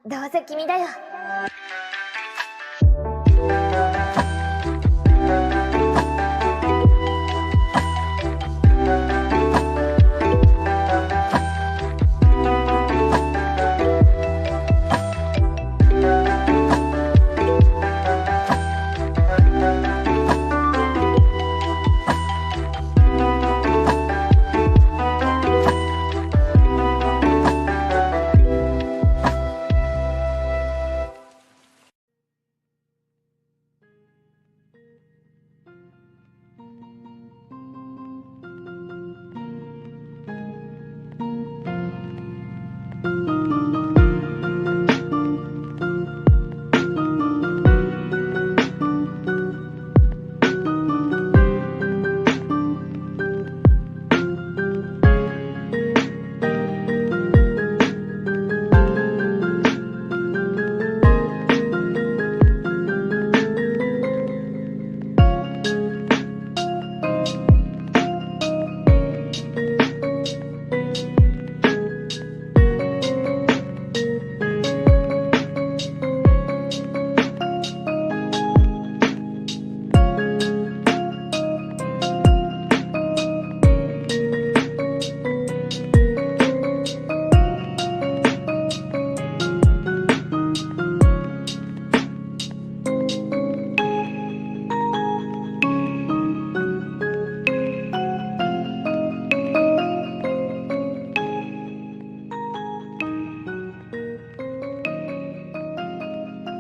どうせ君だよ。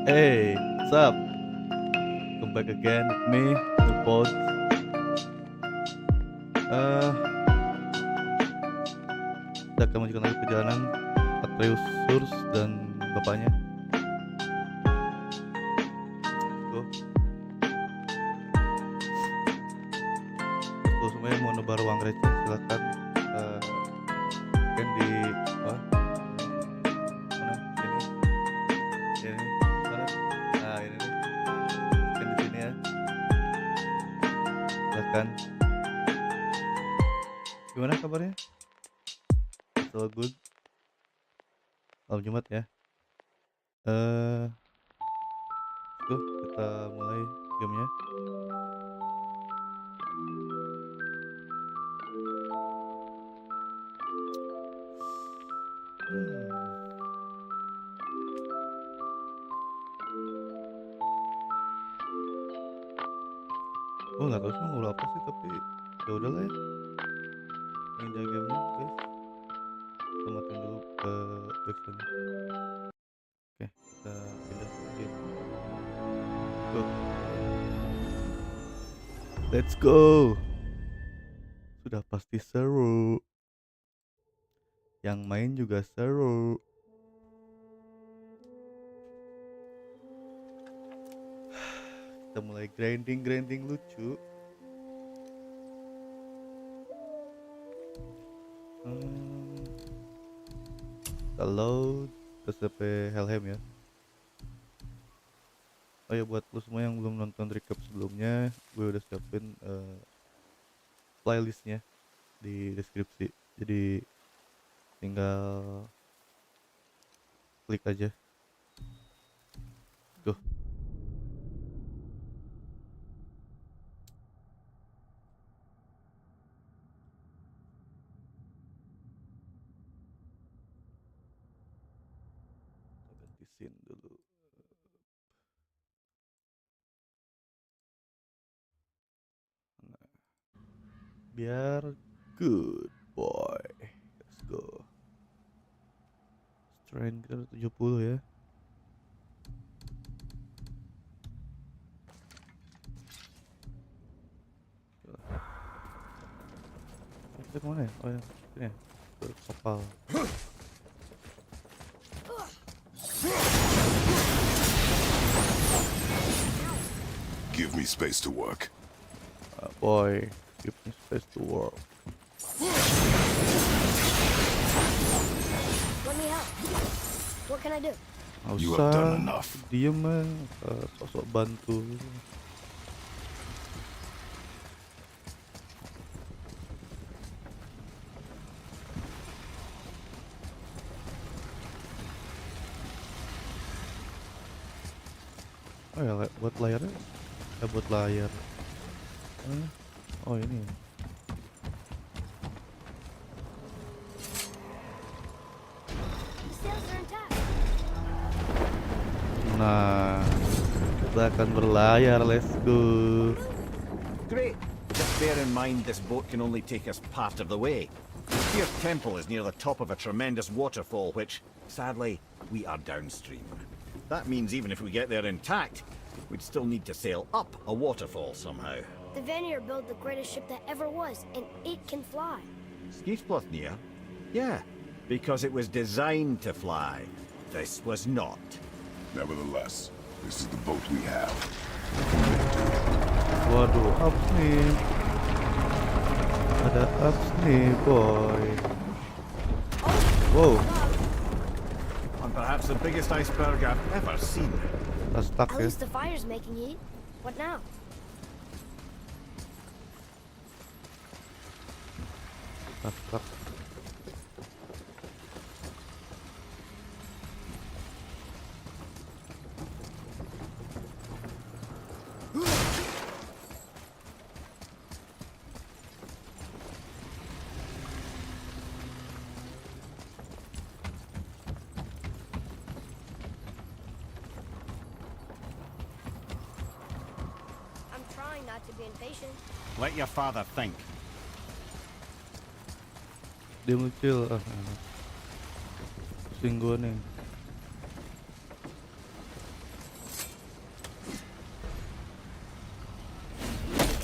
Hey, what's up? Come back again with me, the pod. Kita akan melanjutkan lagi perjalanan Atreus dan bapaknya. Go. Tuh semuanya mau nebar uang receh, silahkan scan di mana? Ini. Mana? Nah ini nih. Scan di sini ya. Silahkan. Gimana kabarnya? So good. Malam Jumat ya. Tuh kita mulai gamenya. Gue nggak tahu sih mau ngobrol apa sih, tapi ya udahlah ya. Enjoy gamenya guys. Kita matiin dulu ke backsoundnya. Oke, kita pindah ke game. Go. Let's go. Sudah pasti seru. Yang main juga seru. Kita mulai grinding lucu. Kita load ke CP Helheim ya. Oh ya, buat lu semua yang belum nonton recap sebelumnya, gue udah siapin playlistnya di deskripsi. Jadi tinggal klik aja. Tuh. Ganti scene dulu. Nah, biar good boy. Let's go. Strength kita 70 ya. Kita kemana ya? Oh ya, sini ya. Ke kapal. Give me space to work. Boy, give me space to work. Let me help. What can I do? Nggak You usah, have done enough. diem man, sosok bantu. Oh ya, buat layarnya, buat layar. Oh ini. The sails are intact. Nah, kita akan berlayar. Let's go. Great. Just bear in mind this boat can only take us part of the way. Your temple is near the top of a tremendous waterfall, which, sadly, we are downstream. That means even if we get there intact, we'd still need to sail up a waterfall somehow. The Vanir built the greatest ship that ever was, and it can fly. Skiftblothnia? Yeah, because it was designed to fly. This was not. Nevertheless, this is the boat we have. Waduh, ups nih. Ada ups nih, boy. Wow, And perhaps the biggest iceberg I've ever seen. kita stuck At ya. least the fire's making heat. What now? Kita stuck. I'm trying not to be impatient. Let your father think. Dia muncul. Enak. Pusing gua nih.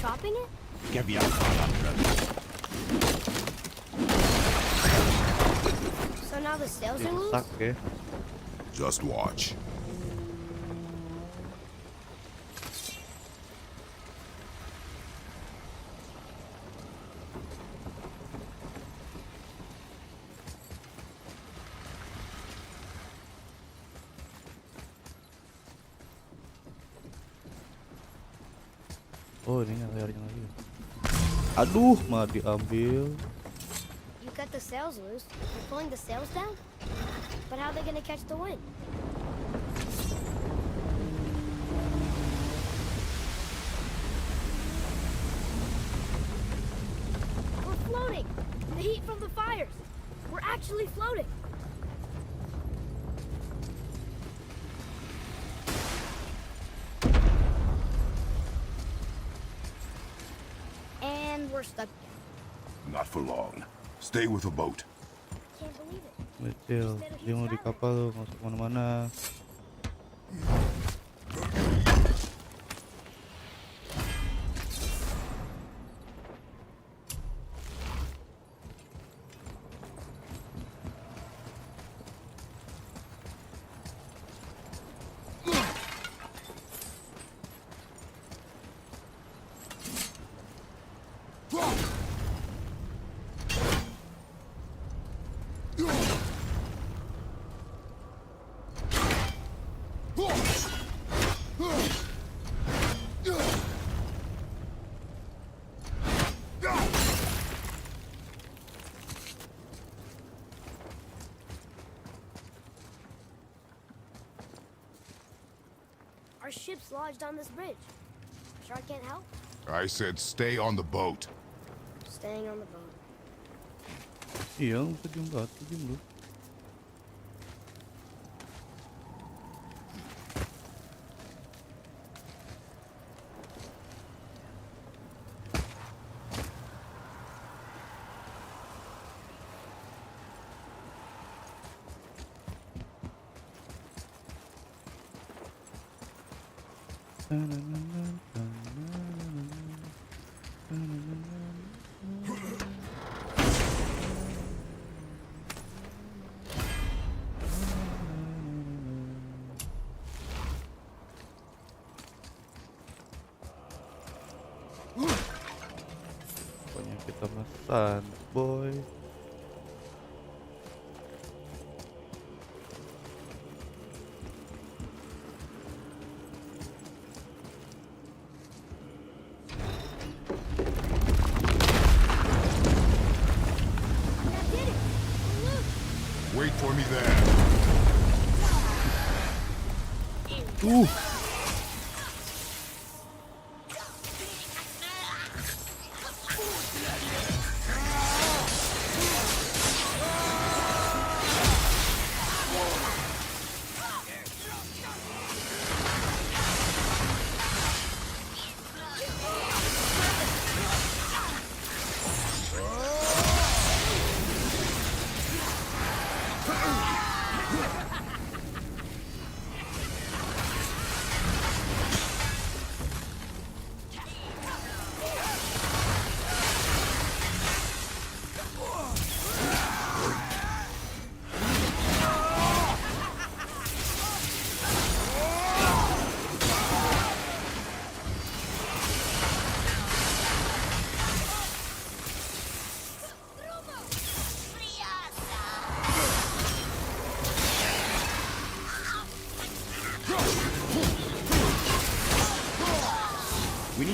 Chopping it? Give your father credit. So now the sails are Dia loose? stuck ya. Just watch. Oh ini layarnya lagi. Aduh, malah diambil. You cut the sails loose. You're pulling the sails down? But how are they gonna catch the wind? We're floating! The heat from the fires! We're actually floating! And we're stuck again. Not for long. Stay with the boat. Can't believe it. Kecil, dia mau di kapal tuh, masuk mana-mana. Our ship's lodged on this bridge. Sure I can't help? I said stay on the boat. Staying on the boat. Iya, bisa diem batu, diem lu. Pokoknya kita mesan, boy. Wait for me there.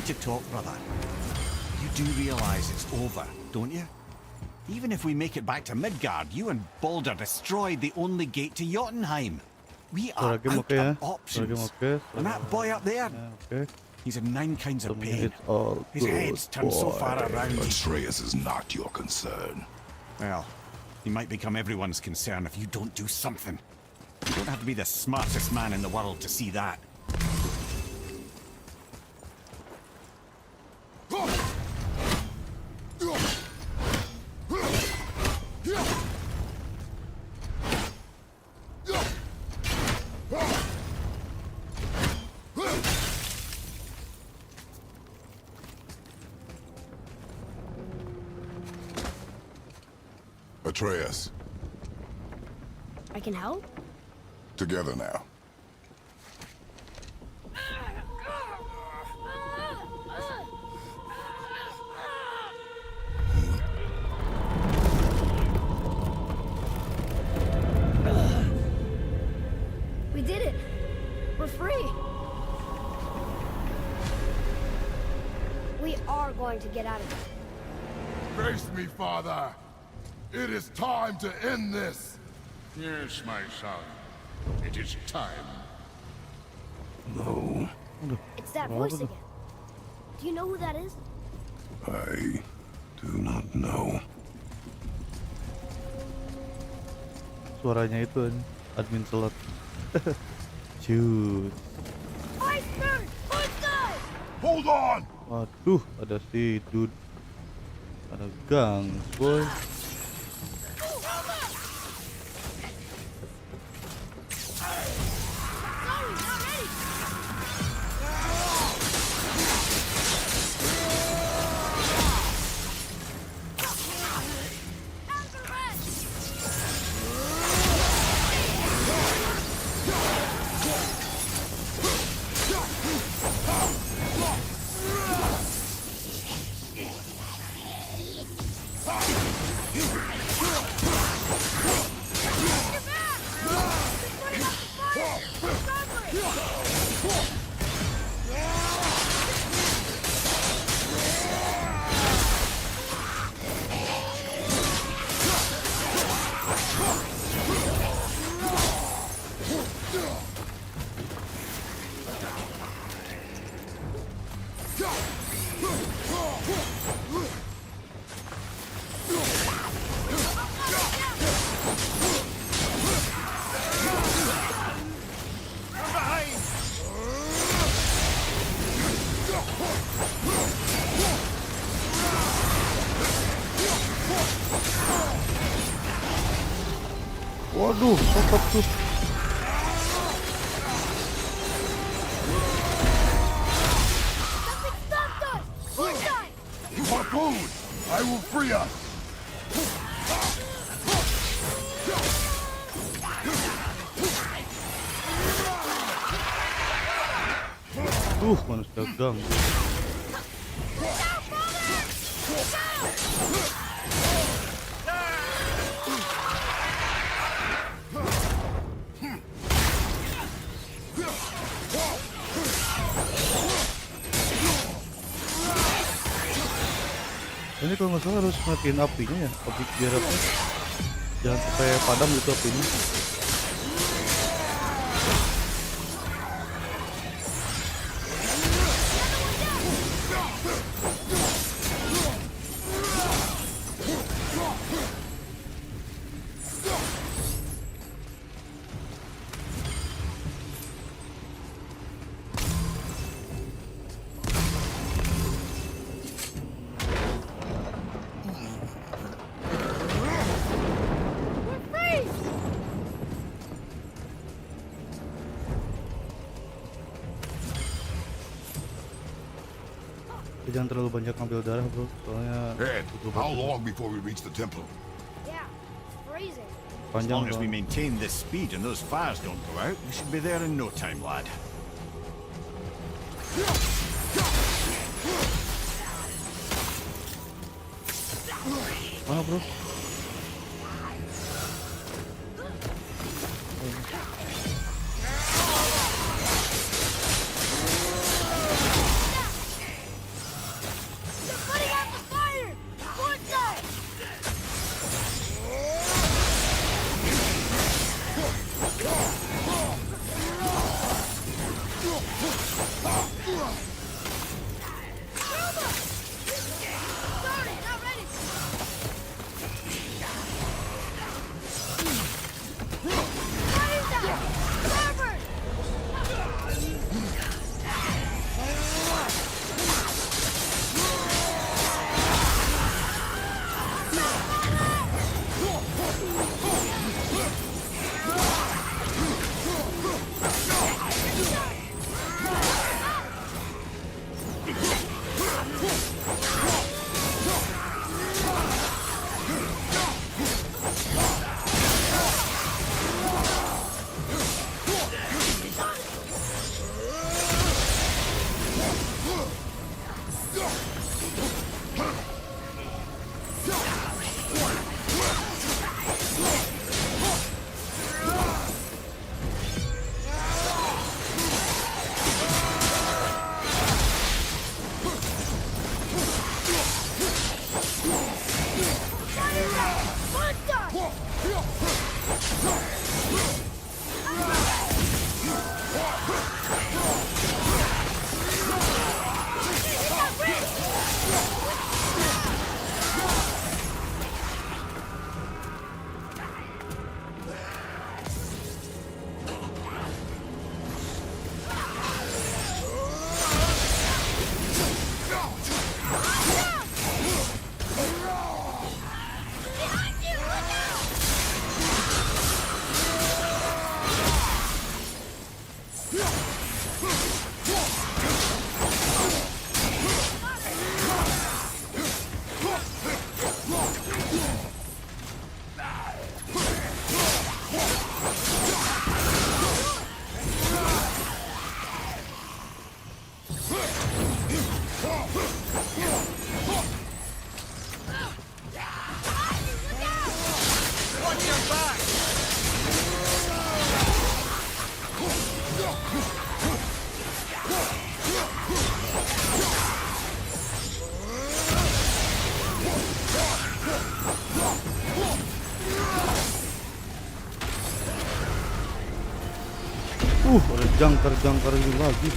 to talk, brother. You do realize it's over, don't you? Even if we make it back to Midgard, you and Balder destroyed the only gate to Jotunheim. We are Suara game out oke ya. of Suara options. game oke. And that boy up there, Oke. he's in 9 kinds of pain. It's all His good, head's turned so boy. far around. Atreus is not your concern. Well, he might become everyone's concern if you don't do something. You don't have to be the smartest man in the world to see that. Atreus, I can help? together now. We did it! We're free! We are going to get out of here. Face me, father. It is time to end this. Yes, my son. It is time. No, It's that voice again. Do you know who that is? I do not know. Suaranya itu admin slot. Cus. Iceberg! Iceberg! Hold on! Waduh, ada si dude. Ada gang, boy. Waduh, stop tuh. Something stopped us! Inside! Harpoon! I will free us! Manusia gang. Ini kalau nggak salah harus matiin apinya ya, api biar apa? Jangan sampai padam gitu apinya. Jangan terlalu banyak ngambil darah, bro, soalnya Ed, how long before we reach the temple? Yeah, it's freezing. As panjang long as we bro. maintain this speed and those fires don't go out, we should be there in no time, lad. Mana bro? Ada jangkar-jangkar ini lagi.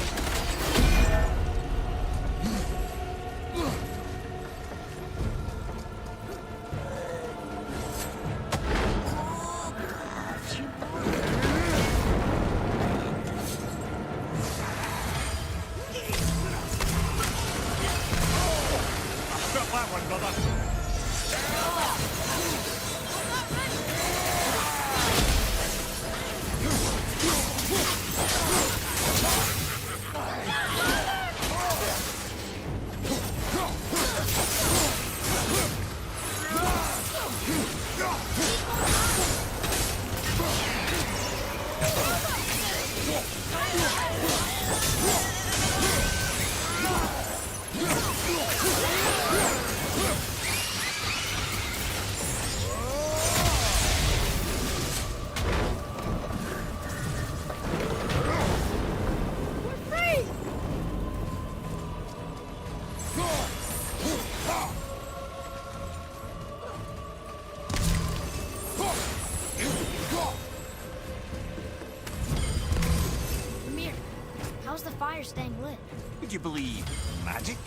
How's the fire staying lit? Would you believe magic?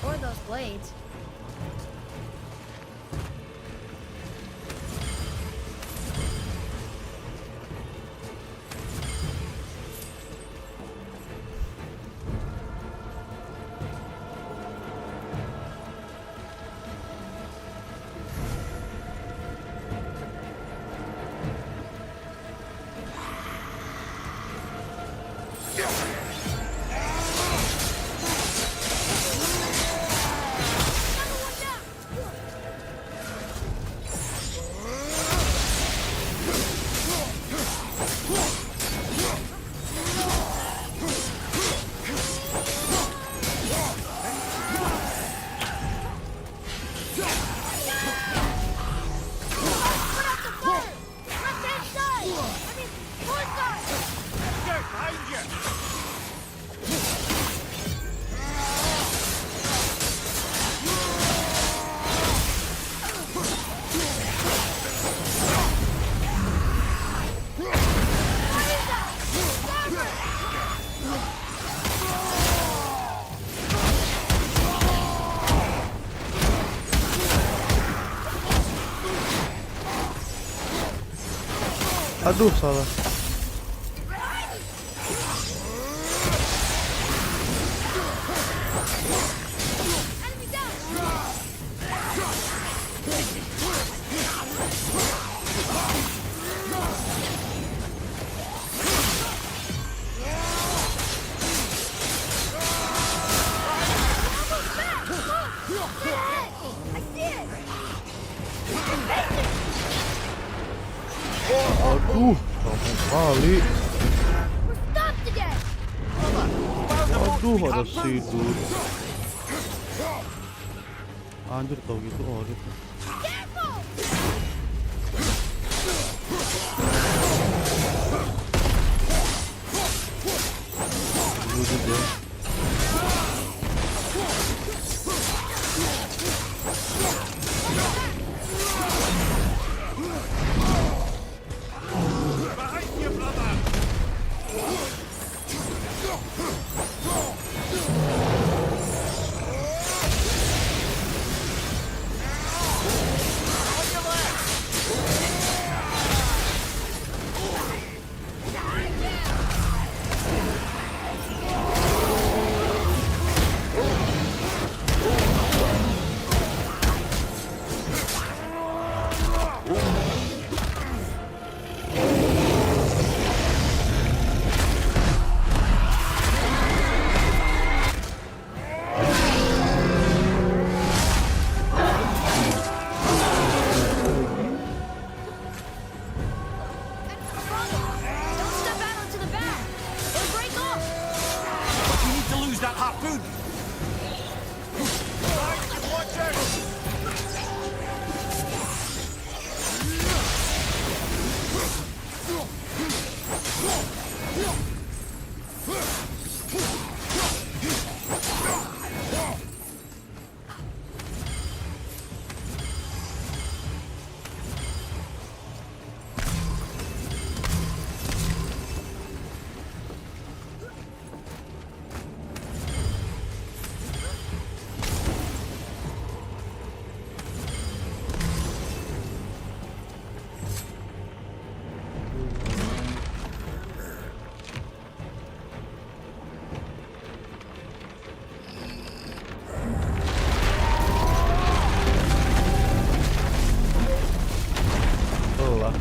Or those blades? Aduh, salah. Aduh, sama kali. Aduh, ada sidut. Anjir, tau gitu audit. Audit ya.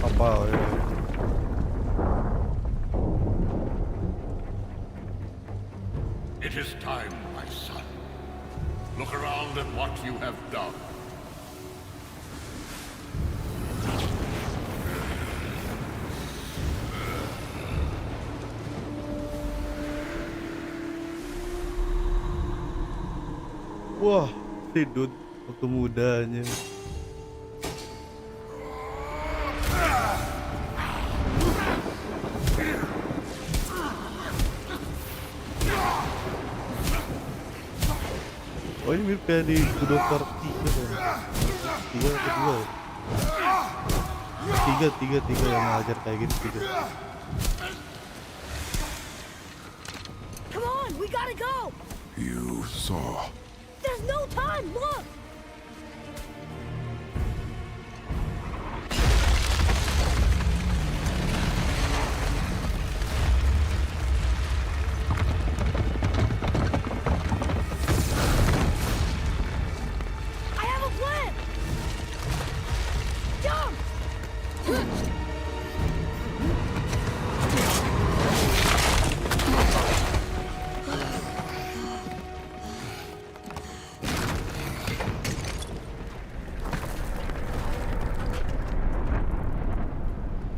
Kapal ya. It is time, my son. Look around at what you have done. Wah, si Dud waktu mudanya. Oh, ini mirip kayak di Gw Bisa 3 kedua ya? Tiga yang ngajar kayak gitu, tiga. Come on, we gotta go! You saw. There's no time, look! I have a plan! Jump!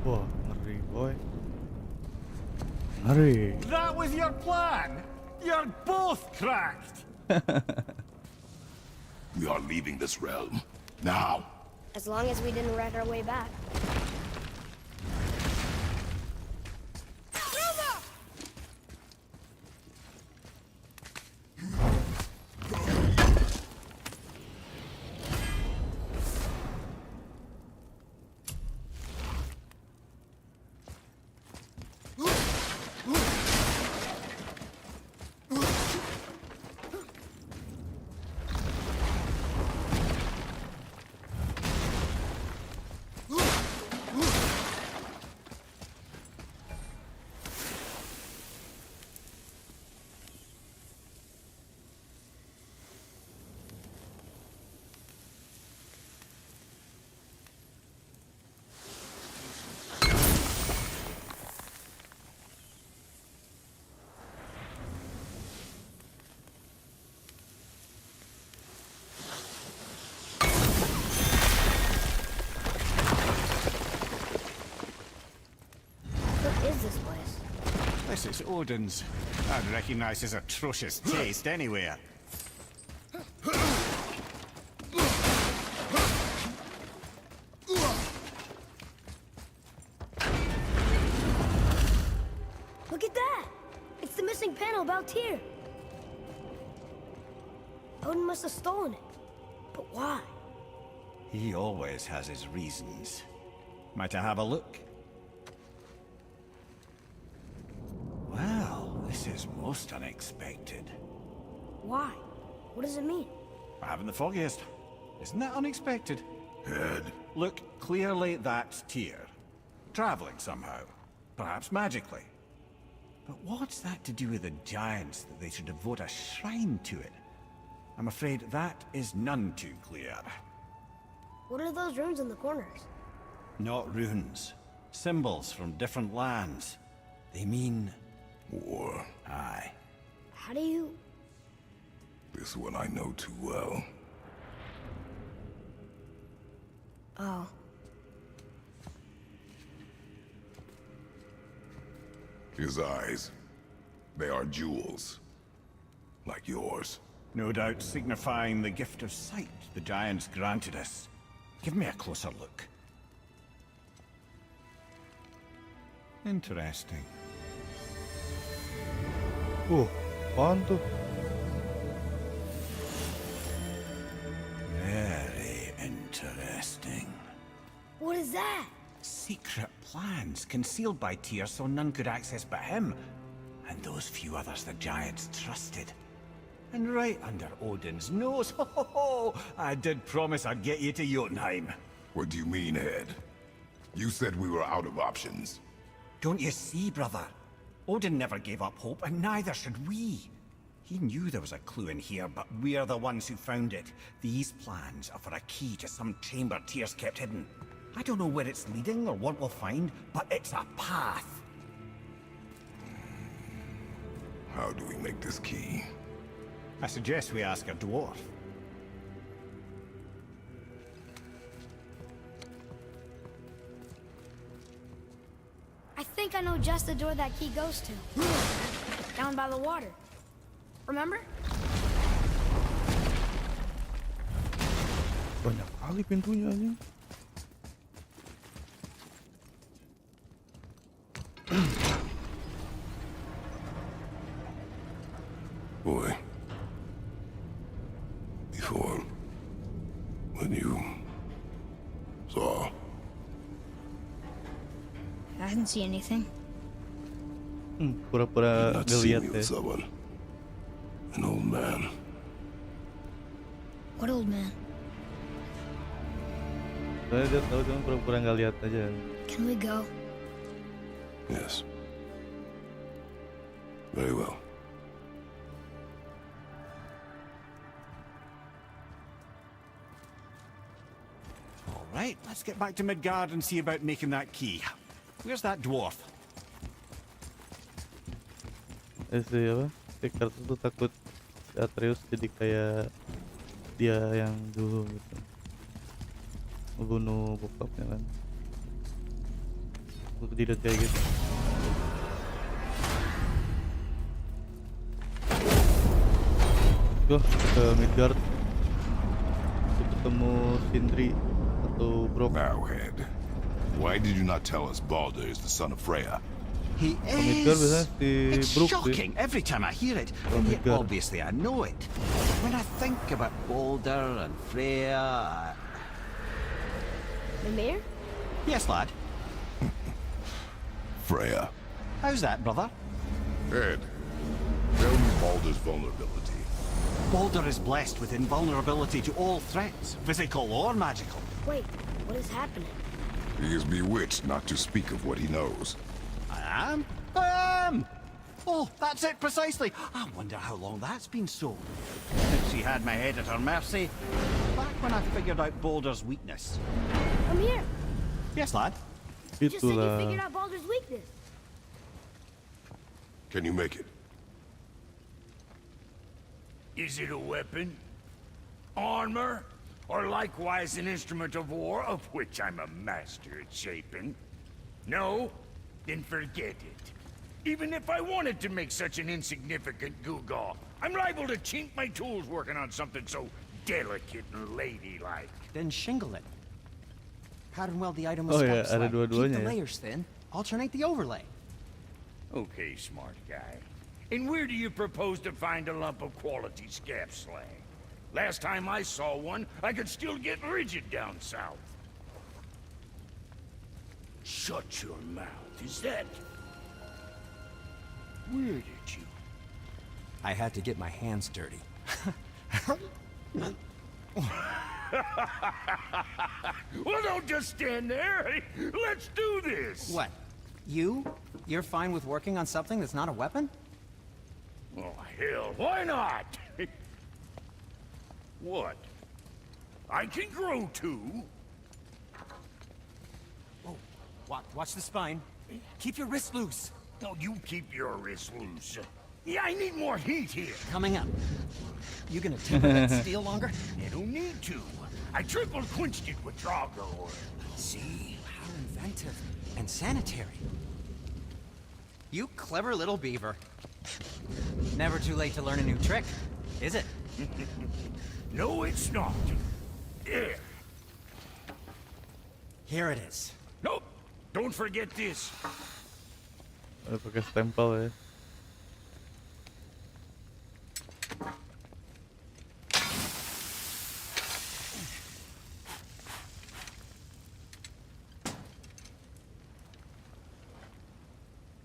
Wah, ngeri boy. Ngeri. That was your plan? You're both cracked! We are leaving this realm. Now. As long as we didn't wreck our way back. What is this place? This is Odin's. I'd recognize his atrocious taste anywhere. Look at that! It's the missing panel about here. Odin must have stolen it. But why? He always has his reasons. Might I have a look? Well, this is most unexpected. Why? What does it mean? I haven't the foggiest. Isn't that unexpected? Head. Look, clearly that's Tyr. Traveling somehow. Perhaps magically. But what's that to do with the giants that they should devote a shrine to it? I'm afraid that is none too clear. What are those runes in the corners? Not runes. Symbols from different lands. They mean... War. Aye. How do you... This one I know too well. Oh. His eyes. They are jewels. Like yours. No doubt signifying the gift of sight the giants granted us. Give me a closer look. Interesting. Apaan tuh? Very interesting. What is that? Secret plans concealed by Tyr so none could access but him, and those few others the giants trusted. And right under Odin's nose, ho ho ho! I did promise I'd get you to Jotunheim. What do you mean, Head? You said we were out of options. Don't you see, brother? Odin never gave up hope, and neither should we. He knew there was a clue in here, but we're the ones who found it. These plans are for a key to some chamber Tyr's kept hidden. I don't know where it's leading or what we'll find, but it's a path. How do we make this key? I suggest we ask a dwarf. I think I know just the door that key goes to. Down by the water. Remember? Banyak kali pintunya aja. Boy. Before. When you saw. I didn't see anything. Pura-pura Not see ngeliat me deh. with someone. An old man. What old man? Soalnya dia tahu cuma pura-pura nggak lihat aja. Can we go? Yes. Very well. All right, let's get back to Midgard and see about making that key. Where's that dwarf? Si apa? Si Kartus tuh takut si Atreus jadi kayak dia yang dulu gitu. Ngebunuh bokapnya kan. Untuk tidak kayak gitu. Go ke Midgard untuk ketemu Sindri atau Brok. Bowhead. Why did you not tell us Baldur is the son of Freya? He Midgard biasanya is. si It's Brok sih. shocking every time I hear it. Oh, And yet Midgard. obviously I know it. When I think about Baldur and Freya... Mimir? Yes, lad. Freya. How's that, brother? Ed, tell me Baldur's vulnerability. Baldur is blessed with invulnerability to all threats, physical or magical. Wait, what is happening? He is bewitched not to speak of what he knows. I am? I am! Oh, that's it precisely. I wonder how long that's been so. Since she had my head at her mercy, back when I figured out Baldur's weakness. I'm here. Yes, lad? You just said you Itulah. figured out Baldur's weakness. Can you make it? Is it a weapon? Armor? Or likewise an instrument of war, of which I'm a master at shaping? No? Then forget it. Even if I wanted to make such an insignificant gewgaw, I'm liable to chink my tools working on something so delicate and ladylike. Then shingle it. Pattern weld the item Oh with yeah, spark ada slag. Keep dua-duanya the ya. layers thin. Alternate the overlay. Okay, smart guy. And where do you propose to find a lump of quality scap slag? Last time I saw one, I could still get rigid down south. Shut your mouth, is that... Where did you... I had to get my hands dirty. Well, don't just stand there. Let's do this. What? You're fine with working on something that's not a weapon? Oh, hell, why not? What? I can grow too. Oh, watch the spine. Keep your wrist loose. No, you keep your wrist loose. Yeah, I need more heat here. Coming up. You gonna temper that steel longer? You don't need to. I triple quenched it with Drago oil. See? How inventive. And sanitary. You clever little beaver. Never too late to learn a new trick, is it? No, it's not. There. Here it is. Nope. Don't forget this. Ada pakai stempel ya.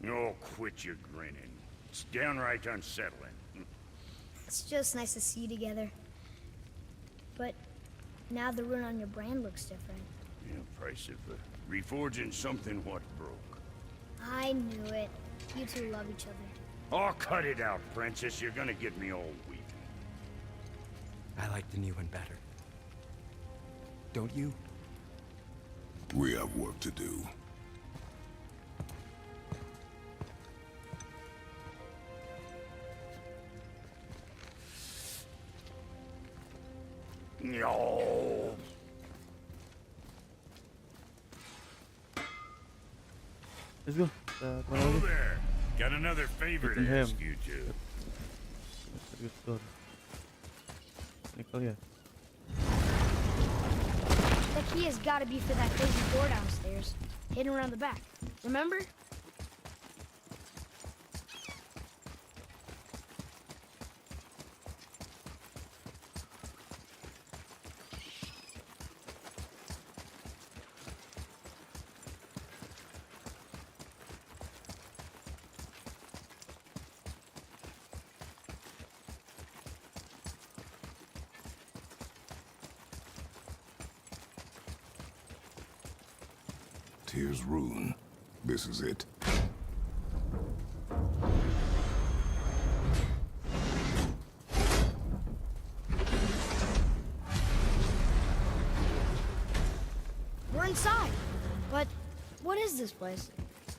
Oh, quit your grinning. It's downright unsettling. It's just nice to see you together. But now the rune on your brand looks different. Yeah, price of reforging something what broke. I knew it. You two love each other. Oh, cut it out, Princess. You're gonna get me all weepy. I like the new one better. Don't you? We have work to do. No. Let's go. Kita kemana Oh lagi? there. Got another favor to Him. ask you two. Serius store. Ini kali ya. The key has got to be for that crazy door downstairs, hidden around the back. Remember? Here's Rune. This is it. We're inside. But what is this place?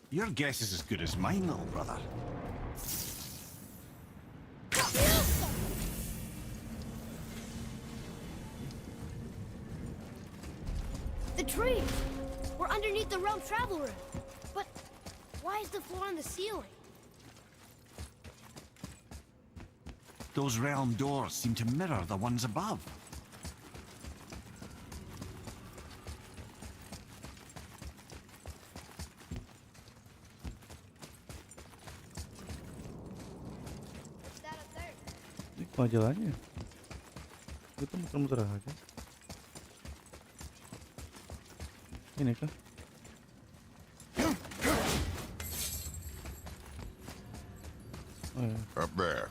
Your guess is as good as mine, little brother. The tree! We're underneath the realm travel room. But why is the floor on the ceiling? Those realm doors seem to mirror the ones above. What's that up there? Ini kemana jalannya? Kita muter-muter aja. Ini kah? Oh, yeah. Up there.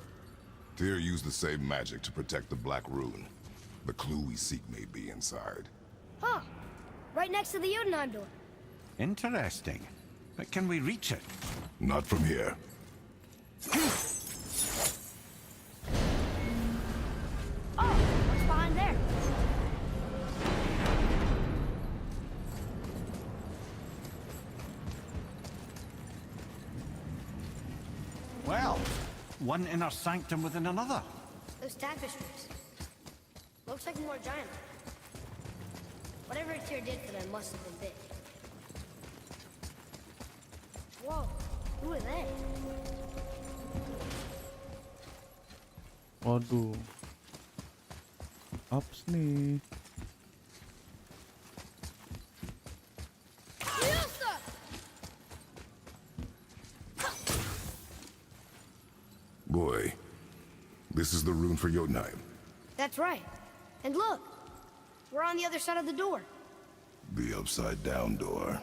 Tyr used the same magic to protect the Black Rune. The clue we seek may be inside. Huh. Right next to the Jotunheim door. Interesting. But can we reach it? Not from here. Oh, what's behind there? Well, one inner sanctum within another. Those tapestries. Looks like more giant. Whatever Tyr did for them must have been big. Whoa, who are they? Waduh. Apa nih? Boy, this is the rune for Jotunheim. That's right. And look, we're on the other side of the door. The upside-down door.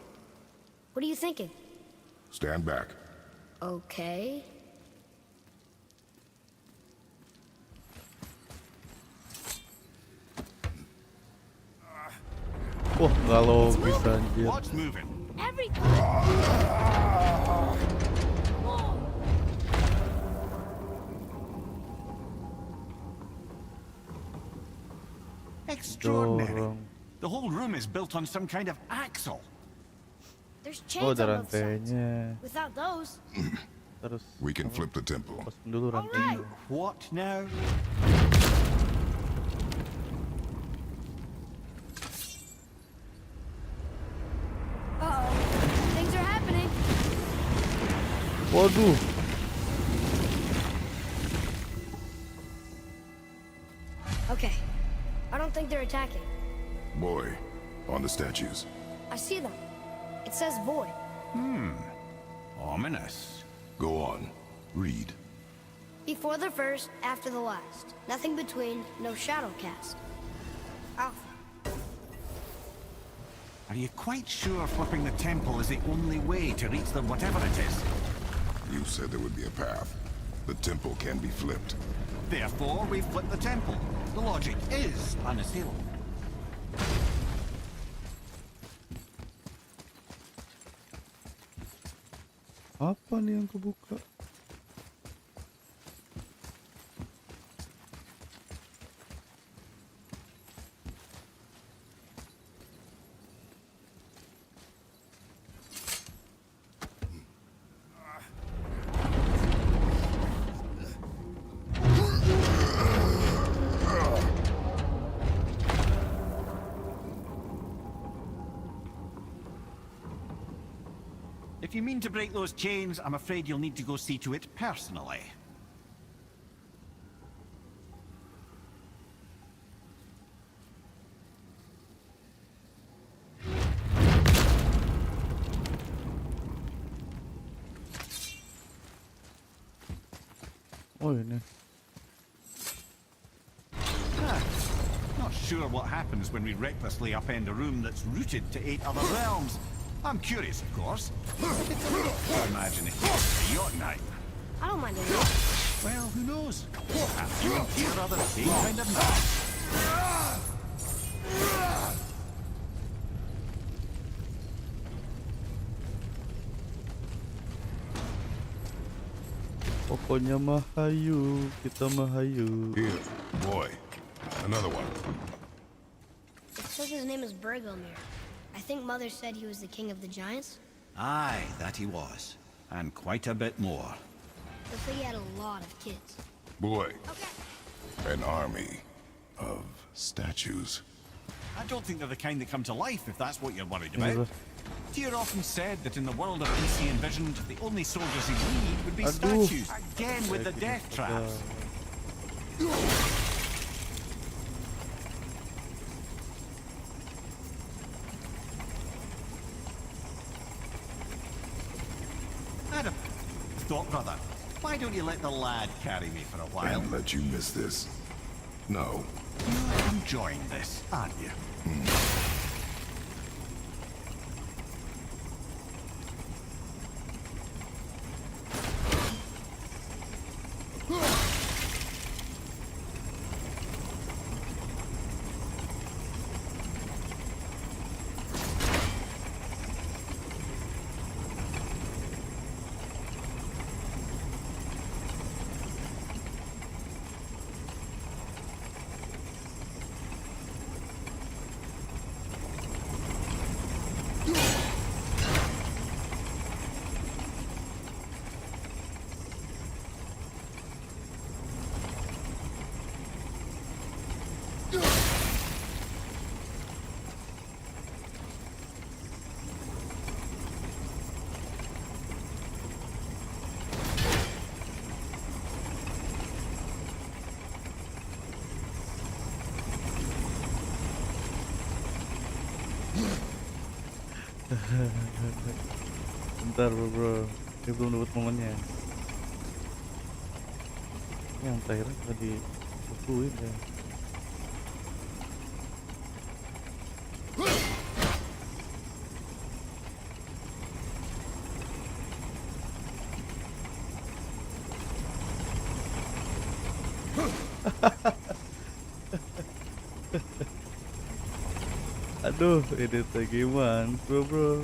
What are you thinking? Stand back. Okay. Wah, kalau bisa anjir. What's moving? Extraordinary. Dorong. The whole room is built on some kind of axle. There's Oh, chains ada on both sides. rantainya. Without those, Terus We can flip the temple. lepasin dulu rantainya. What now? uh-oh, things are happening. Waduh. Okay, I don't think they're attacking. Boy, on the statues. I see them. It says void. Ominous. Go on. Read. Before the first, after the last. Nothing between, no shadow cast. Alpha. Are you quite sure flipping the temple is the only way to reach them, whatever it is? You said there would be a path. The temple can be flipped. Therefore, we flip the temple. The logic is unassailable. Apa nih yang kebuka? If you mean to break those chains, I'm afraid you'll need to go see to it personally. Oh ini. Not sure what happens when we recklessly upend a room that's rooted to 8 other realms. I'm curious, of course. I imagine it gets a yacht night. I don't mind it. Well, who knows? Perhaps you and Tyr are the same kind of man. Pokoknya mah hayu, kita mah hayu. Here, boy. Another one. It says his name is Bergomir. I think Mother said he was the king of the giants. Aye, that he was. And quite a bit more. Looks like he had a lot of kids. Boy, Okay. an army of statues. I don't think they're the kind that come to life, if that's what you're worried about. Tyr often said that in the world of peace he envisioned, the only soldiers he'd need would be Aduh. statues. Again with the death traps. Adam, thought, brother, why don't you let the lad carry me for a while? Can't let you miss this. No. You're enjoying this, aren't you? Bentar bro, dia belum dapat momennya. Yang terakhir tadi bukuin ya. Aduh, ini teh gimana bro?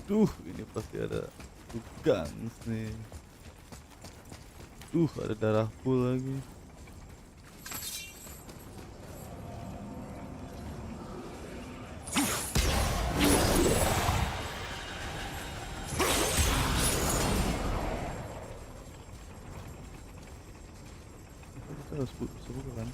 Duh, ini pasti ada guns nih. Ada darah full lagi. Kita harus sebut kan?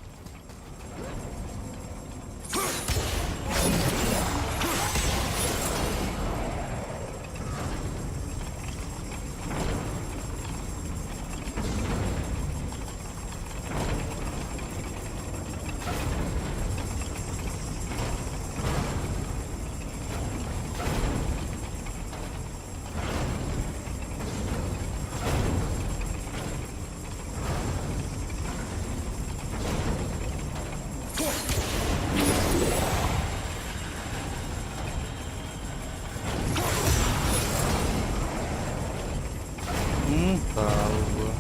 Tahu gua.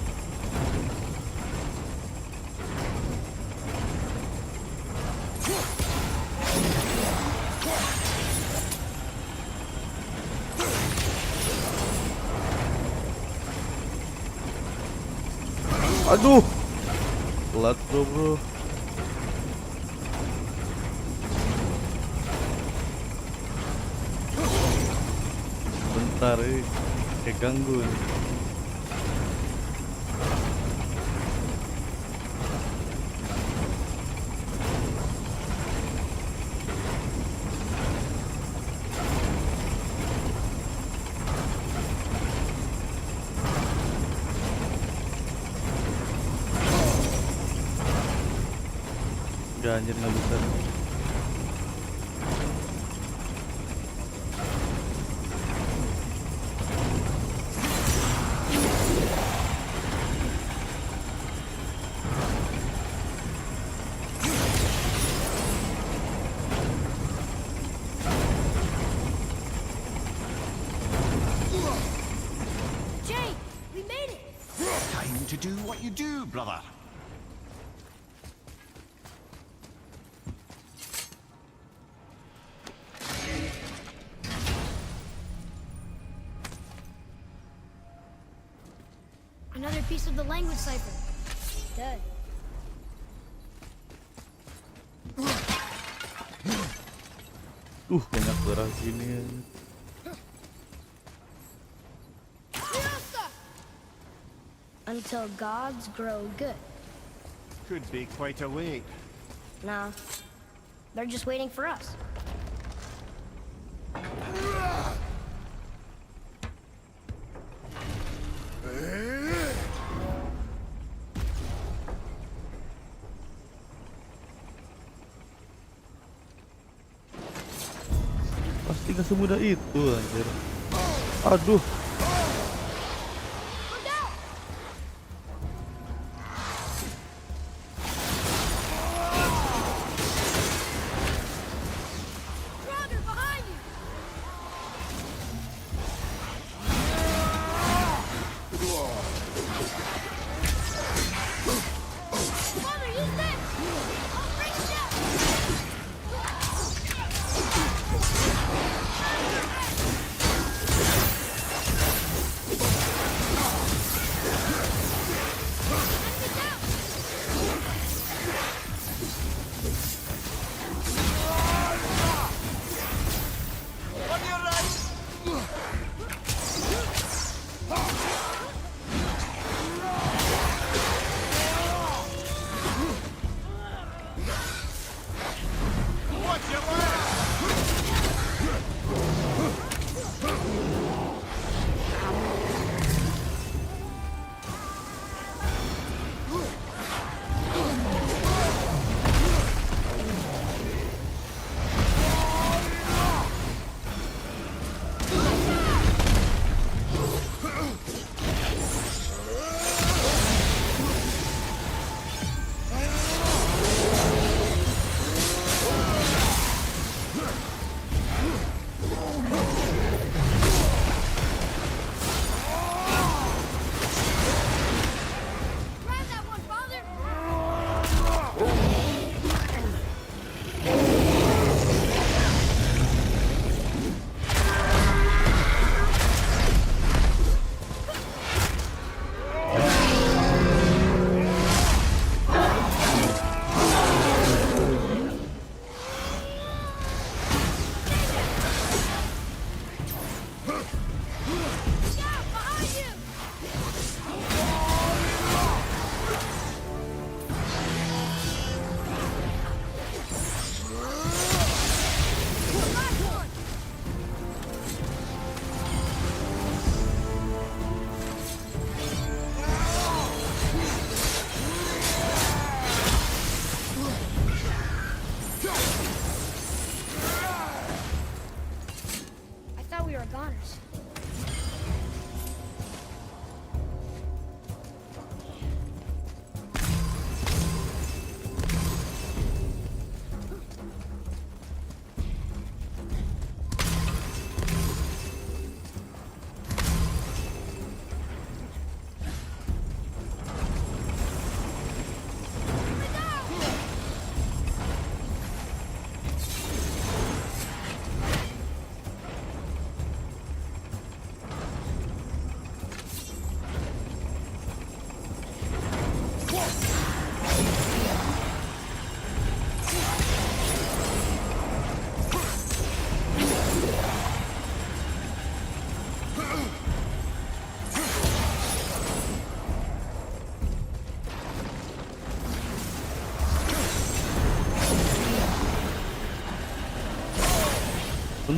Aduh, telat bro. Bentar, kayak ganggu nih. Gak, anjir nggak bisa. Jay, we made it. Time to do what you do, brother. Another piece of the language cipher. Dead. Banyak darah gini ya. Until gods grow good. Could be quite a wait. Nah, they're just waiting for us. Pasti gak semudah itu anjir. Aduh.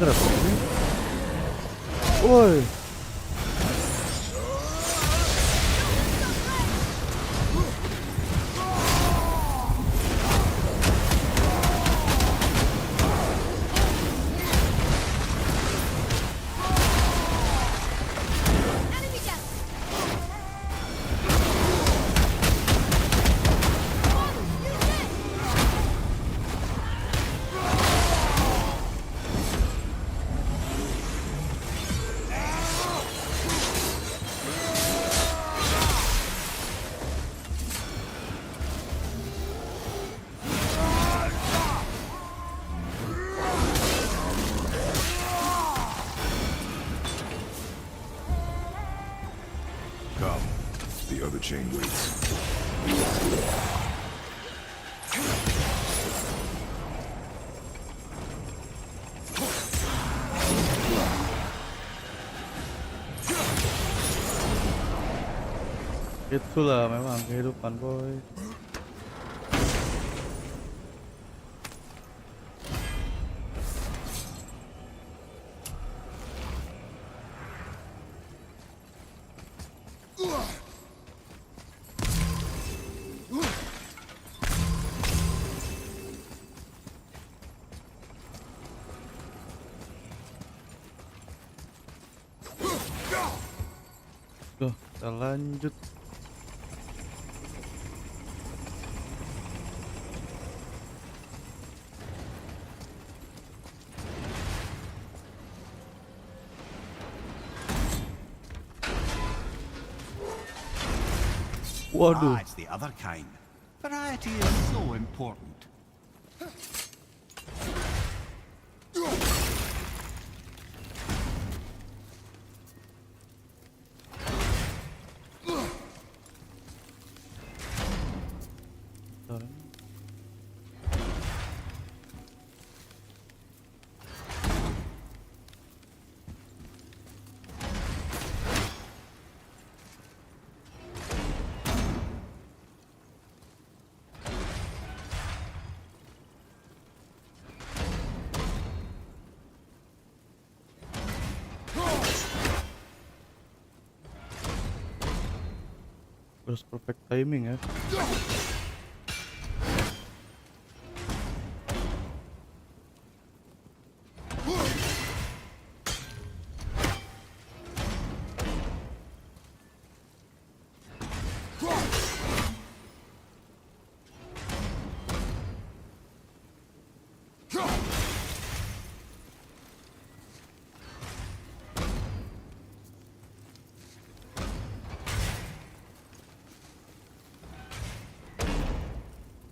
bener apa ini? Woi. Enemy down. Come. The other chain waits. Itulah memang kehidupan, boy. Tuh, kita lanjut. Waduh. Ah, it's the other kind. Variety is so important. Harus perfect timing ya.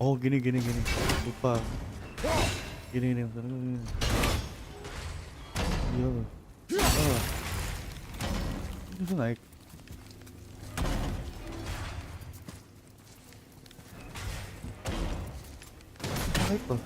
Oh gini lupa gini misalnya gini. Iya loh. Oh. Ini bisa naik. Naik loh.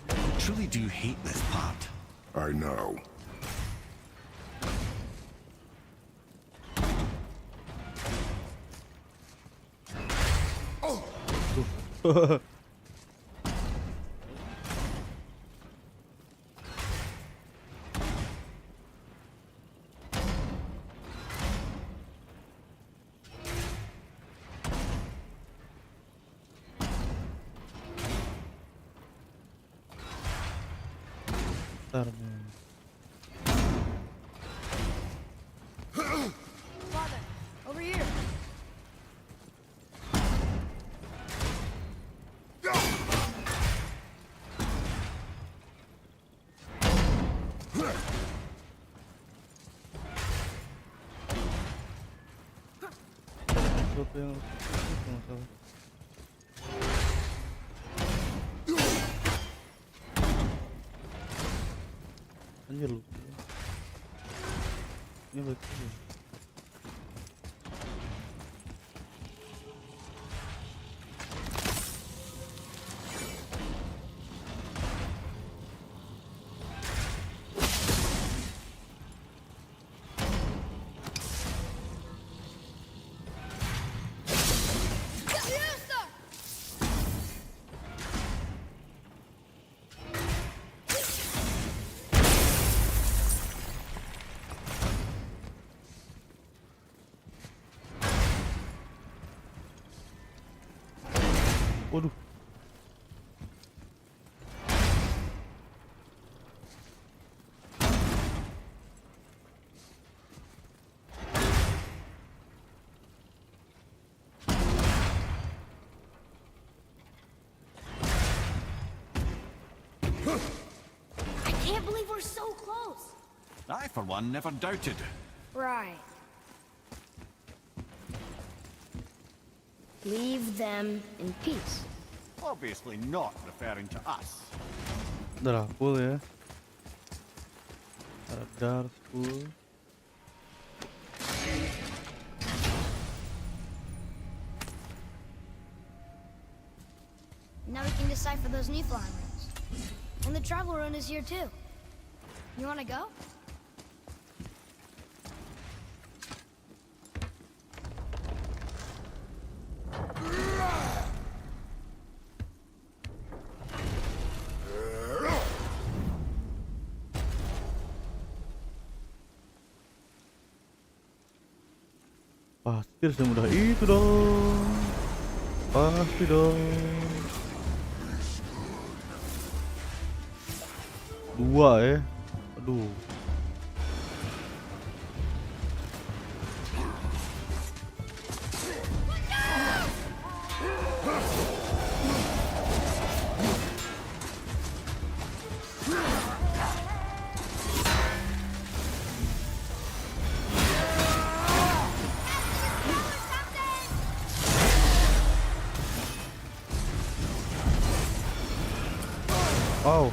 I truly do hate this part. I know. Bentar nih. sesuatu yang itu masalah. Anjir lu. Ini betul. Waduh. I can't believe we're so close. I, for one, never doubted. Right. Leave them in peace. Obviously not referring to us. Udah lah, full ya. Radar full. Now we can decipher those new flying rings. And the travel rune is here too. You wanna go? Pasti semudah itu dong. Pasti dong. 2 ya. Aduh. Wow.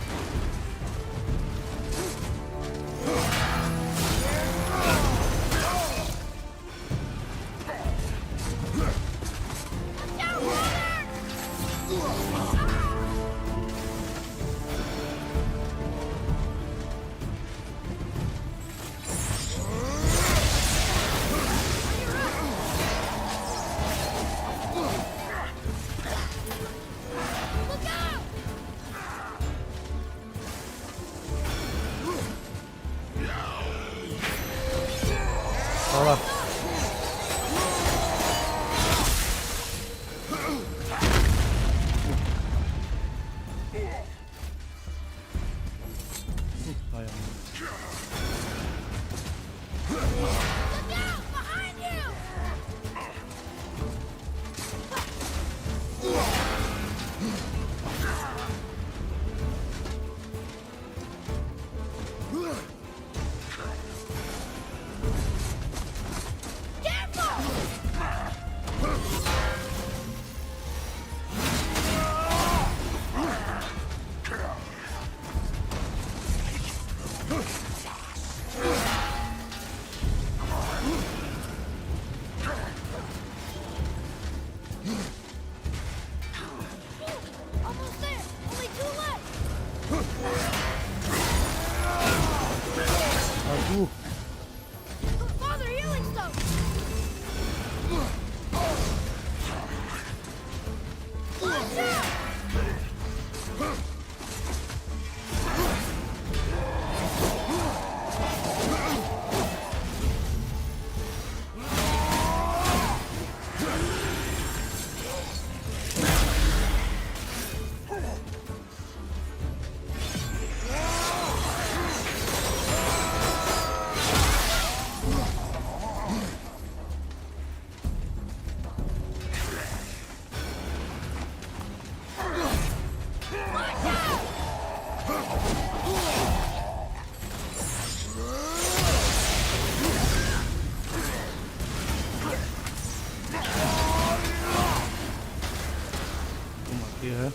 ya.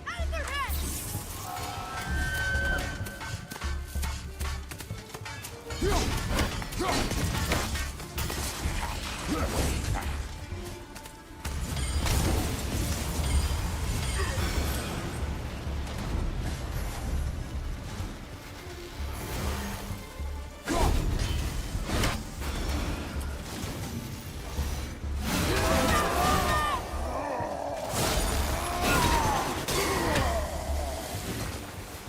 Out of their head!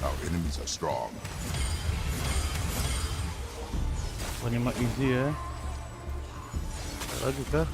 Our enemies are strong. Penyimak easy ya. Ada lagi kah?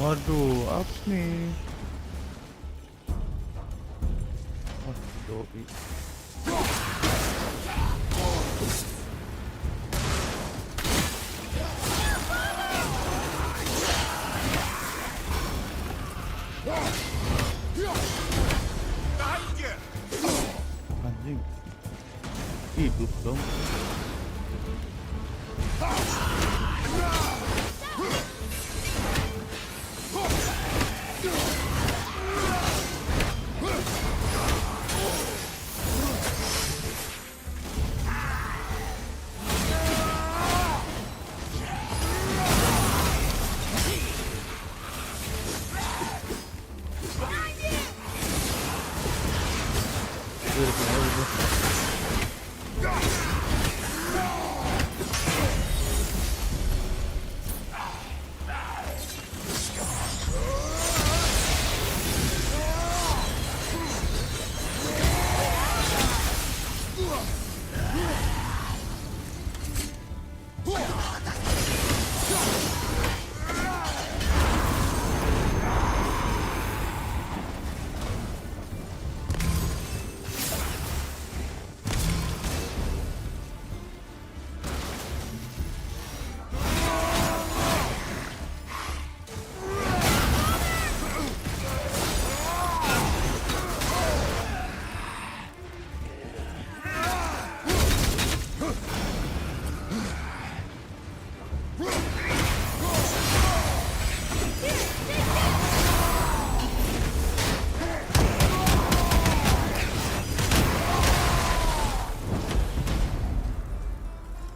Waduh, apa nih? Wah, doi. Anjing. Hidup dong.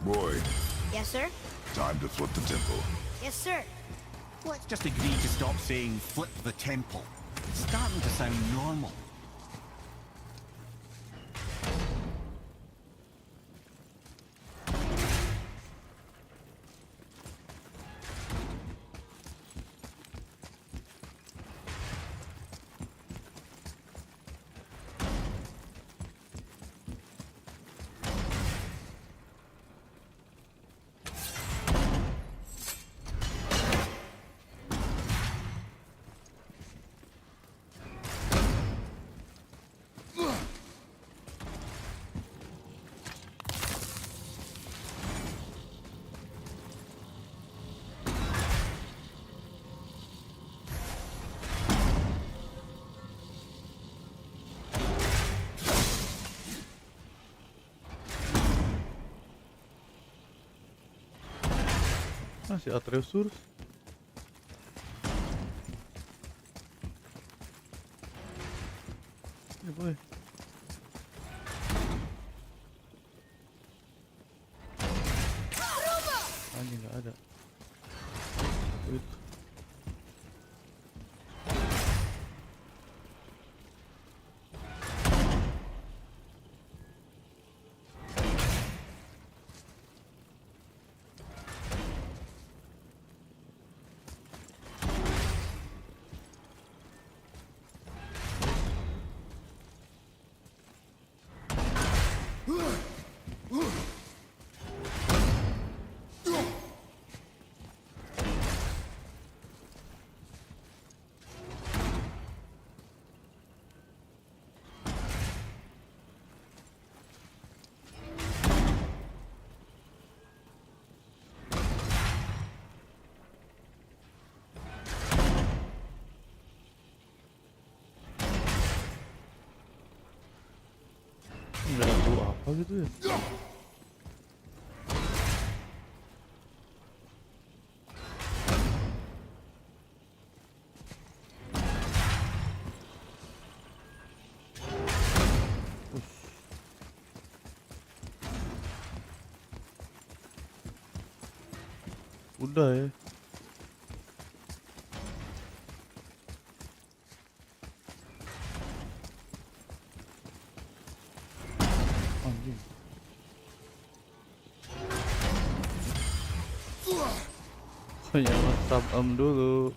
Boy, Yes, sir? time to flip the temple. Yes, sir. Let's just agree to stop saying flip the temple. It's starting to sound normal. Masih Atreus. Ya boy. Anjing nggak ada. Itu. Nggak tahu apa gitu ya. Udah ya. Anjing. Hanya nge-sub dulu.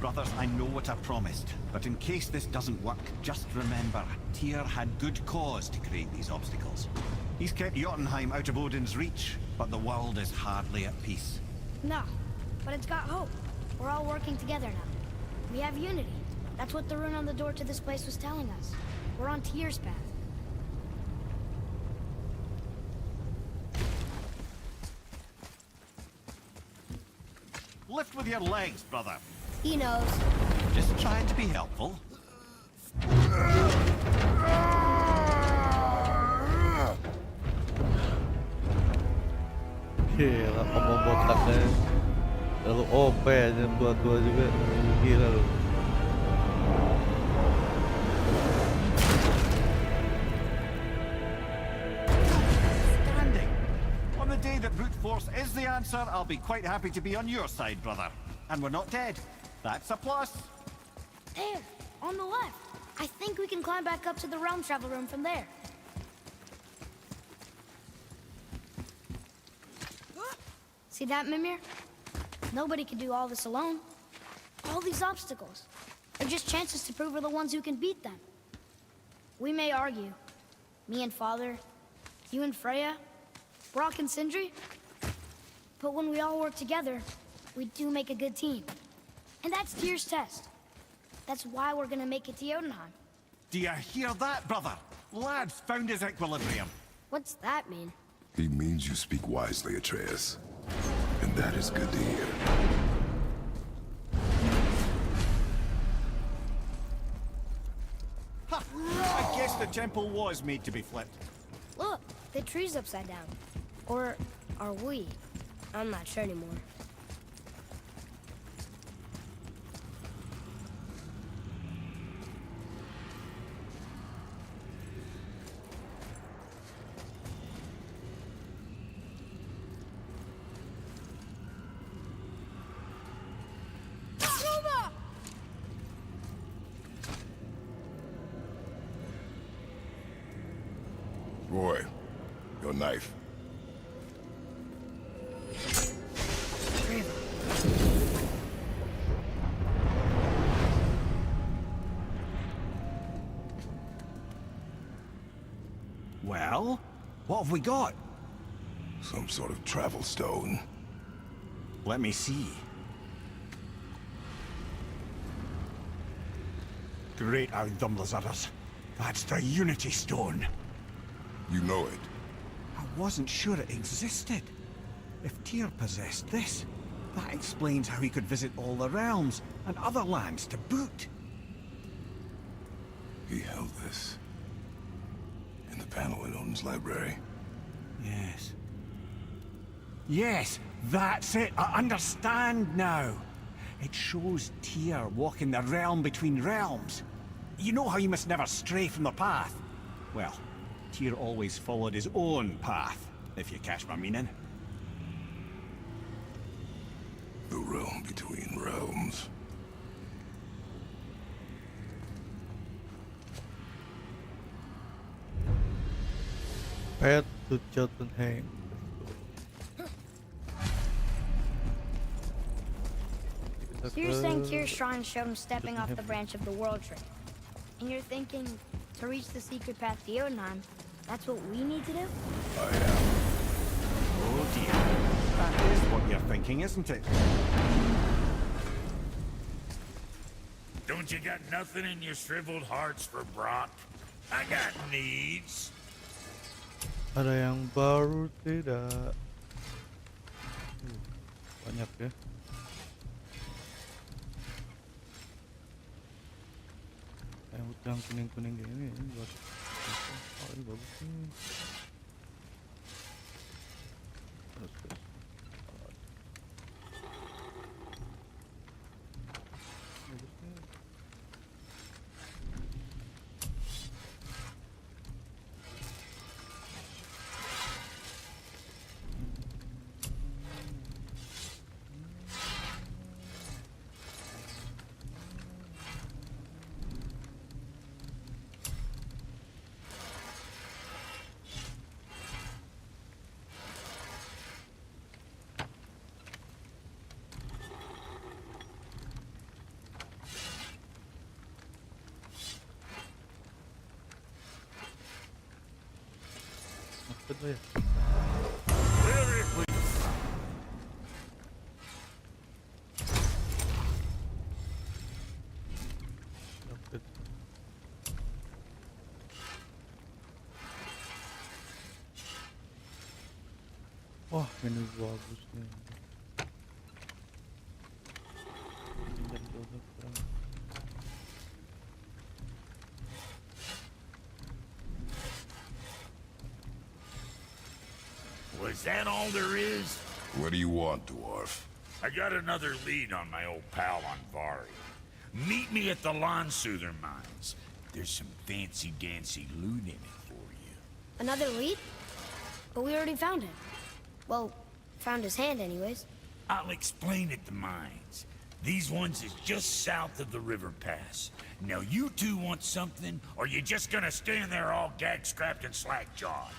Brothers, I know what I promised, but in case this doesn't work, just remember, Tyr had good cause to create these obstacles. He's kept Jotunheim out of Odin's reach, but the world is hardly at peace. No, but it's got hope. We're all working together now. We have unity. That's what the rune on the door to this place was telling us. We're on Tyr's path. Lift with your legs, brother. He knows. Just trying to be helpful. Gila, combo botaknya terlalu OP aja tua-tua juga. Gila lu. Standing. On the day that brute force is the answer, I'll be quite happy to be on your side, brother. And we're not dead. That's a plus. There, on the left. I think we can climb back up to the realm travel room from there. See that, Mimir? Nobody can do all this alone. All these obstacles. They're just chances to prove we're the ones who can beat them. We may argue. Me and Father, you and Freya, Brock and Sindri. But when we all work together, we do make a good team. And that's Tyr's test. That's why we're gonna make it to Jotunheim. Do you hear that, brother? Lad's found his equilibrium. What's that mean? He means you speak wisely, Atreus. And that is good to hear. Ha! I guess the temple was made to be flipped. Look, the tree's upside down. Or are we? I'm not sure anymore. Roy, your knife. Well, what have we got? Some sort of travel stone. Let me see. Great Thumblazers. That's the Unity Stone. You know it. I wasn't sure it existed. If Tyr possessed this, that explains how he could visit all the realms and other lands to boot. He held this in the panel in Odin's library. Yes. Yes, that's it. I understand now. It shows Tyr walking the realm between realms. You know how you must never stray from the path? Well, Tyr always followed his own path, if you catch my meaning. The realm between realms. Path to Jotunheim. So you're saying Tyr's shrine showed him stepping off the branch of the world tree. And you're thinking, to reach the secret path to Jotunheim, that's what we need to do? I am. Oh dear. That is what you're thinking, isn't it? Don't you got nothing in your shriveled hearts for Brock? I got needs. Ada yang baru tidak? Banyak ya. Yang kuning-kuning gini ini buat oh ini bagus nih. Terus. Bagus nih. Betul ya. Dapat. Wah, ini bagus nih. Pinjam dulu kurang. Was that all there is? What do you want, dwarf? I got another lead on my old pal on Vari. Meet me at the Lawnsoother mines. There's some fancy-dancy loot in it for you. Another lead? But we already found him. Well, found his hand anyways. I'll explain at the mines. These ones is just south of the river pass. Now you two want something, or you just gonna stand there all gag-scrapped and slack-jawed?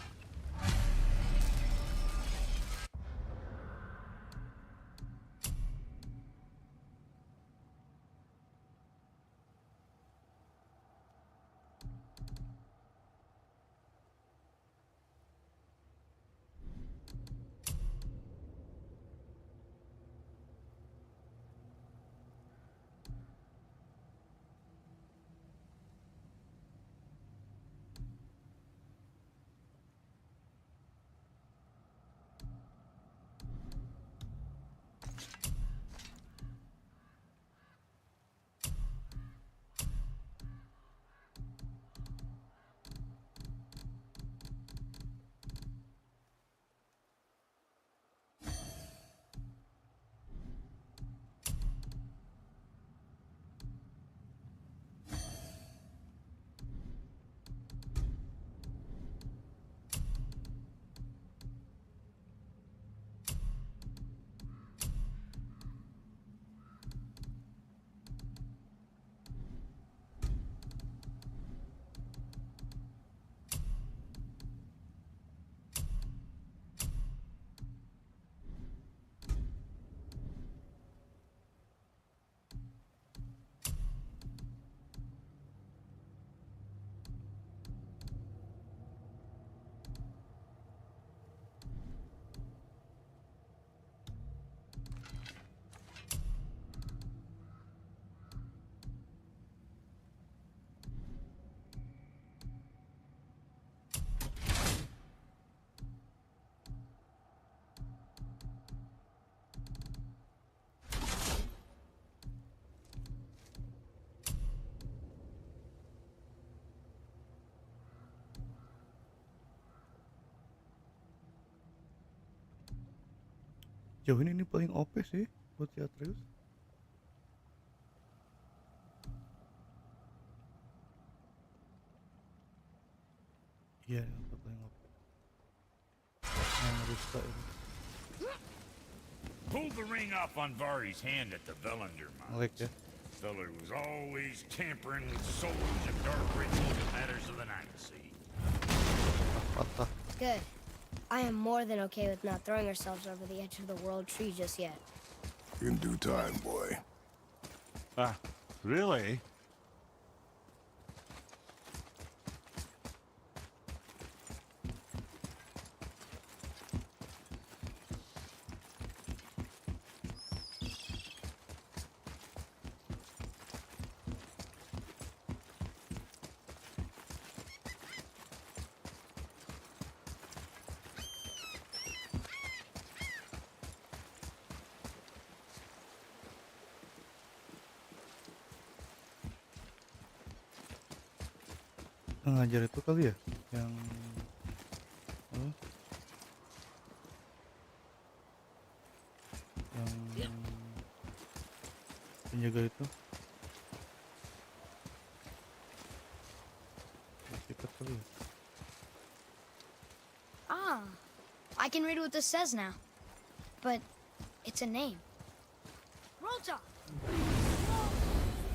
Sejauh ini paling OP sih buat si Atreus. Iya, yang paling OP. Yang rusak itu. Pulled the ring off on Vari's hand at the Velander mines. Ngelag ya. Feller was always tampering with souls and dark rituals and matters of the night, see? Patah. Good. I am more than okay with not throwing ourselves over the edge of the world tree just yet. In due time, boy. Really? Ngajar itu kali ya yang yang penjaga itu sikat kali ya. Ah, I can read what this says now. But it's a name. Rota! Whoa!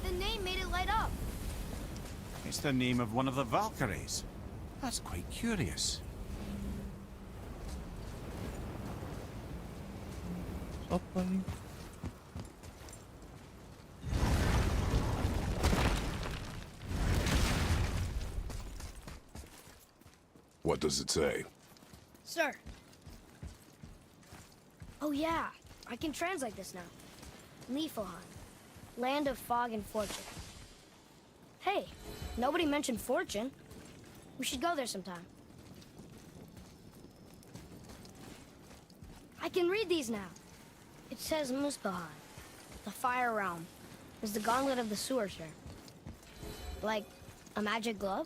The name made it light up. It's the name of one of the Valkyries. That's quite curious. Apa nih? What does it say? Sir. Oh yeah, I can translate this now. Niflheim, land of fog and fortune. Hey, nobody mentioned fortune. We should go there sometime. I can read these now. It says Muspelheim, the fire realm, is the gauntlet of the sewer share. Like a magic glove?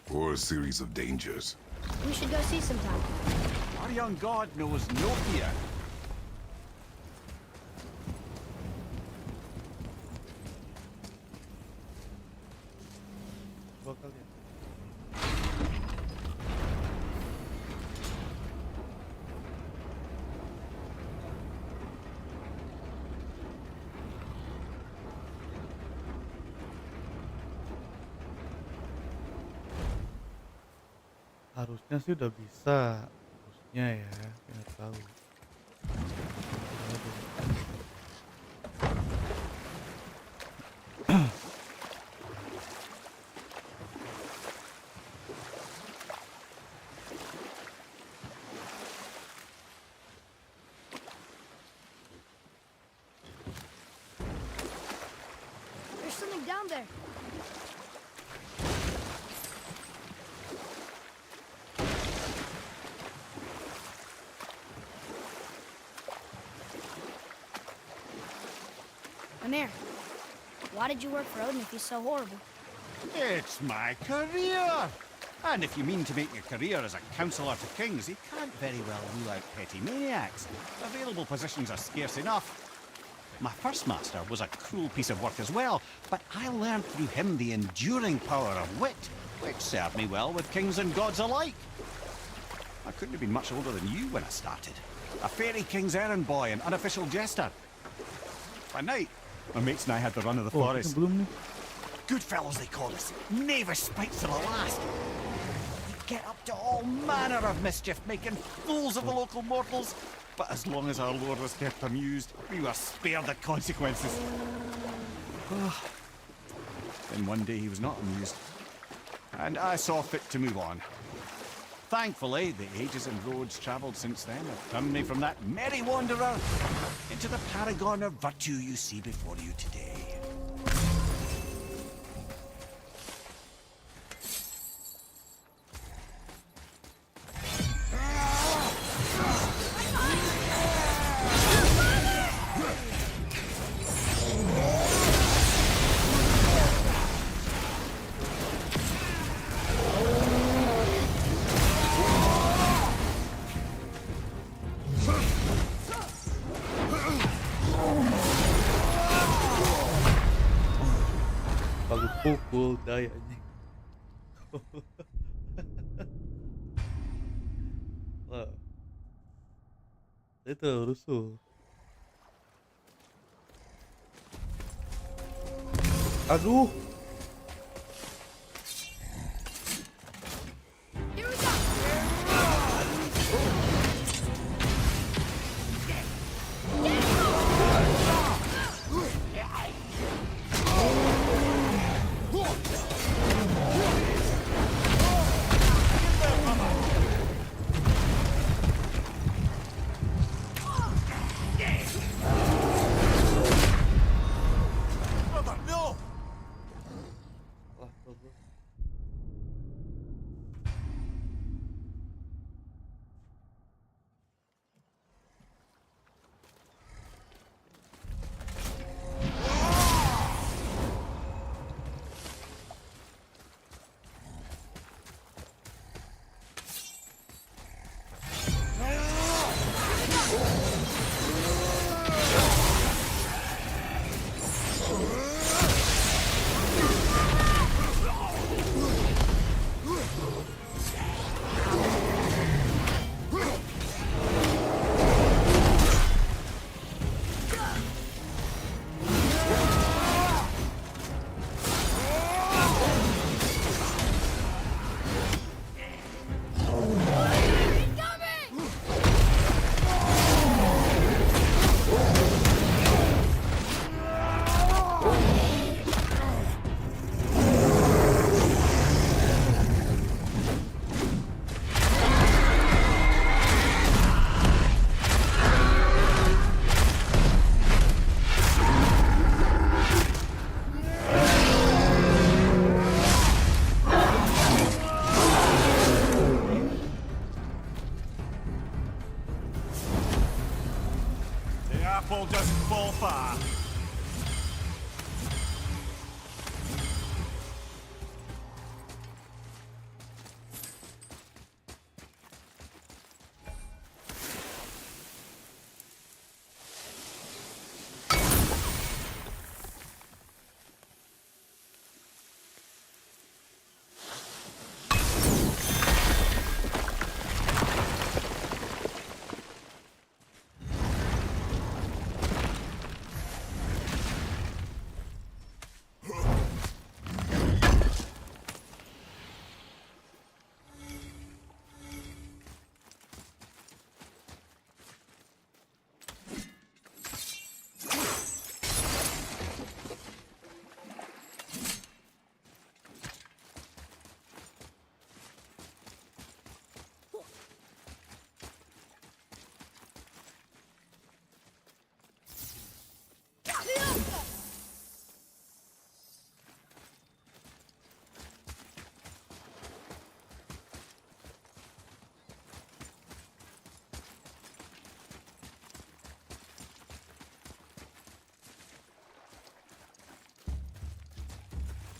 Or a series of dangers? We should go see sometime. Our young god knows no fear. Bakal ya. Harusnya sih udah bisa, harusnya ya, nggak tahu. There's something down there. Amir, why did you work for Odin if he's so horrible? It's my career! And if you mean to make your career as a counsellor to kings, you can't very well rule out petty maniacs. Available positions are scarce enough. My first master was a cruel piece of work as well, but I learned through him the enduring power of wit, which served me well with kings and gods alike. I couldn't have been much older than you when I started. A fairy king's errand boy and unofficial jester. By night, my mates and I had the run of the Oh, forest. belum nih. Good fellows, they call us. Knavish spikes to the last. We'd get up to all manner of mischief, making fools of the local mortals. But as long as our lord was kept amused, we were spared the consequences. Then one day he was not amused, and I saw fit to move on. Thankfully, the ages and roads travelled since then have turned me from that merry wanderer into the paragon of virtue you see before you today. pukul daya anjing. Wah. Itu rusuh. Aduh. apple doesn't fall far.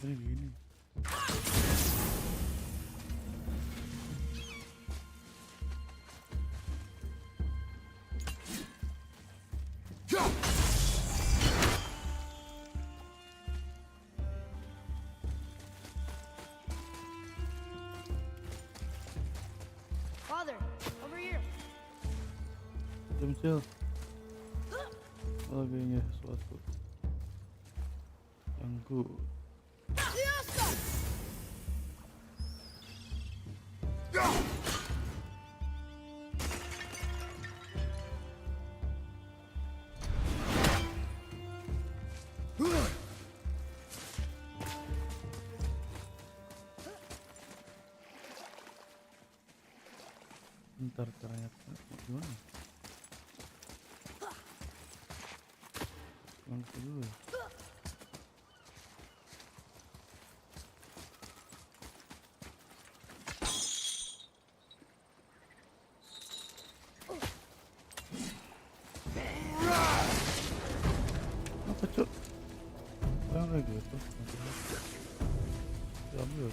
Gini. Father, over here. Jam-jam. Kayaknya sesuatu ganggu. Ntar ternyata gimana? Langsung dulu ya. Apa cok? Yang kayak gitu. Ambil.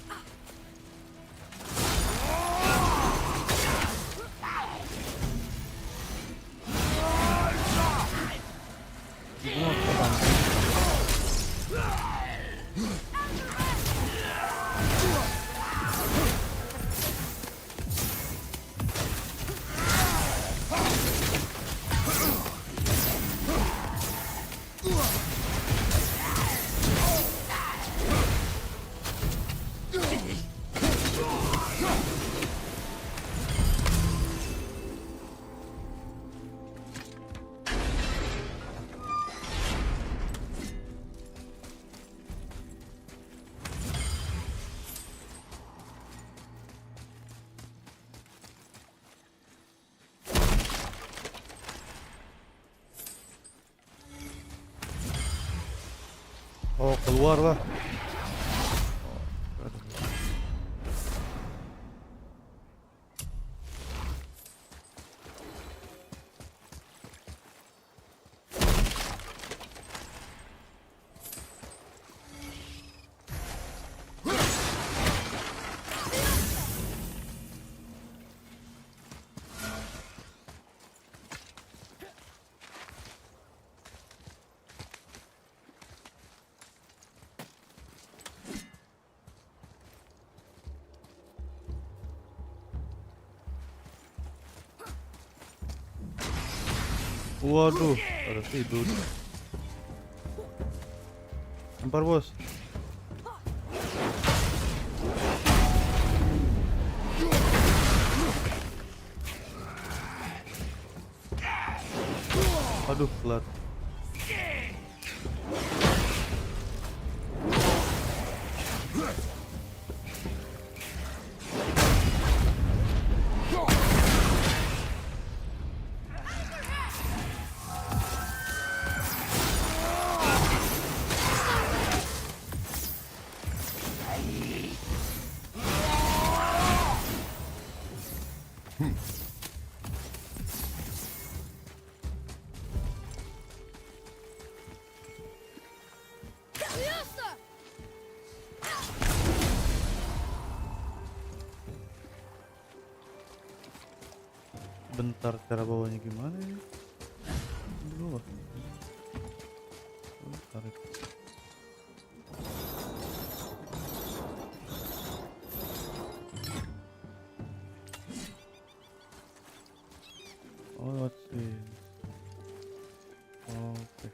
keluar lah. Waduh, ada tidur. Lempar bos. Aduh, kelar. Bentar, cara bawahnya gimana ya? Di bawah. Oh, tarik. Oh, lewat sini. Oke.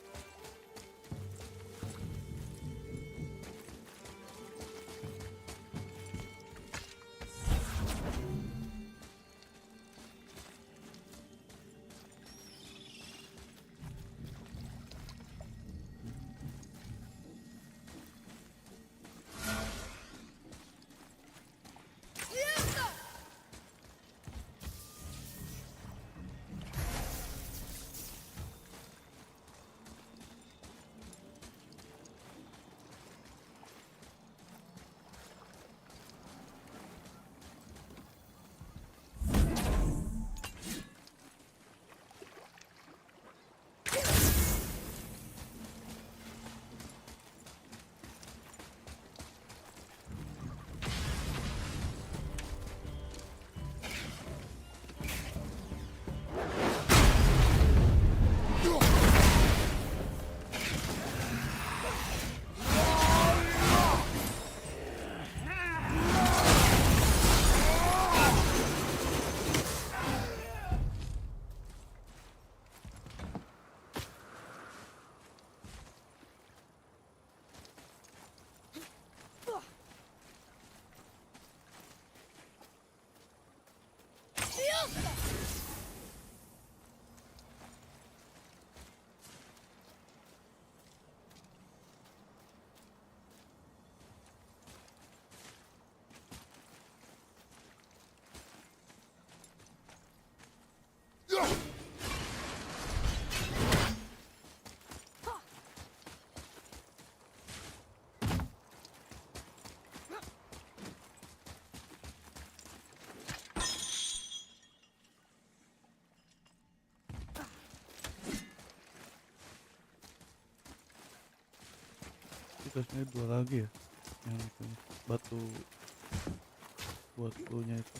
Tugasnya 2 lagi ya, yang itu batunya itu.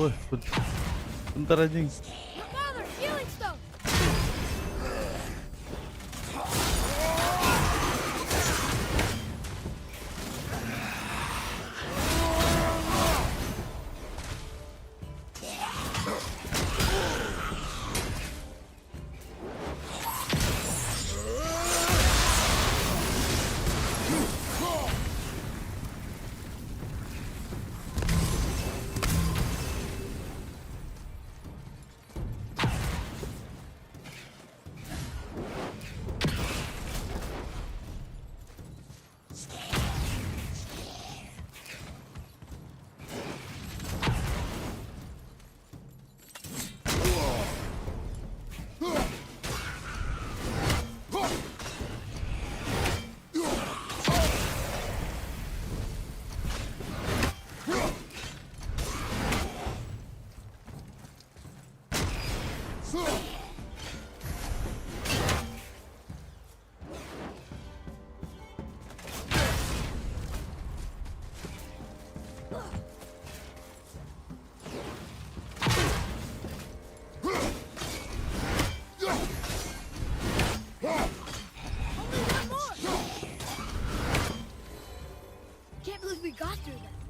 Wah, bentar anjing. through them.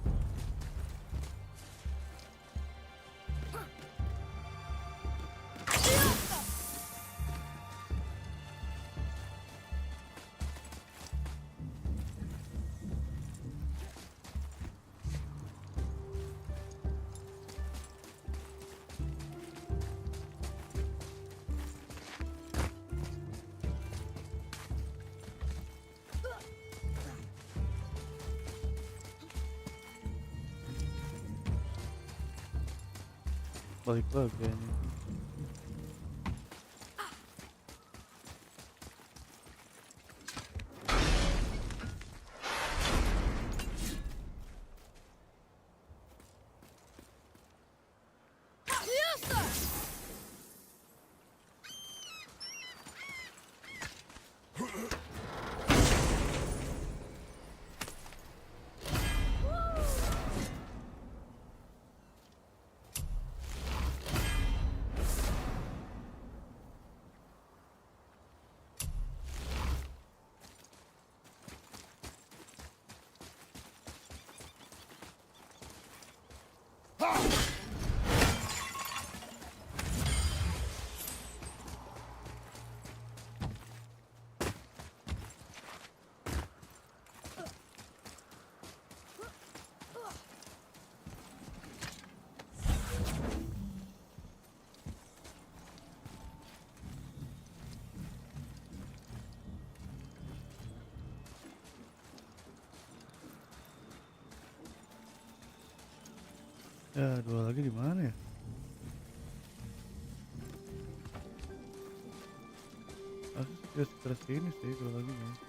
Balik lagi kayaknya. Ya, dua lagi di mana ya? Asus sekitar sini sih dua lagi nih.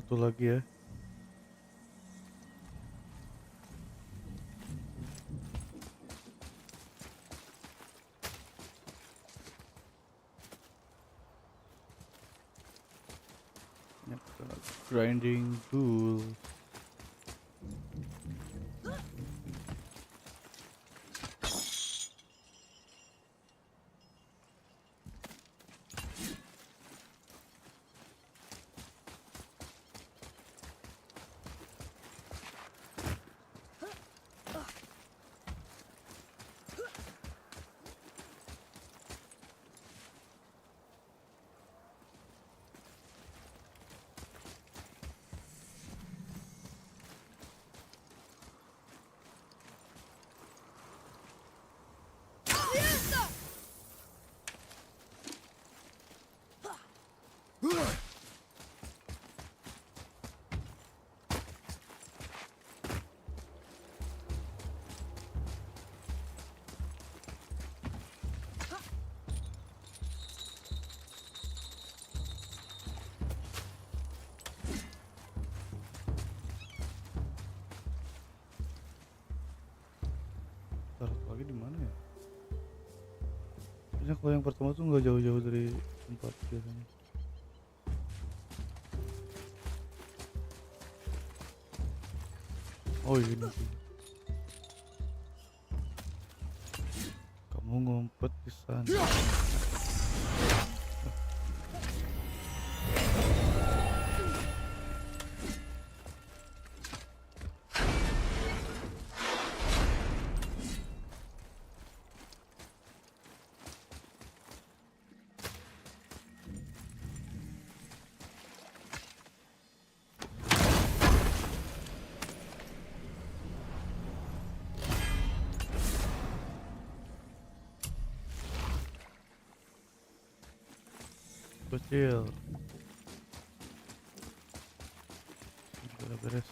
Satu lagi ya. Grinding tool. Taruh lagi di mana ya? Biasanya kalau yang pertama tuh nggak jauh-jauh dari tempat biasanya. Oh ini sih. Kamu ngumpet di sana. Kecil. udah beres.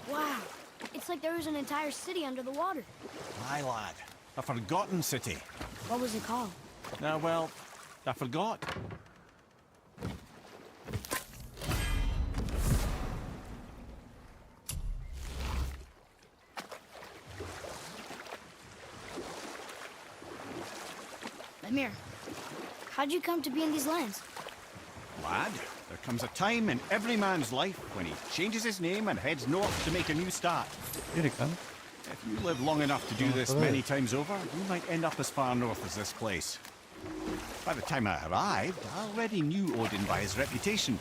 Wow, it's like there was an entire city under the water. Aye, lad. A forgotten city. What was it called? Well, I forgot. Lemire, how'd you come to be in these lands? Lad, there comes a time in every man's life when he changes his name and heads north to make a new start. Kiri kan? If you live long enough to do this many times over, you might end up as far north as this place. By the time I arrived, I already knew Odin by his reputation,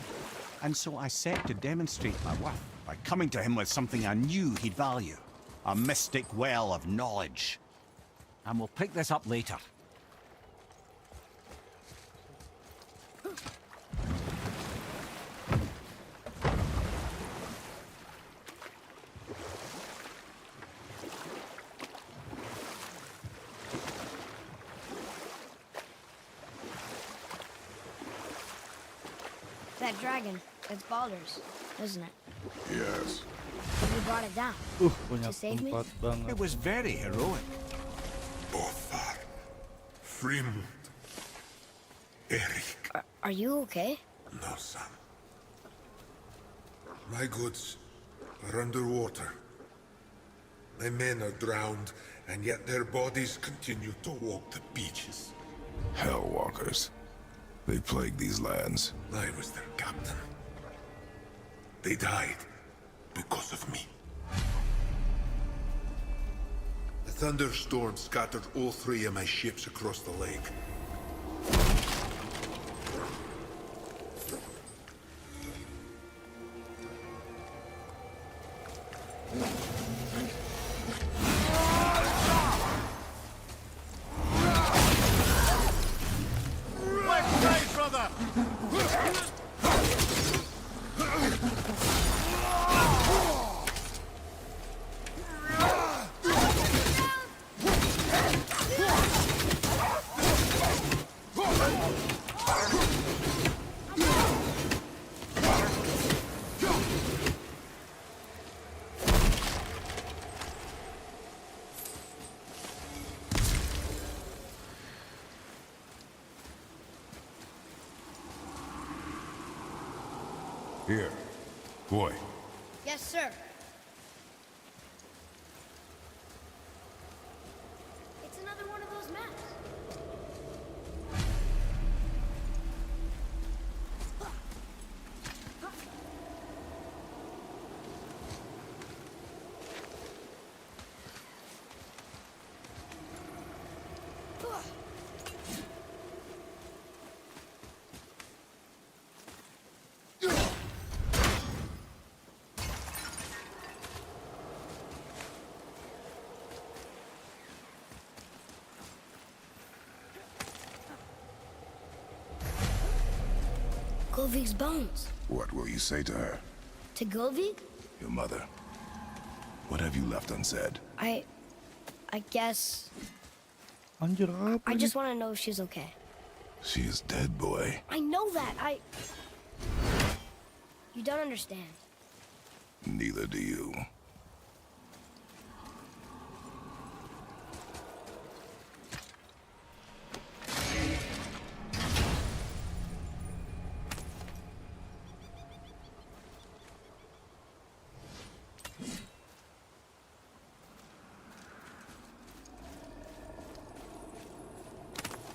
and so I set to demonstrate my worth by coming to him with something I knew he'd value. A mystic well of knowledge. And we'll pick this up later. That dragon, it's Baldur's, isn't it? Yes. You brought it down. Banyak To save me? tempat banget. It was very heroic. Bothar. Frimund. Erik. Are you okay? No, son. My goods are underwater. My men are drowned, and yet their bodies continue to walk the beaches. Hellwalkers. They plague these lands. I was their captain. They died because of me. A thunderstorm scattered all 3 of my ships across the lake. Here. Boy. Yes, sir. It's another one of those maps. Govig's bones. What will you say to her? To Govig? Your mother. What have you left unsaid? I guess... Anjir apa I nih? just want to know if she's okay. She is dead, boy. I know that. You don't understand. Neither do you.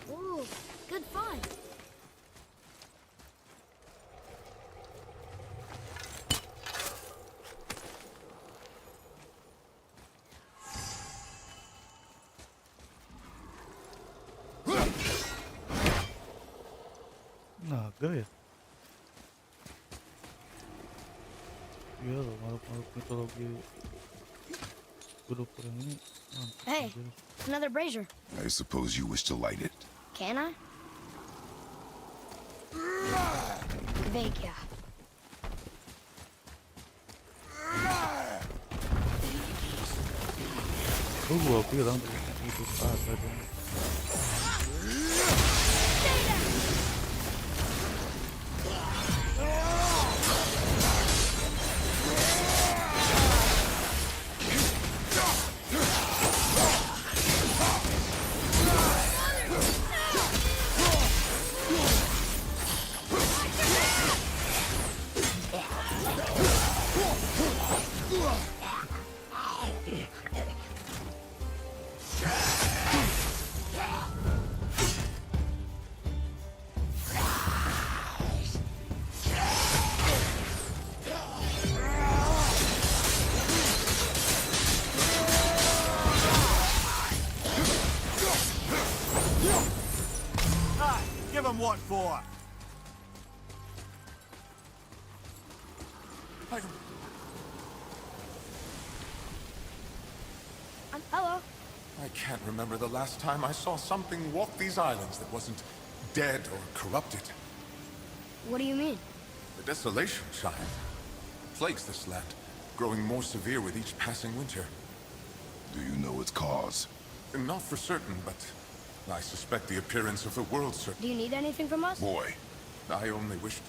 Ooh, good find. Naga ya? Iya loh, makhluk-makhluk mitologi Gw yang ini mantap. Hey, anjir. another brazier. I suppose you wish to light it. Can I? Vega. Gua bilang itu apa dong. Give him what for? Hello. I can't remember the last time I saw something walk these islands that wasn't dead or corrupted. What do you mean? The desolation, child, plagues this land, growing more severe with each passing winter. Do you know its cause? Not for certain, but I suspect the appearance of the world serpent. Do you need anything from us? Boy, I only wished...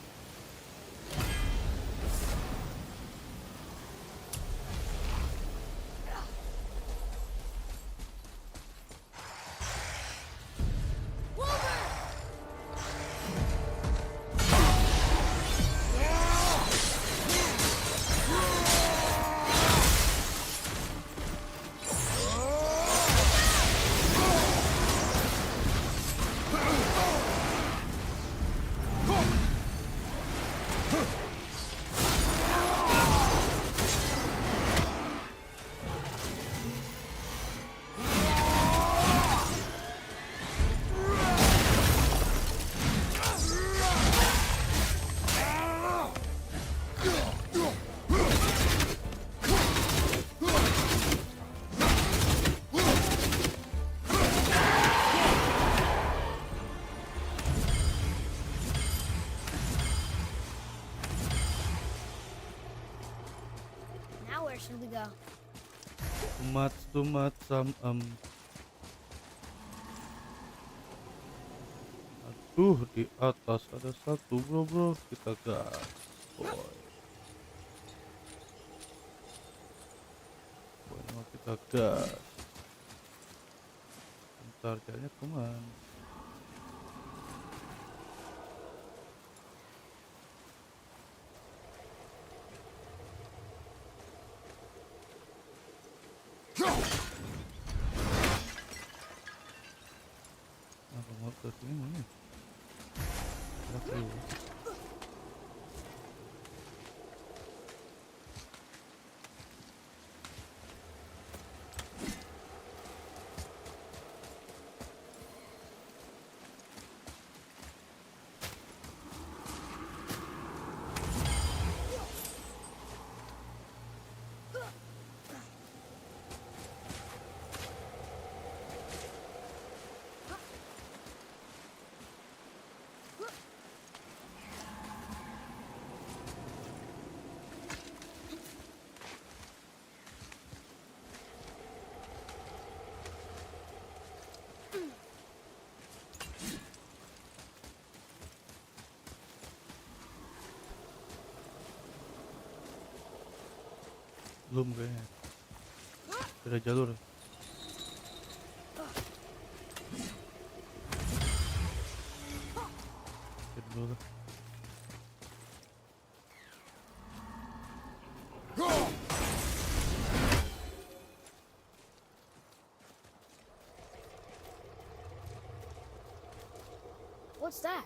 Where should we go? Tomat sam Aduh, di atas ada satu bro, kita gas. Boy, mau kita gas. Bentar, jalannya kemana? Ini belum kayaknya. Ada jalur. Dulu. What's that?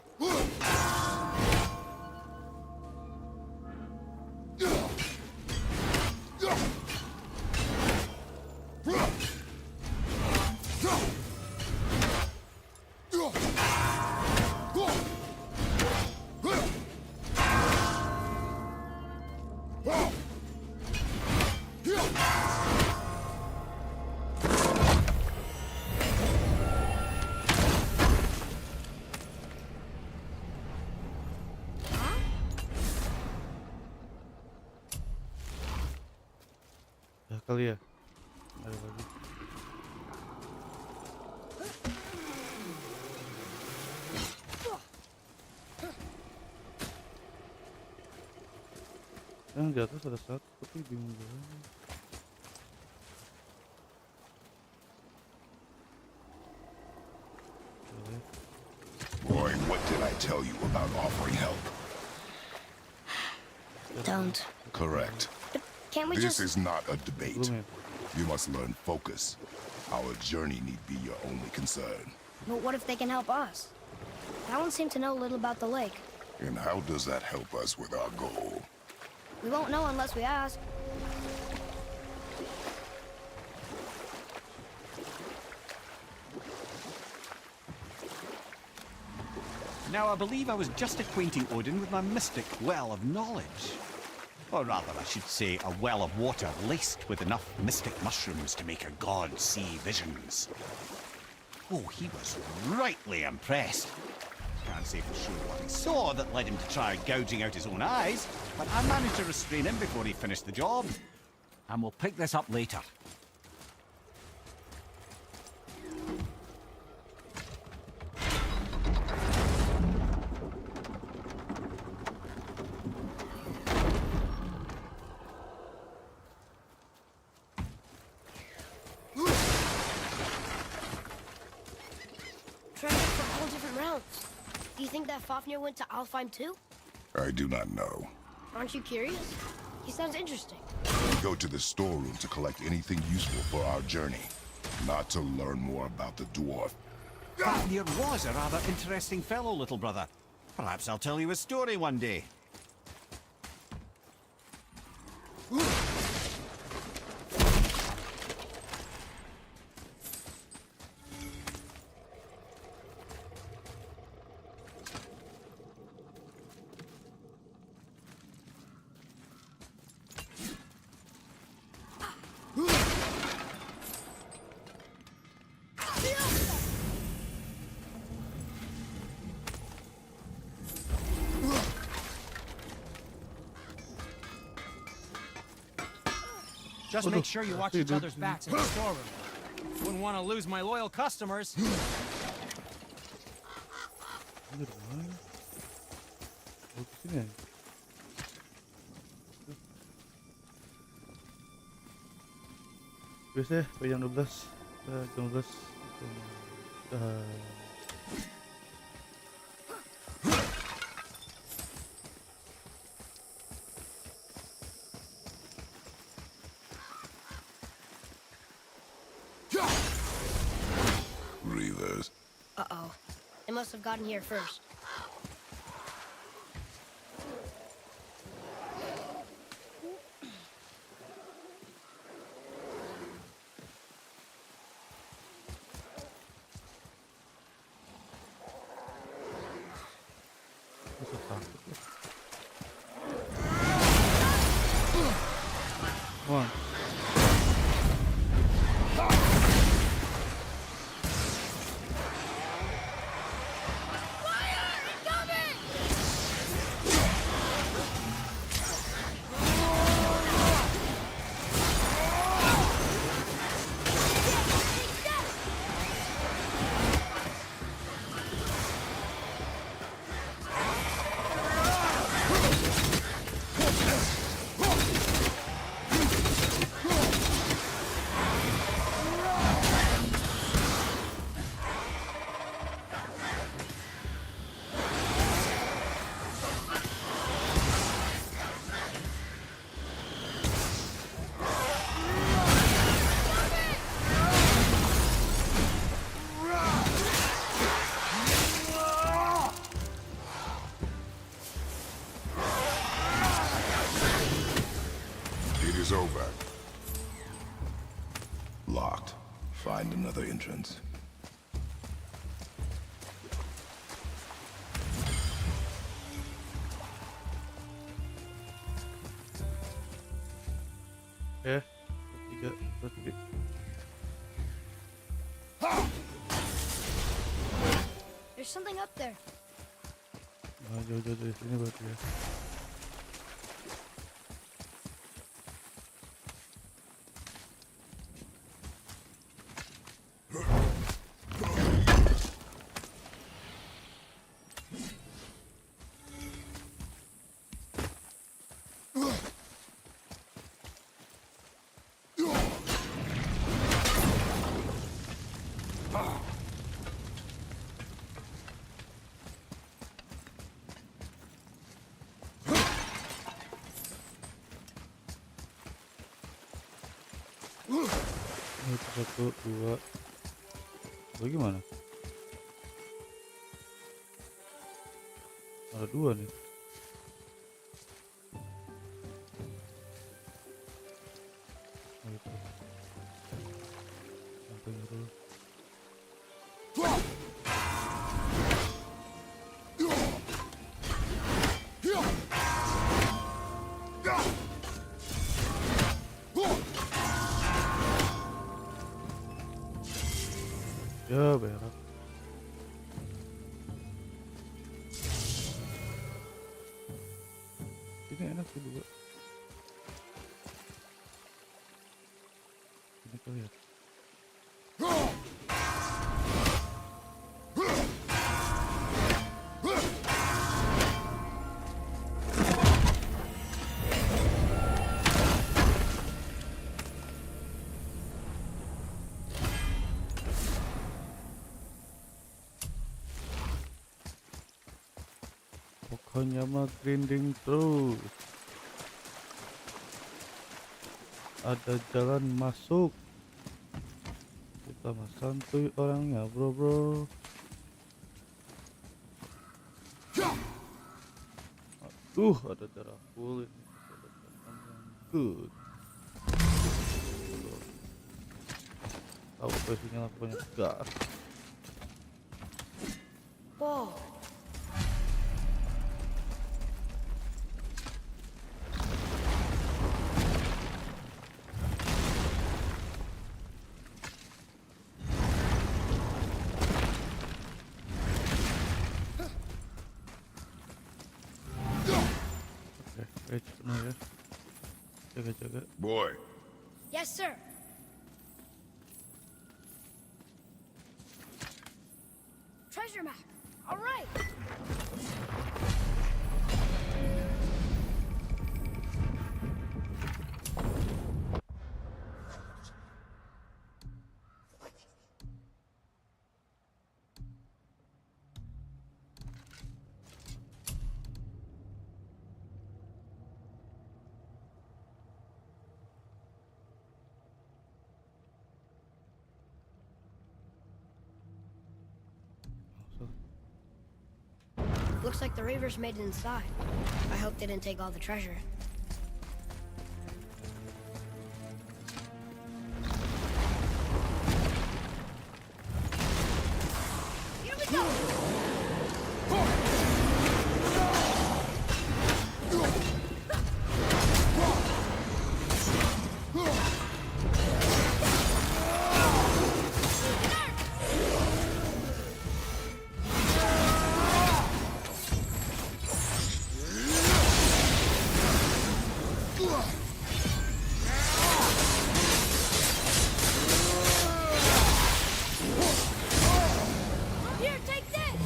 Kali ya, ada lagi. Yang di atas ada satu, tapi bingung jalannya. Boy, what did I tell you about offering help? Don't. Correct. Can't we This just... is not a debate. You must learn focus. Our journey need be your only concern. But what if they can help us? That one seemed to know a little about the lake. And how does that help us with our goal? We won't know unless we ask. Now, I believe I was just acquainting Odin with my mystic well of knowledge. Or rather, I should say, a well of water laced with enough mystic mushrooms to make a god see visions. Oh, he was rightly impressed. Can't say for sure what he saw that led him to try gouging out his own eyes, but I managed to restrain him before he finished the job. And we'll pick this up later. Trying for all different routes. Do you think that Fafnir went to Alfheim too? I do not know. Aren't you curious? He sounds interesting. We go to the storeroom to collect anything useful for our journey, not to learn more about the dwarf. Fafnir was a rather interesting fellow, little brother. Perhaps I'll tell you a story one day. Just make sure you watch each other's backs in the storeroom. Wouldn't want to lose my loyal customers. Biasa sampai jam 12. Jam 12. Reavers. Uh-oh. They must have gotten here first. One. It is over. Locked. Find another entrance. Ya, 3, berarti. There's something up there. Nah, jauh-jauh dari sini berarti ya. Itu 1, 2. Bagaimana? Ada 2 nih. Gitu. Sampai dulu. Ya berak. Ini enak sih juga. Ini kali ya. Pokoknya mah grinding terus. Ada jalan masuk. Kita mah santuy orangnya, bro. Aduh, ada darah full ini. Good. Tahu posisinya banyak gas. Whoa. Jaga-jaga. Boy, Yes, sir. Treasure map. All right. Looks like the Reavers made it inside. I hope they didn't take all the treasure. Here we go! Here, take this!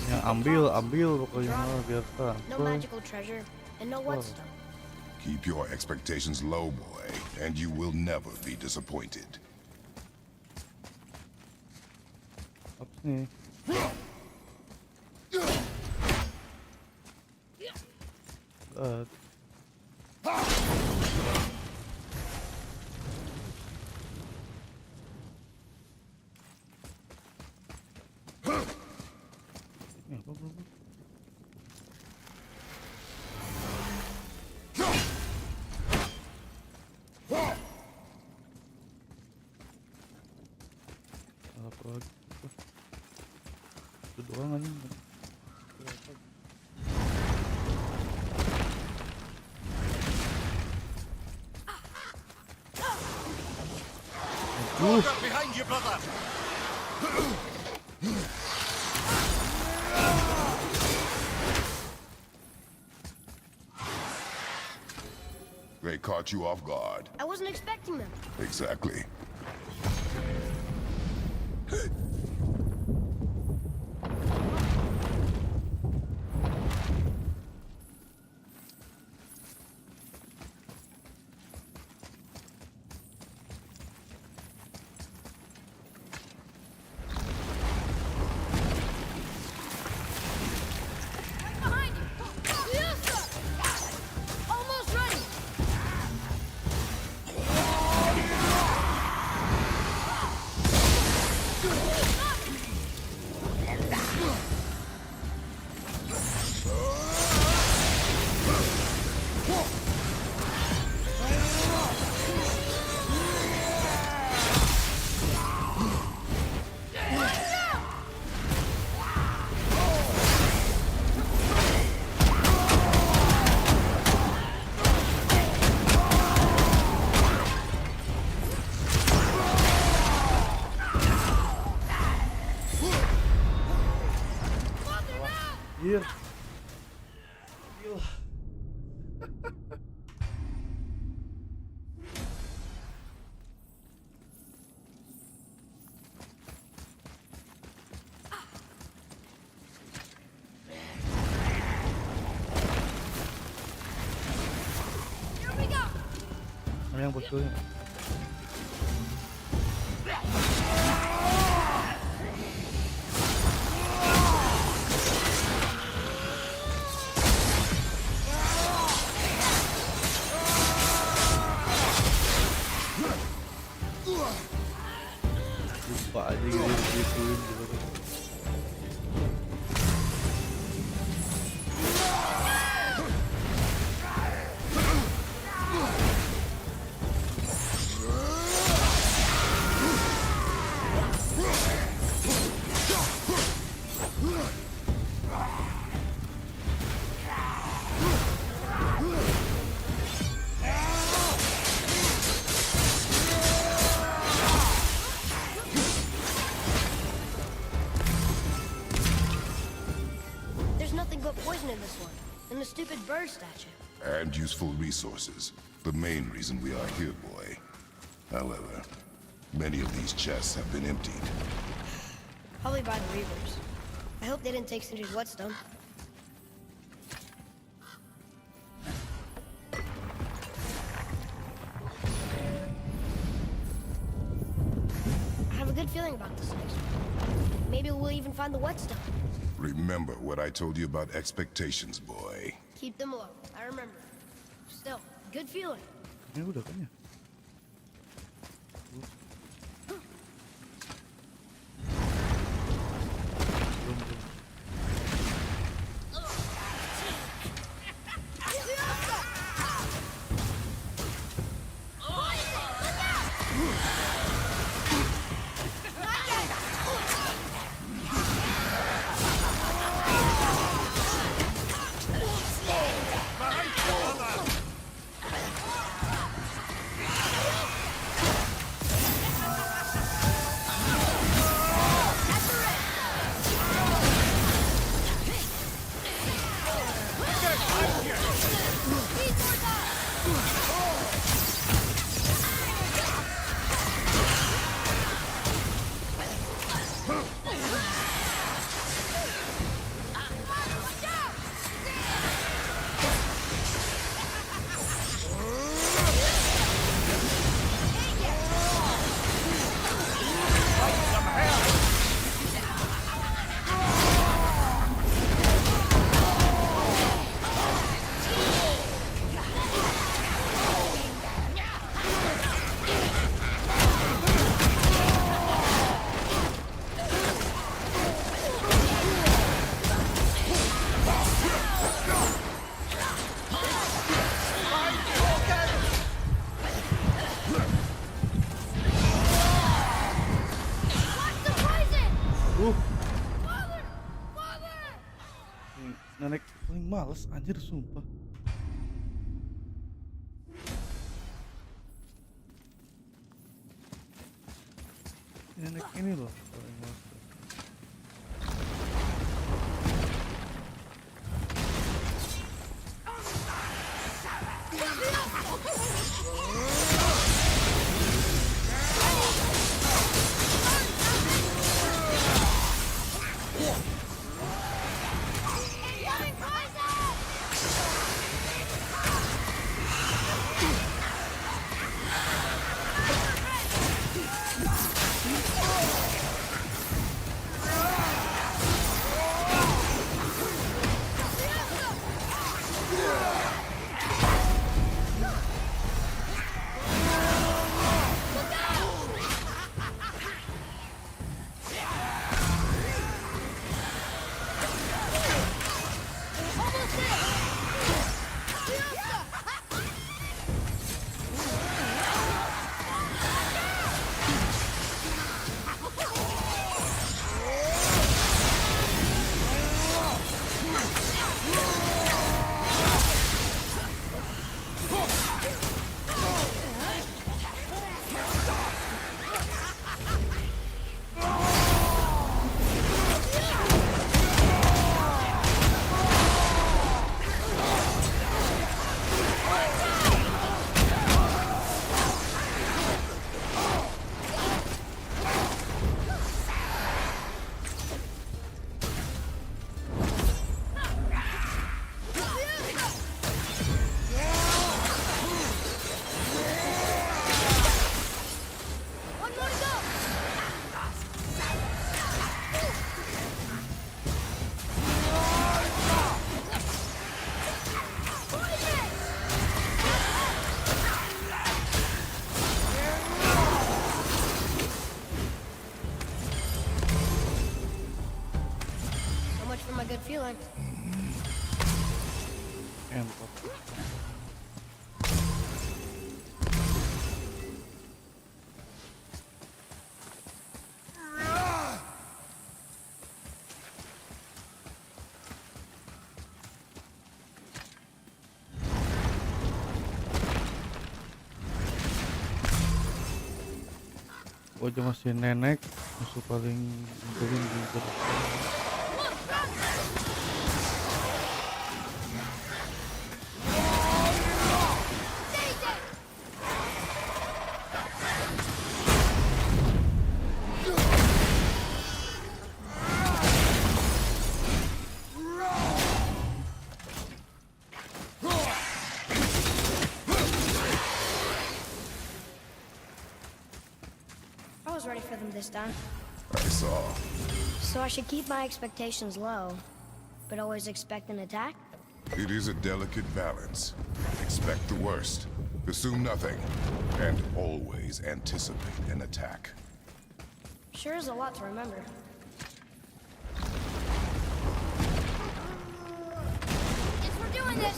Ya, ambil pokoknya mah biar No transfer. magical treasure and no whetstone. Keep your expectations low, boy, and you will never be disappointed. Apa nih? Ini apa bro? Apa lagi? Itu doang aja. Behind you, brother! They caught you off guard. I wasn't expecting them. Exactly. Behind you! Yes, almost ready! Anjir. Gila. Here we go! Mana yang boskulnya? Lupa aja gitu-gituin gitu. There's nothing but poison in this one, and the stupid bird statue. And useful resources. The main reason we are here, boy. However, many of these chests have been emptied. Probably by the Reavers. I hope they didn't take Cinder's whetstone. I have a good feeling about this next one. Maybe we'll even find the whetstone. Remember what I told you about expectations, boy. Keep them low. I remember. Still, good feeling. Ini udah kan ya? Nenek paling males anjir sumpah. Nenek ini loh paling males. Entot. Wajah masih nenek, musuh paling nyebelin di I was ready for them this time. I saw. So I should keep my expectations low, but always expect an attack? It is a delicate balance. Expect the worst, assume nothing, and always anticipate an attack. Sure is a lot to remember. If we're doing this...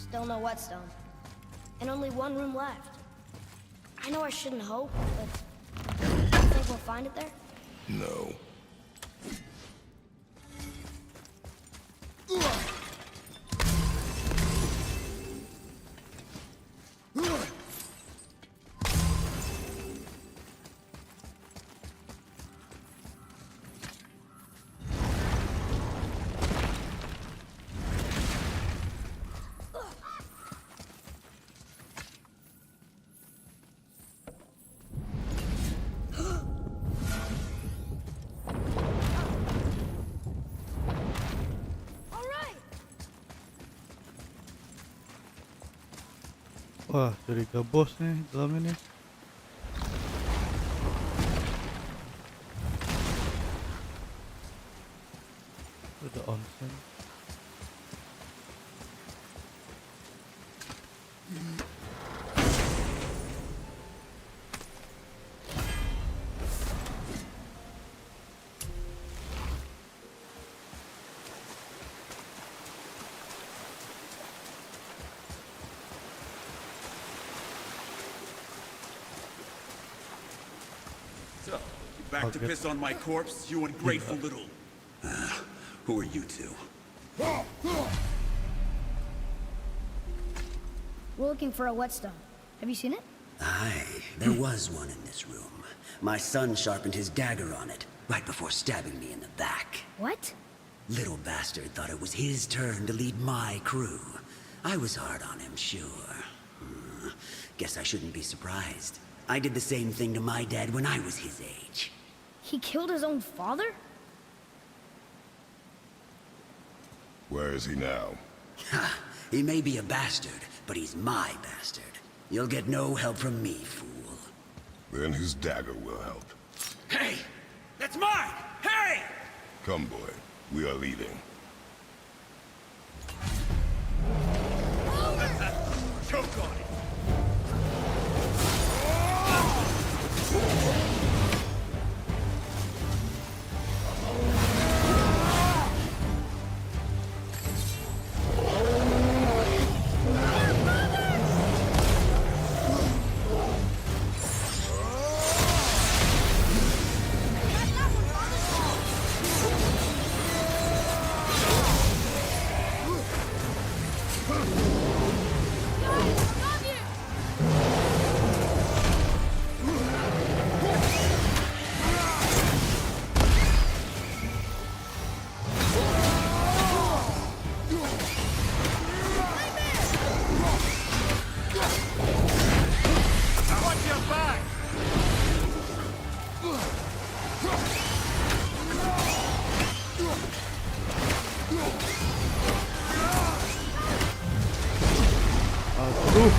Still no whetstone. And only one room left. I know I shouldn't hope, but you think we'll find it there? No. Wah, curiga bos nih dalam ini. Ada onsen. Back to piss on my corpse, you ungrateful little... who are you two? We're looking for a whetstone. Have you seen it? Aye, there was one in this room. My son sharpened his dagger on it, right before stabbing me in the back. What? Little bastard thought it was his turn to lead my crew. I was hard on him, sure. Guess I shouldn't be surprised. I did the same thing to my dad when I was his age. He killed his own father? Where is he now? Ha! He may be a bastard, but he's my bastard. You'll get no help from me, fool. Then his dagger will help. Hey! That's mine! Hey! Come, boy. We are leaving. Choke on it! Aduh.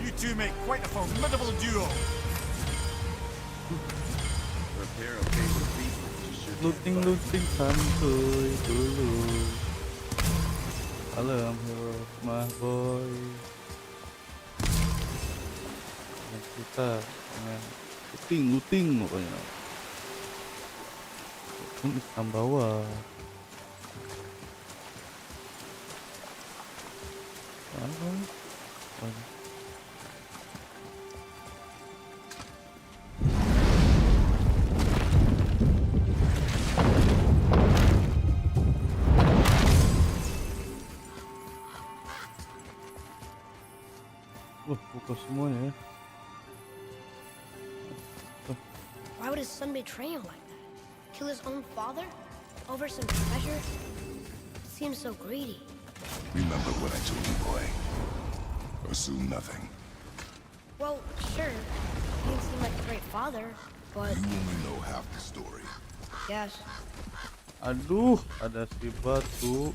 You two make quite a formidable duo. Looting santuy dulu. Alam mah boy. Dan kita dengan looting pokoknya. Looting hitam bawah. Apa? Buka semuanya ya. Why would his son betray him like that? Kill his own father? Over some treasure? Seems so greedy. Remember what I told you, boy. Assume nothing. Well, sure. He didn't seem like a great father, but... You only know half the story. Yes. Aduh, ada si batu.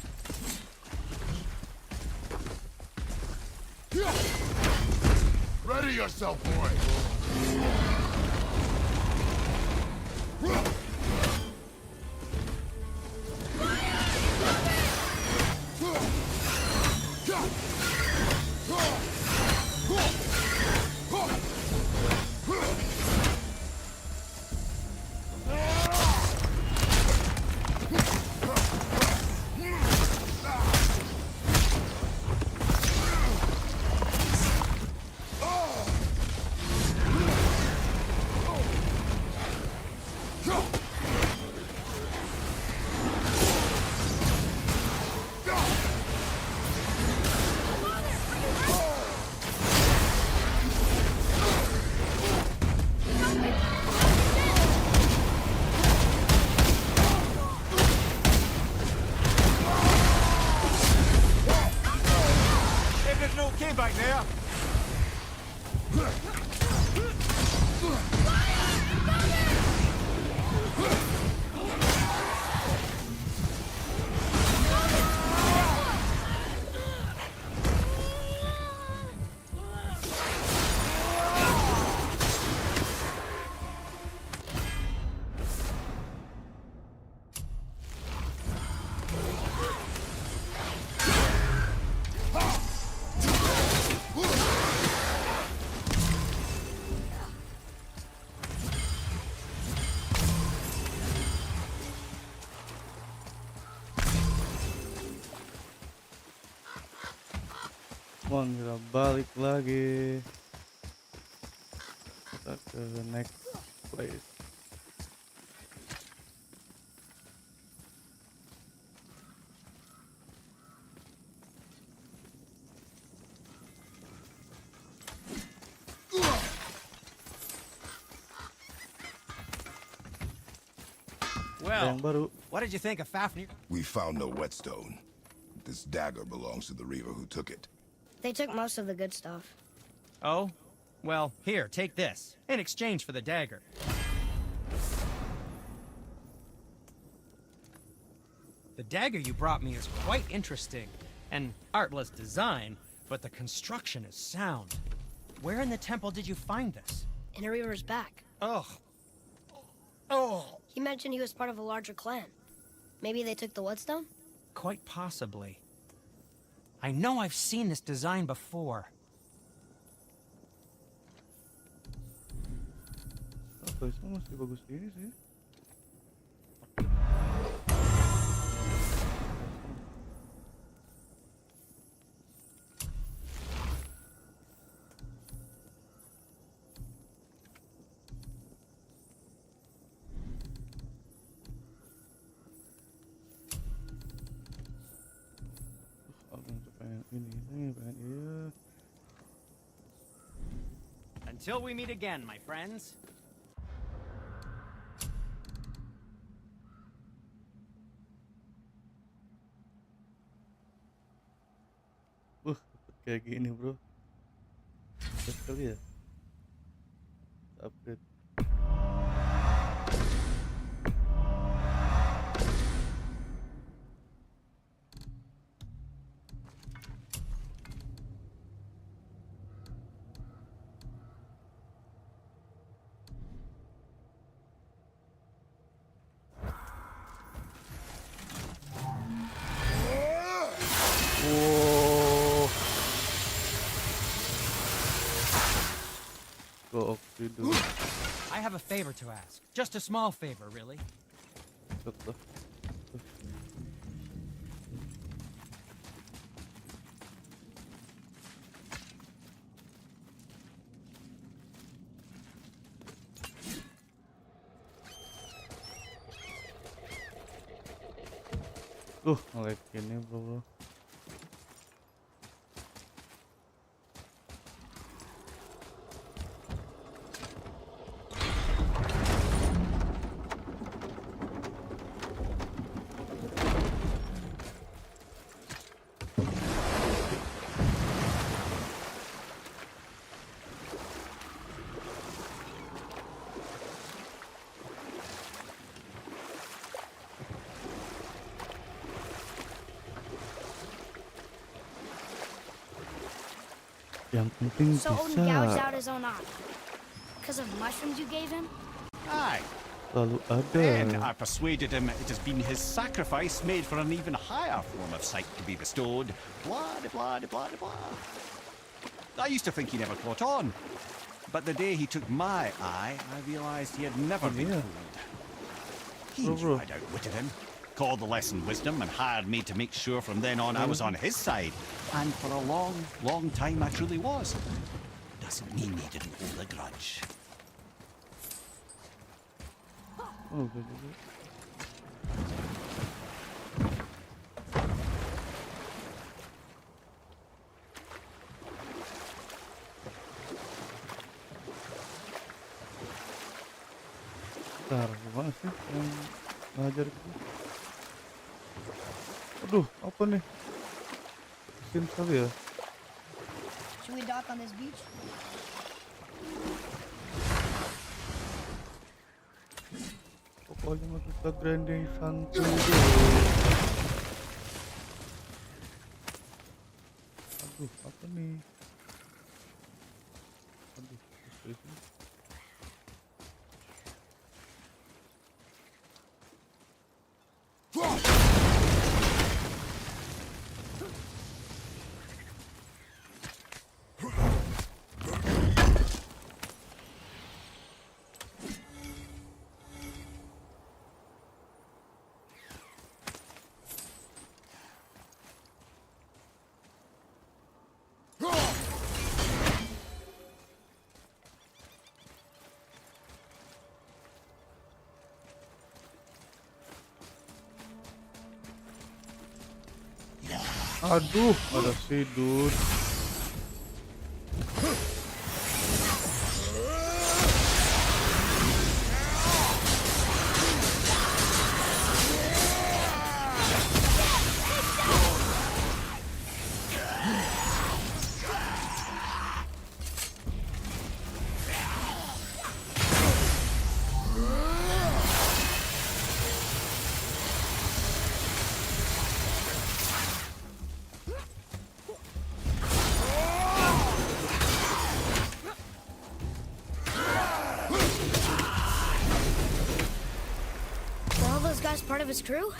Ready yourself, boy! Okay back there. Wah, kita balik lagi. Kita ke next place. Well, Yang baru. what did you think of Fafnir? We found no whetstone. This dagger belongs to the reaver who took it. They took most of the good stuff. Oh? Well, here, take this, in exchange for the dagger. The dagger you brought me is quite interesting. An artless design, but the construction is sound. Where in the temple did you find this? In a reaver's back. Ugh. Oh. He mentioned he was part of a larger clan. Maybe they took the whetstone? Quite possibly. I know I've seen this design before. Tulisannya masih bagus gini sih. Ini pengen iya. Until we meet again, my friends. Kayak gini bro. Udah sekali ya. Upgrade. I have a favor to ask. Just a small favor, really. Nge-lag gini bro. Yang penting So Odin gouged out his own eye. Because of mushrooms you gave him? Aye. Selalu Then ada. I persuaded him it has been his sacrifice made for an even higher form of sight to be bestowed. Blah, de blah, de blah, de blah. I used to think he never caught on. But the day he took my eye, I realized he had never been fooled. He knew I'd outwitted him, called the lesson wisdom, and hired me to make sure from then on I was on his side. And for a long, long time I truly was. Doesn't mean he didn't hold a grudge. Bentar, gimana sih yang ngajar itu? Aduh, apa nih? Kasian sekali ya. Should we dock on this beach? Pokoknya mah kita grinding santuy. Aduh, apa nih? Aduh, ini. Aduh, ada sidut. Part of his crew?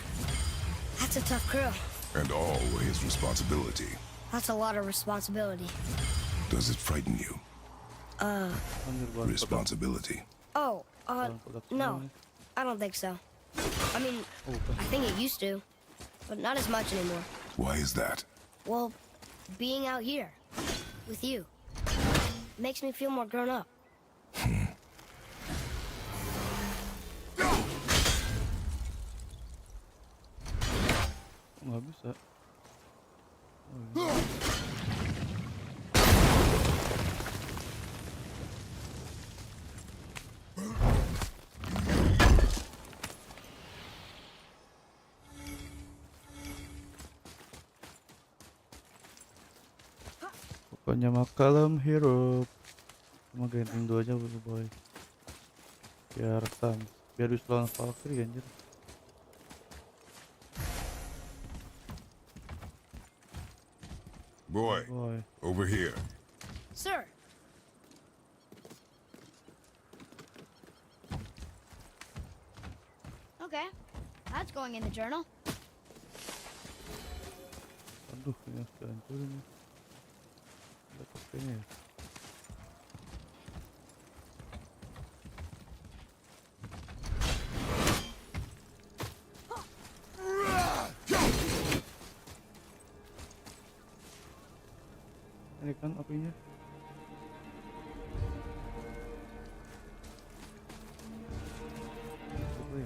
That's a tough crew. And always responsibility. That's a lot of responsibility. Does it frighten you? Responsibility. Oh, no. I don't think so. I mean, I think it used to, but not as much anymore. Why is that? Well, being out here with you makes me feel more grown up. Nggak bisa. Oh, iya. Pokoknya makalem hirup. Cuma ganting 2 aja dulu boy. Biar sans. Biar bisa lawan Valkyrie anjir. Boy, over here. Sir. Okay, that's going in the journal. Aduh, ini harus dihancurin nih. Ada pakainya ya. Ini kan apinya. Oke.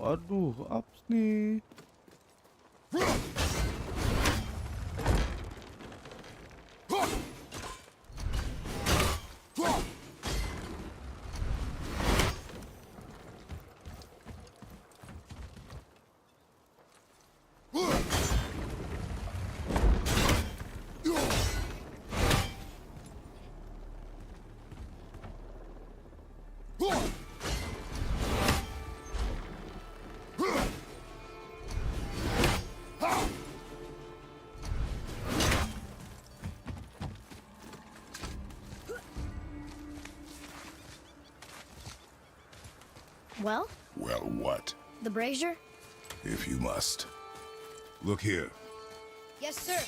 Waduh, ups nih. Well? Well, what? The brazier? If you must. Look here. Yes, sir.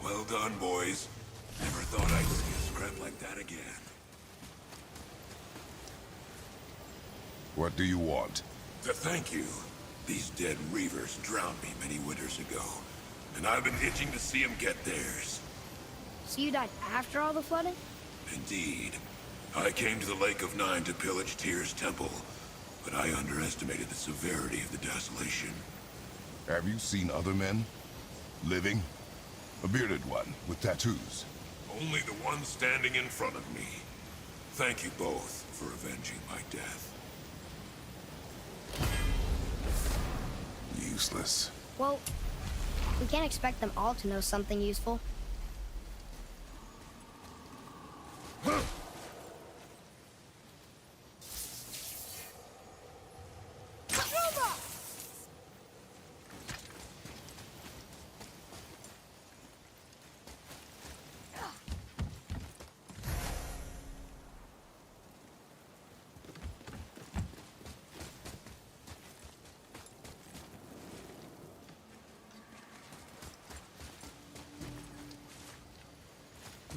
Well done, boys. Never thought I'd see a scrap like that again. What do you want? To thank you. These dead reavers drowned me many winters ago, and I've been itching to see them get theirs. So you died after all the flooding? Indeed. I came to the Lake of Nine to pillage Tyr's temple, but I underestimated the severity of the desolation. Have you seen other men? Living? A bearded one with tattoos? Only the one standing in front of me. Thank you both for avenging my death. Useless. Well, we can't expect them all to know something useful.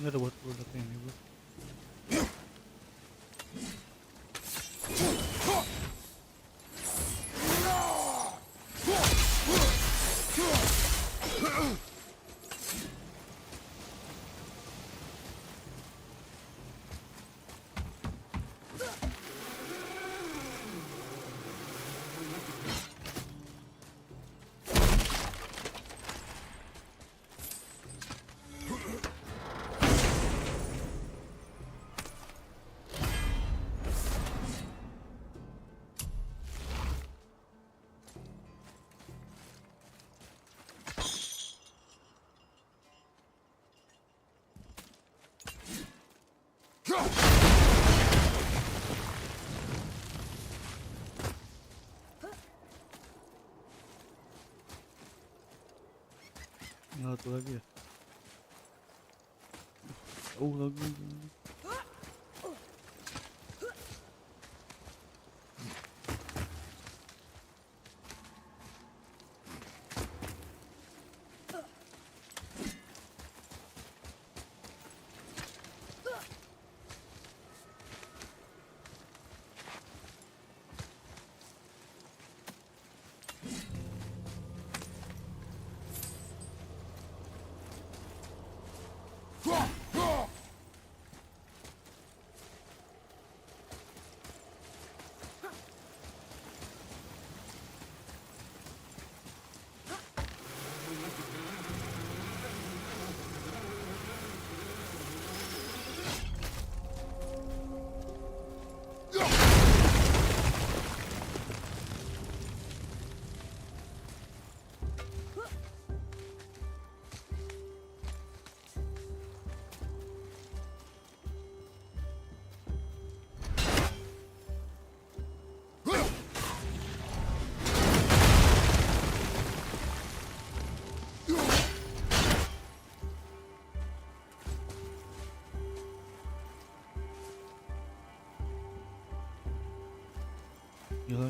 Ini ada buat produknya ini bro. Ini satu lagi ya. Lagi.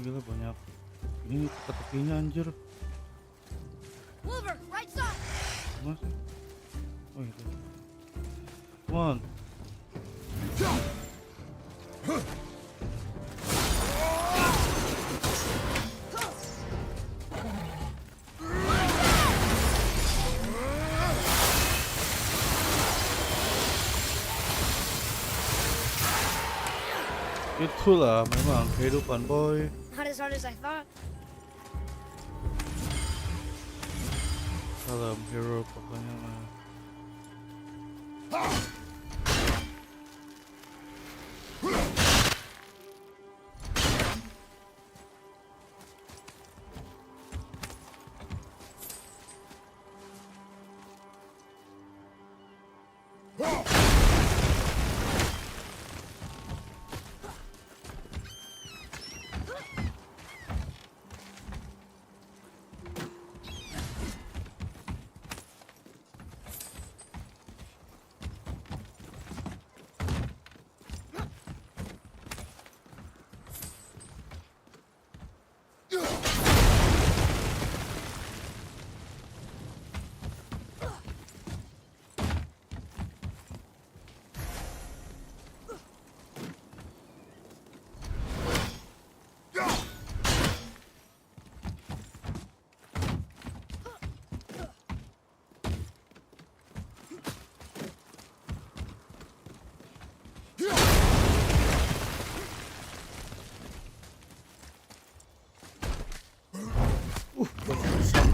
Gila banyak. Ini teka-tekinya anjir. Wolver, right side. Masih. Oh itu. One. Itulah memang kehidupan boy. Not as hard as I thought. Salam hero pokoknya mah.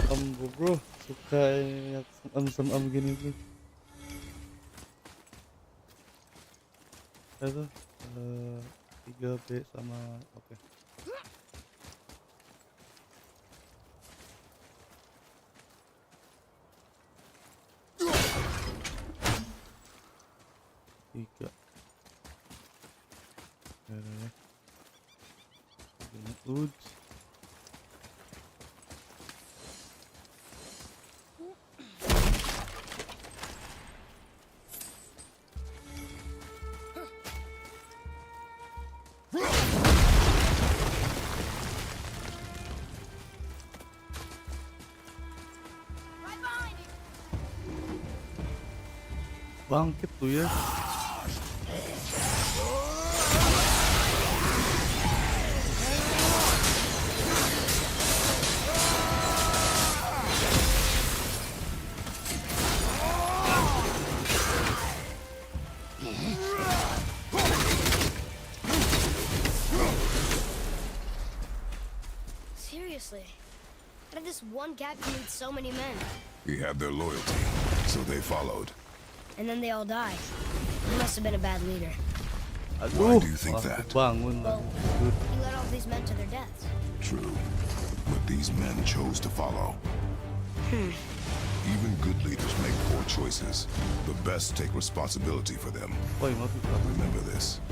Sam bro, suka yang sam gini bro. Itu 3B sama oke. Tiga. Ini good. Bangkit tuh ya. Seriously, how did this one captain need so many men? He had their loyalty, so they followed. And then they all died. He must have been a bad leader. Why do you think that? Bangun. Well, he led all these men to their deaths. True, but these men chose to follow. Even good leaders make poor choices. The best take responsibility for them. Remember this.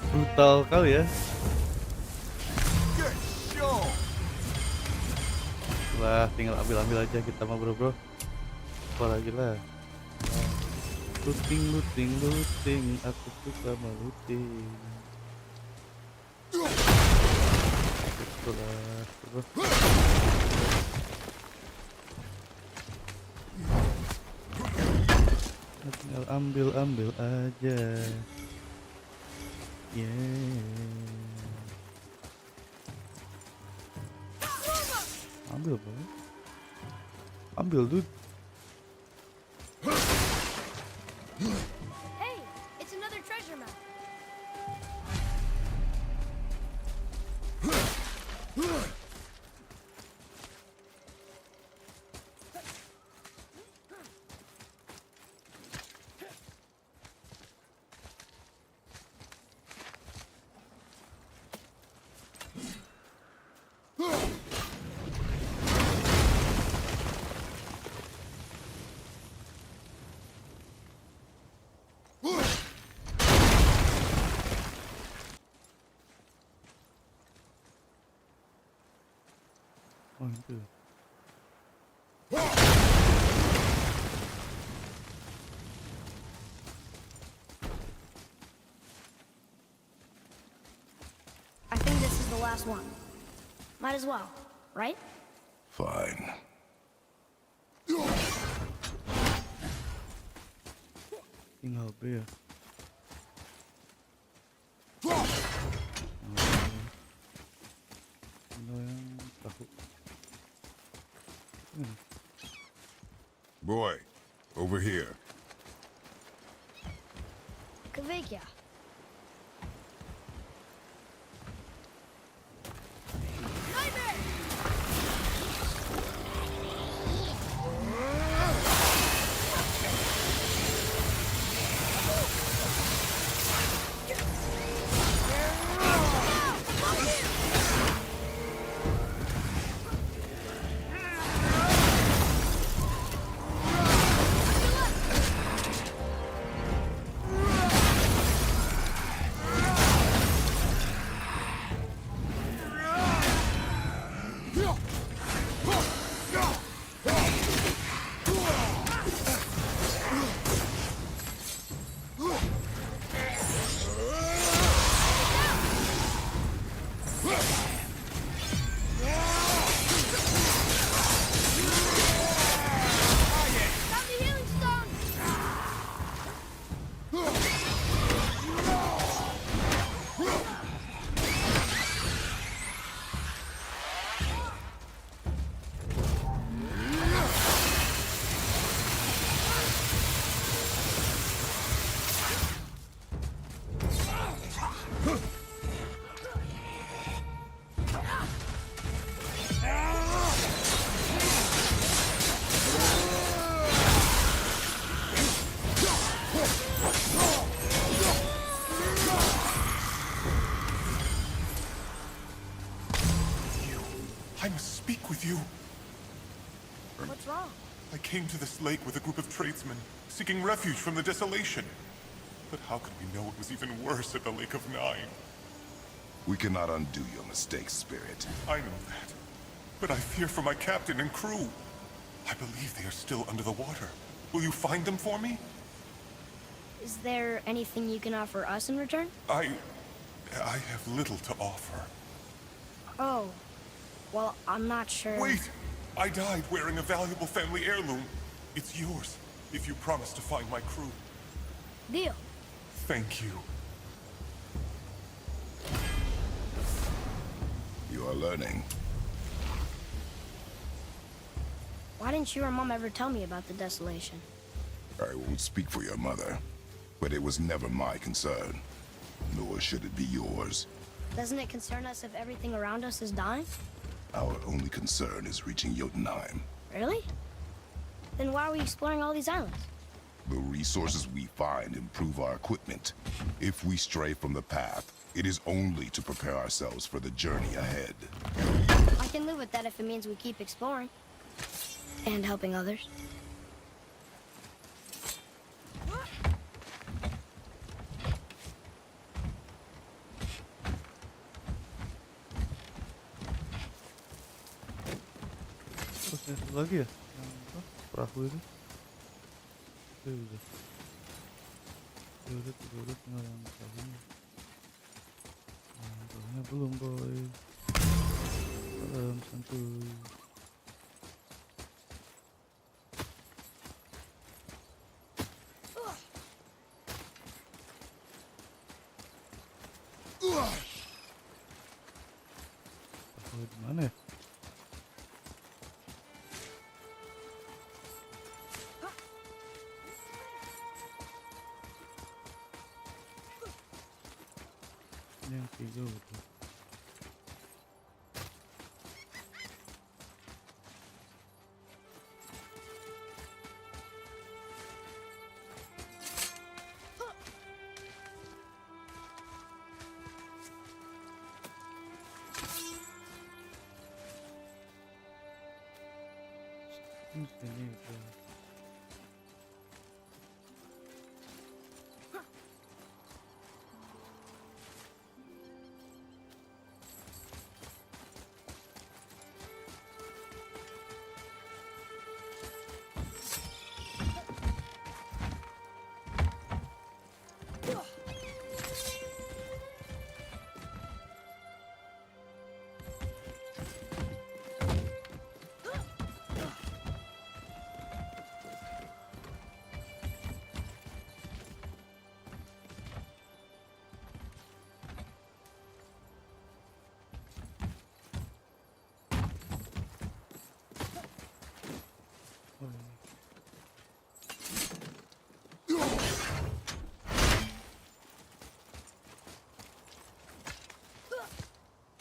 Brutal kali ya. Lah tinggal ambil aja kita mah bro. Apa lagi lah. Looting, aku suka melooting. Itulah bro. Tinggal ambil aja. Ambil bro. Ambil dude. Hey, it's another treasure map. Oh itu. I think this is the last one. Might as well, right? Fine. Tinggal B ya. Boy, over here. Kavekya. with you? What's wrong? I came to this lake with a group of tradesmen, seeking refuge from the desolation. But how could we know it was even worse at the Lake of Nine? We cannot undo your mistakes, Spirit. I know that. But I fear for my captain and crew. I believe they are still under the water. Will you find them for me? Is there anything you can offer us in return? I have little to offer. Oh, well, I'm not sure. Wait! I died wearing a valuable family heirloom. It's yours, if you promise to find my crew. Deal. Thank you. You are learning. Why didn't you or Mom ever tell me about the desolation? I won't speak for your mother, but it was never my concern. Nor should it be yours. Doesn't it concern us if everything around us is dying? Our only concern is reaching Jotunheim. Really? Then why are we exploring all these islands? The resources we find improve our equipment. If we stray from the path, it is only to prepare ourselves for the journey ahead. I can live with that if it means we keep exploring. And helping others. Terus yang satu lagi ya? Yang apa? Perahu itu. Itu udah. Udah tinggal yang perahunya. Nah, perahunya belum, boy. Salam santuy. Perahu di mana ya? Yang hijau betul. Sini itu.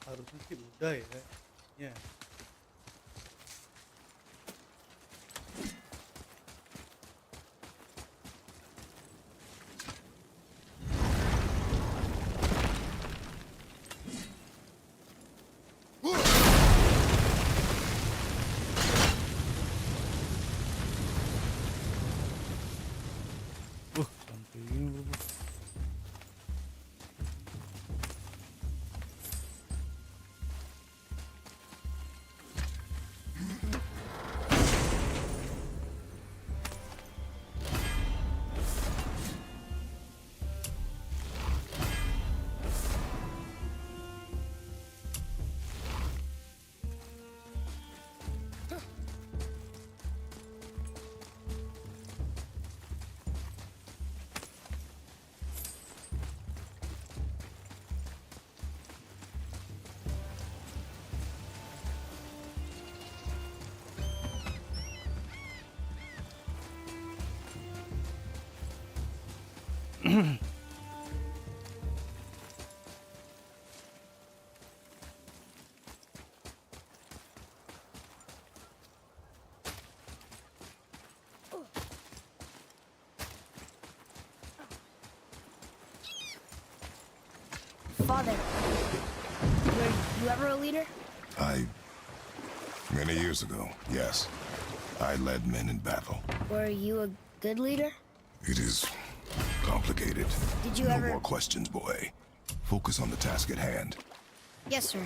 Harusnya sih udah ya. Ya. Sampai ini bro. Father, were you ever a leader? Many years ago, yes. I led men in battle. Were you a good leader? It is complicated. Did you no ever... more questions, boy. Focus on the task at hand. Yes, sir.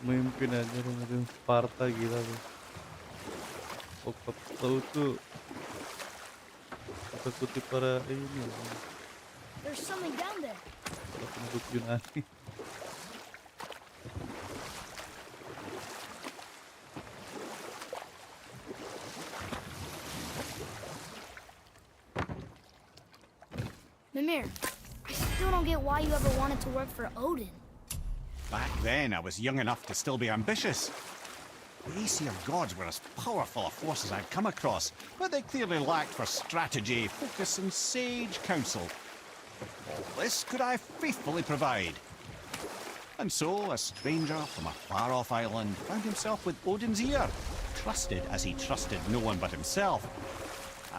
Memimpin aja dengan Sparta gila tuh. Pokok tahu tuh kata para ini. There's something down there. Penduduk Yunani. Mimir, I still don't get why you ever wanted to work for Odin. Back then, I was young enough to still be ambitious. The Aesir gods were as powerful a force as I'd come across, but they clearly lacked for strategy, focus, and sage counsel. All this could I faithfully provide. And so, a stranger from a far-off island found himself with Odin's ear, trusted as he trusted no one but himself.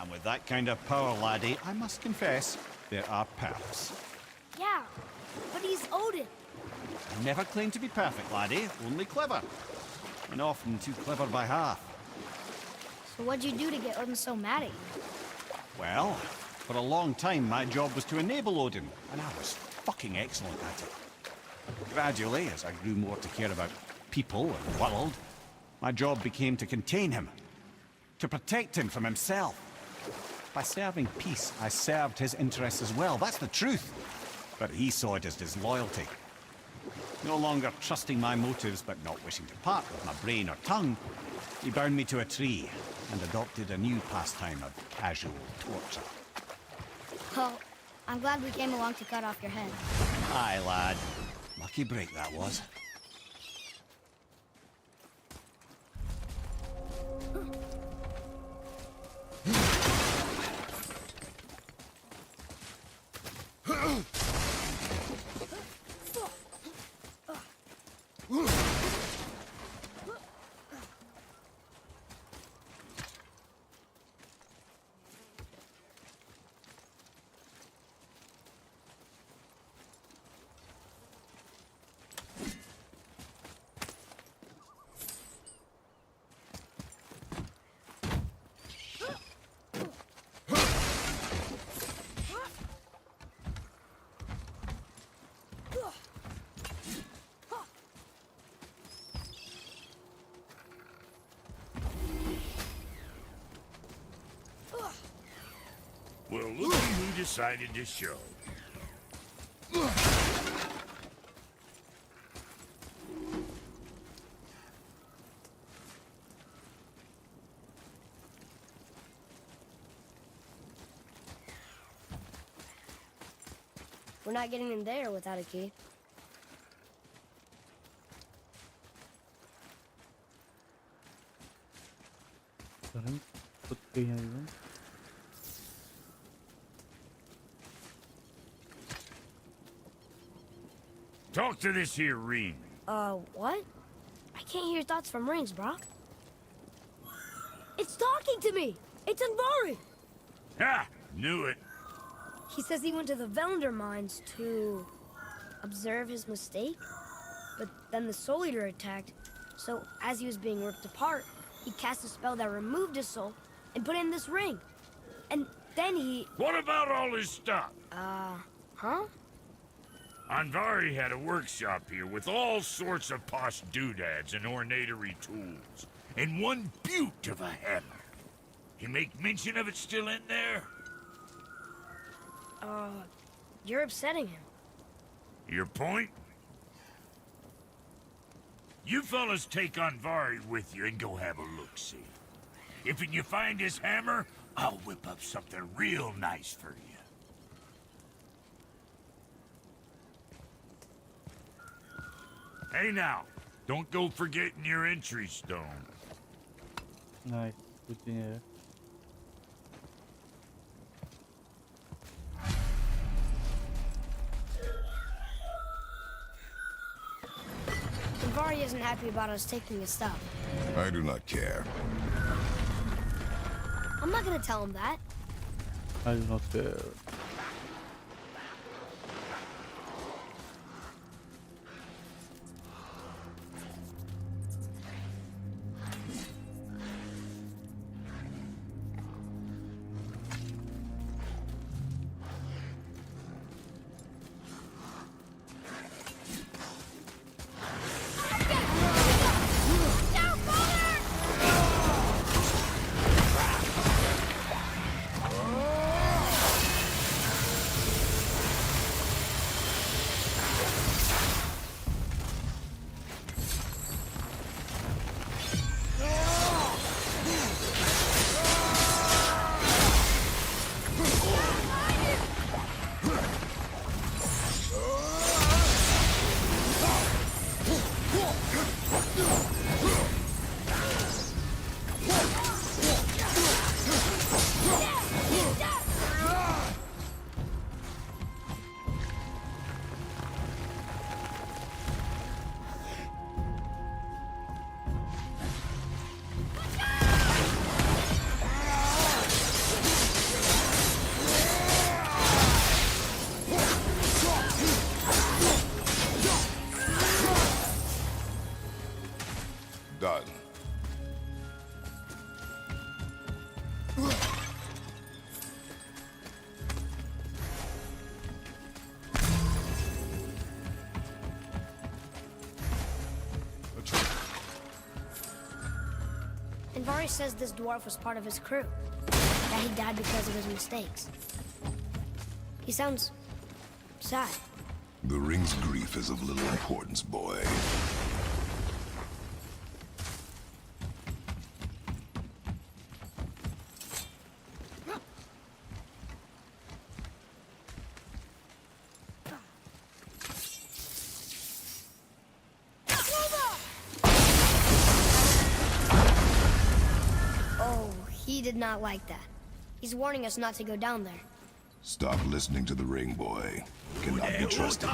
And with that kind of power, laddie, I must confess, there are perks. Yeah, but he's Odin. I never claimed to be perfect, laddie, only clever. And often too clever by half. So what'd you do to get Odin so mad at you? Well, for a long time my job was to enable Odin, and I was fucking excellent at it. Gradually, as I grew more to care about people and world, my job became to contain him, to protect him from himself. By serving peace, I served his interests as well, that's the truth. But he saw it as disloyalty. No longer trusting my motives, but not wishing to part with my brain or tongue, he bound me to a tree and adopted a new pastime of casual torture. Well, I'm glad we came along to cut off your head. Aye, lad. Lucky break that was. Well, look who decided to show. We're not getting in there without a key. Sekarang ikut kayaknya itu. Talk to this here ring. What? I can't hear thoughts from rings, Brock. It's talking to me! It's Anvari! Ha! Knew it. He says he went to the Velander mines to observe his mistake, but then the Soul Eater attacked, so as he was being ripped apart, he cast a spell that removed his soul and put it in this ring. And then he... What about all his stuff? Huh? Anvari had a workshop here with all sorts of posh doodads and ornatory tools, and one beaut of a hammer. You make mention of it still in there? You're upsetting him. Your point? You fellas take Anvari with you and go have a look-see. If you find his hammer, I'll whip up something real nice for you. Hey now, don't go forgetting your entry stone. Nice, kuncinya ya. Anvari isn't happy about us taking his stuff. I do not care. I'm not gonna tell him that. I do not care. Done. Envari says this dwarf was part of his crew, that he died because of his mistakes. He sounds sad. The ring's grief is of little importance, boy. Oh, he did not like that. He's warning us not to go down there. Stop listening to the ring, boy. Cannot be trusted.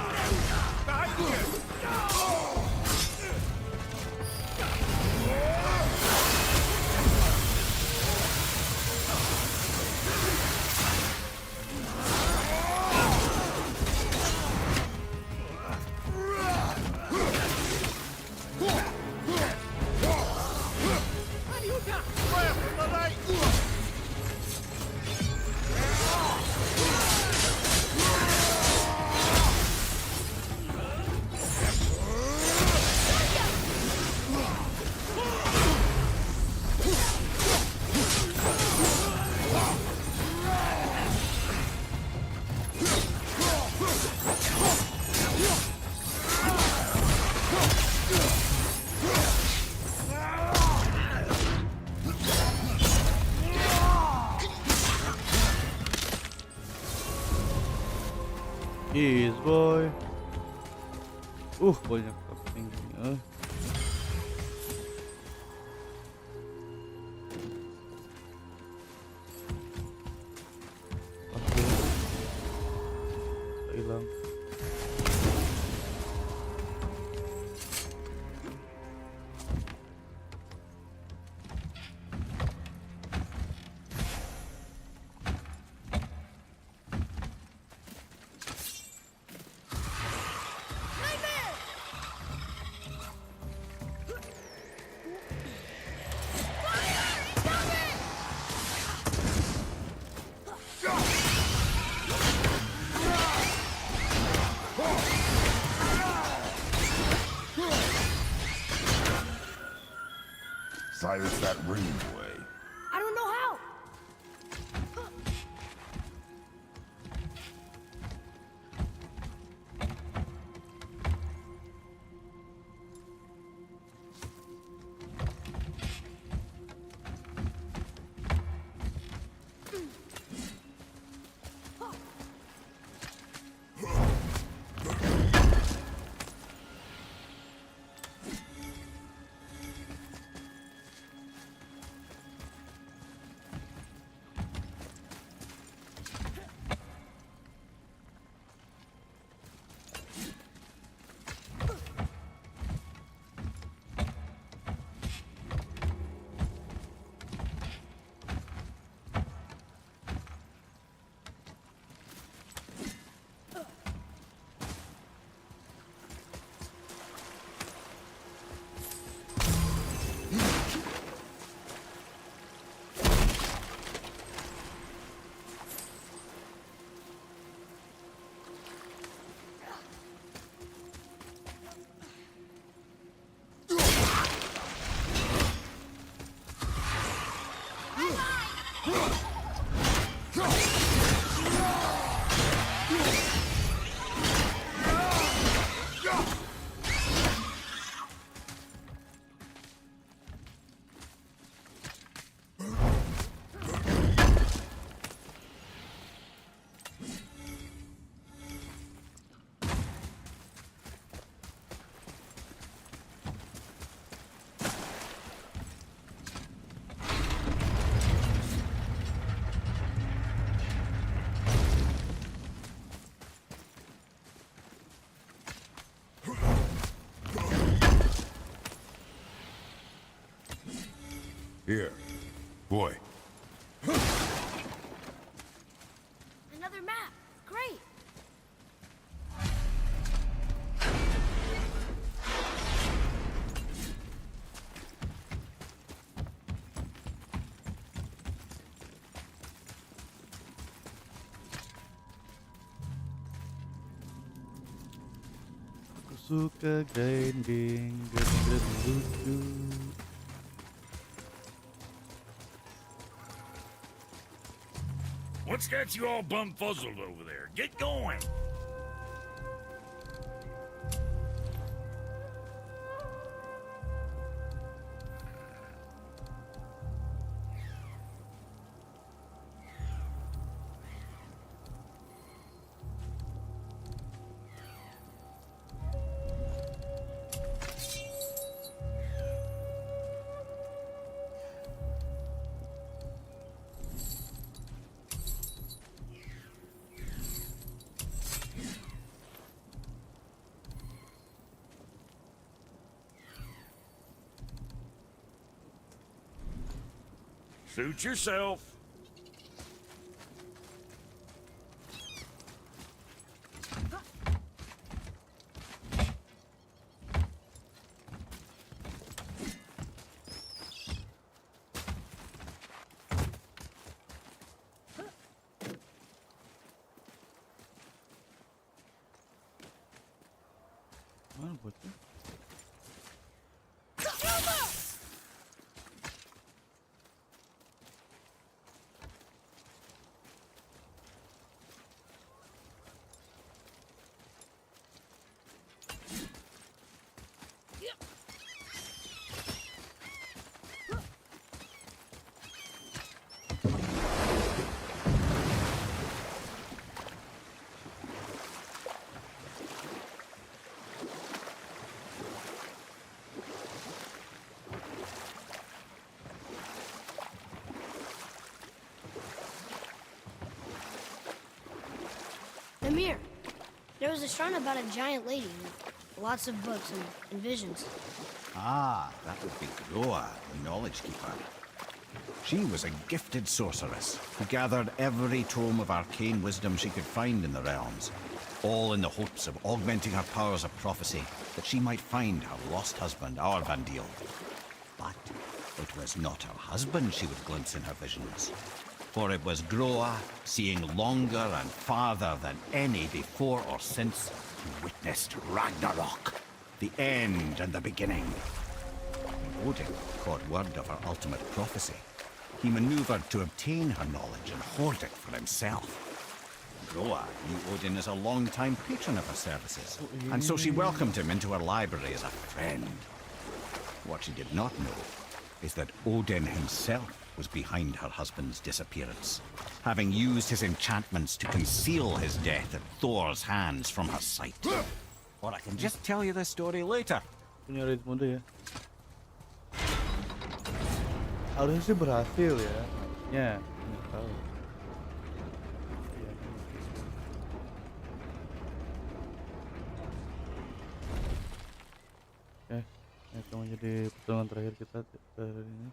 Yes, boy. Banyak sampingnya. Oke. Hilang. Silence that ring, boy. I don't know how. Here, boy. Another map. Great. suka grinding, grinding lucu. What's got you all bumfuzzled over there? Get going! Suit yourself. Mana bocah? Amir, there was a shrine about a giant lady with lots of books and visions. Ah, that would be Gw, the knowledge keeper. She was a gifted sorceress who gathered every tome of arcane wisdom she could find in the realms, all in the hopes of augmenting her powers of prophecy, that she might find her lost husband, Arvandil. But it was not her husband she would glimpse in her visions, for it was Gw, seeing longer and farther than any before or since, who witnessed Ragnarok, the end and the beginning. When Odin caught word of her ultimate prophecy, he maneuvered to obtain her knowledge and hoard it for himself. Gw knew Odin as a long-time patron of her services, and so she welcomed him into her library as a friend. What she did not know is that Odin himself was behind her husband's disappearance, having used his enchantments to conceal his death at Thor's hands from her sight. Or I can just tell you this story later. Punya ritme dia. Harusnya sih berhasil ya, harusnya. Nggak tahu. Oke, ini akan menjadi pertemuan terakhir kita hari ini.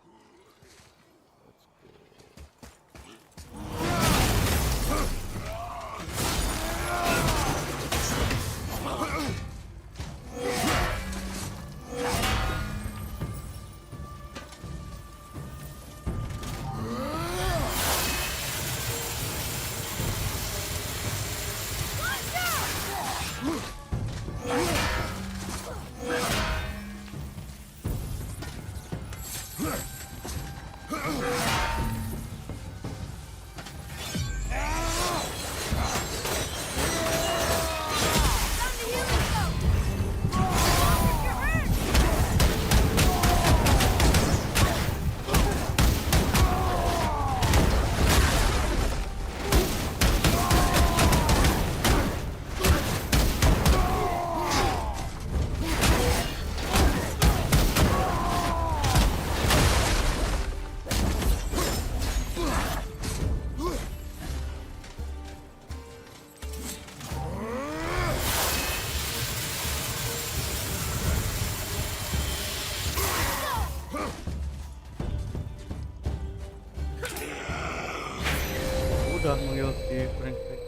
Udah mengikuti Fantech.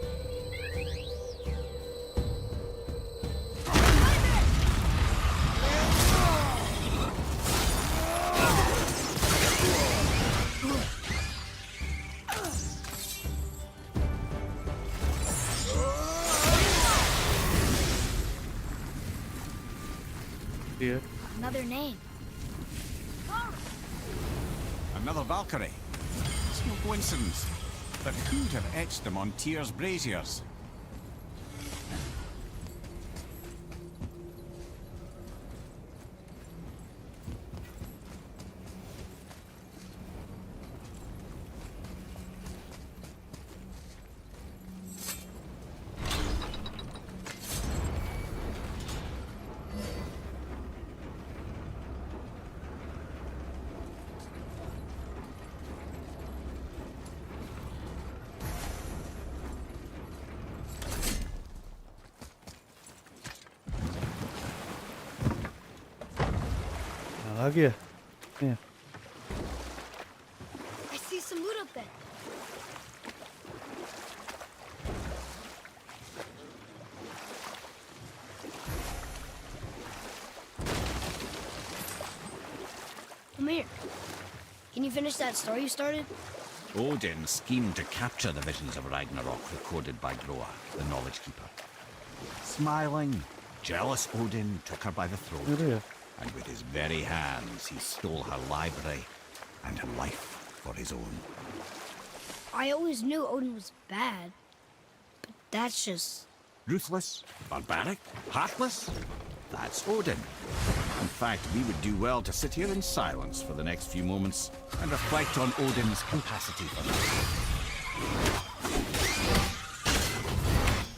their name. Another Valkyrie. It's no coincidence. But who'd have etched them on Tyr's braziers? Lagi ya? Nih. I see some loot up there. Amir, can you finish that story you started? Odin schemed to capture the visions of Ragnarok recorded by Gw, the Knowledge Keeper. Smiling, jealous Odin took her by the throat, and with his very hands he stole her library and her life for his own. I always knew Odin was bad, but that's just... Ruthless, barbaric, heartless? That's Odin. In fact, we would do well to sit here in silence for the next few moments and reflect on Odin's capacity for that.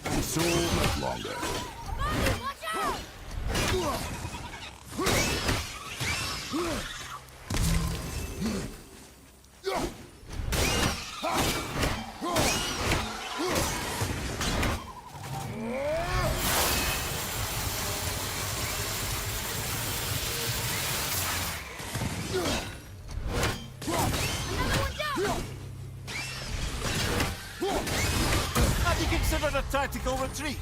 And so much longer. Watch out! Have you considered a tactical retreat?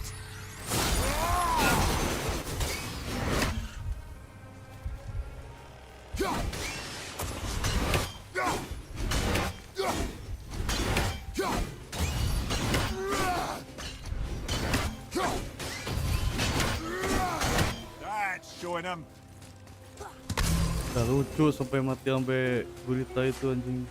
That's showing him. Gak lucu sampai mati sampai gurita itu anjing.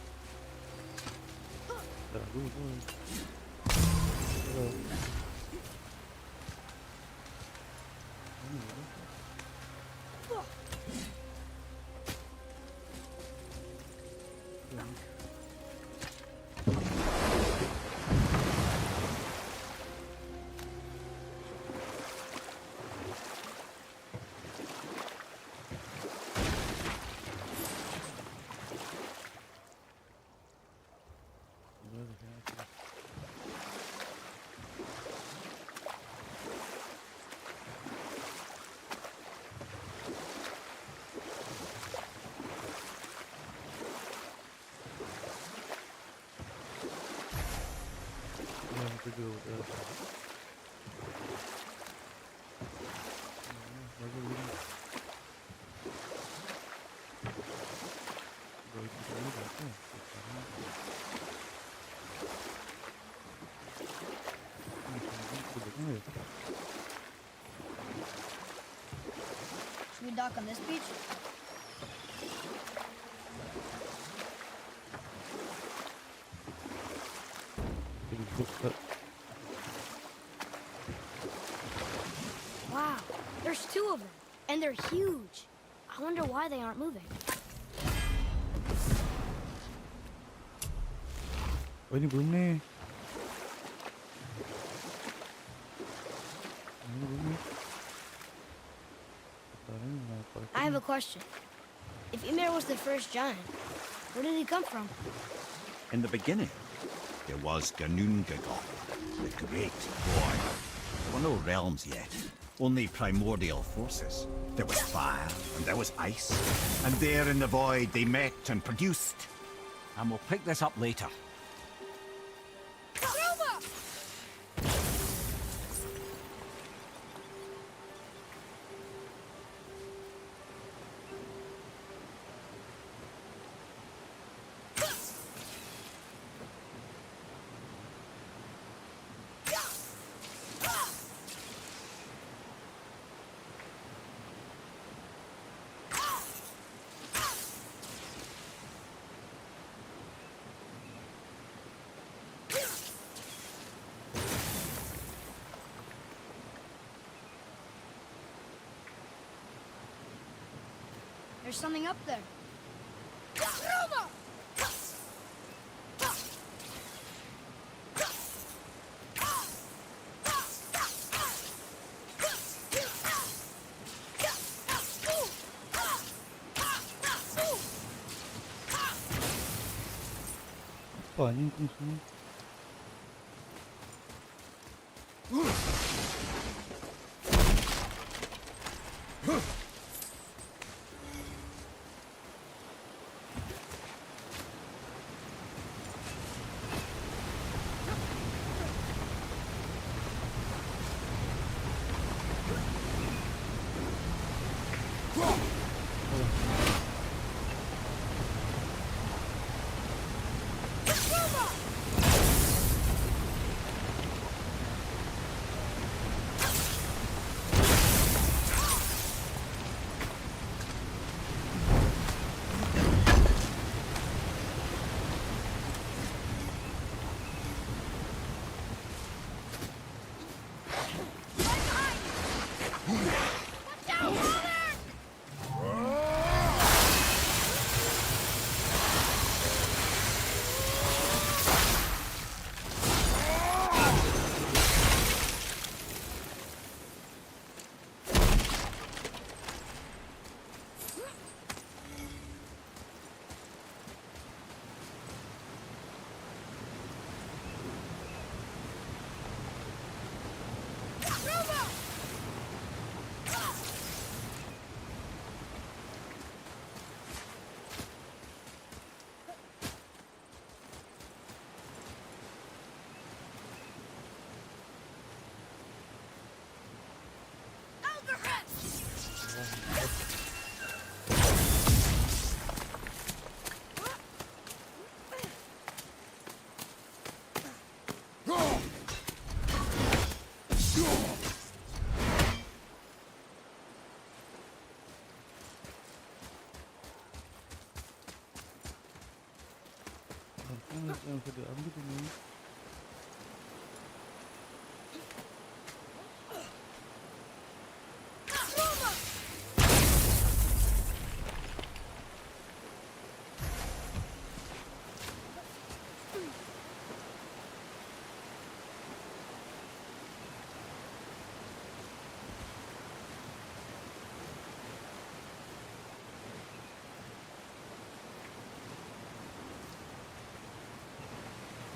Should we dock on this beach? Wow, there's two of them, and they're huge. I wonder why they aren't moving. Oh, ini belum nih. I have a question. If Ymir was the first giant, where did he come from? In the beginning, there was Gw, the great boy. There were no realms yet, only primordial forces. There was fire, and there was ice, and there in the void they met and produced. And we'll pick this up later. There's something up there. Apa anjing fungsinya? Yang bisa diambil ini.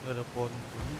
Gak ada pohon ini.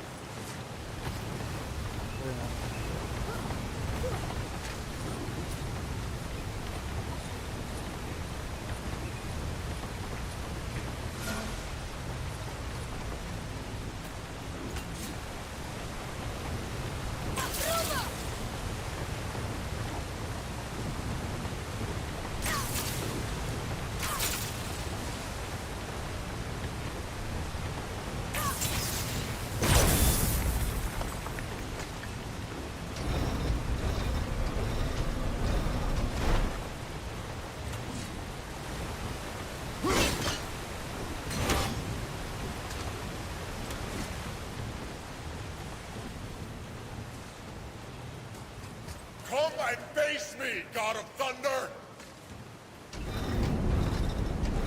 Come and face me, God of Thunder!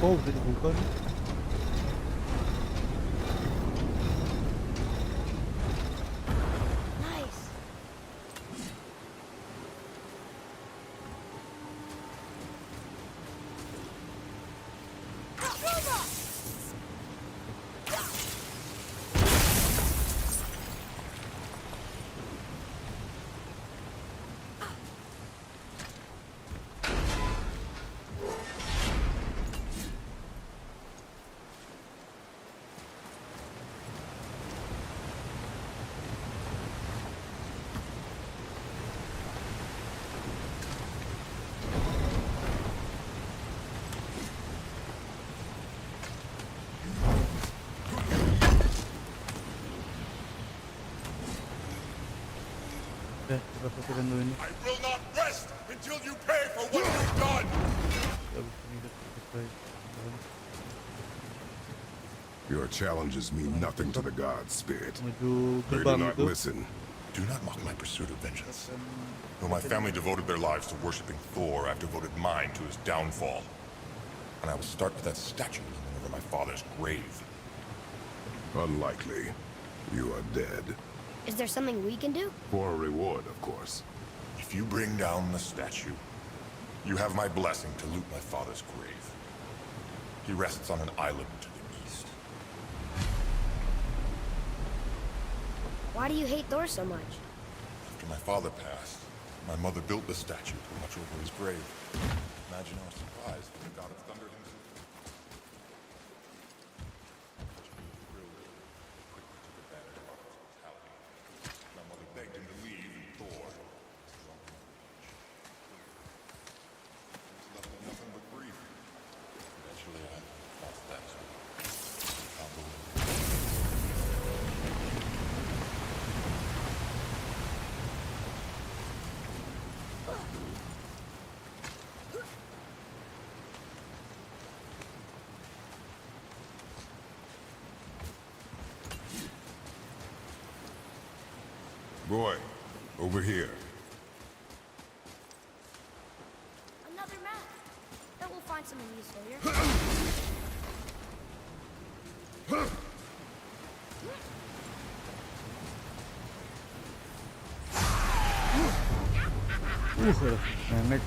Oh, udah dibuka nih. Nice. Oke, kita selesaikan dulu ini. I will not rest until you pay for what you've done! Habis ini kita selesai. Your challenges mean nothing to the gods, Spirit. Menuju They do gerbang not itu. listen. Do not mock my pursuit of vengeance. Though my family devoted their lives to worshipping Thor, I've devoted mine to his downfall. and I will start with that statue over my father's grave. Unlikely. You are dead. Is there something we can do? For a reward, of course. If you bring down the statue, you have my blessing to loot my father's grave. He rests on an island to the east. Why do you hate Thor so much? After my father passed, my mother built the statue pretty much over his grave. Imagine our surprise when the god of thunder himself. My mother begged him to leave, and Thor. Left with nothing but grief. Eventually, I lost that too. Can't believe it. Boy, over here. Another map. Bet we'll find something useful here. Nenek.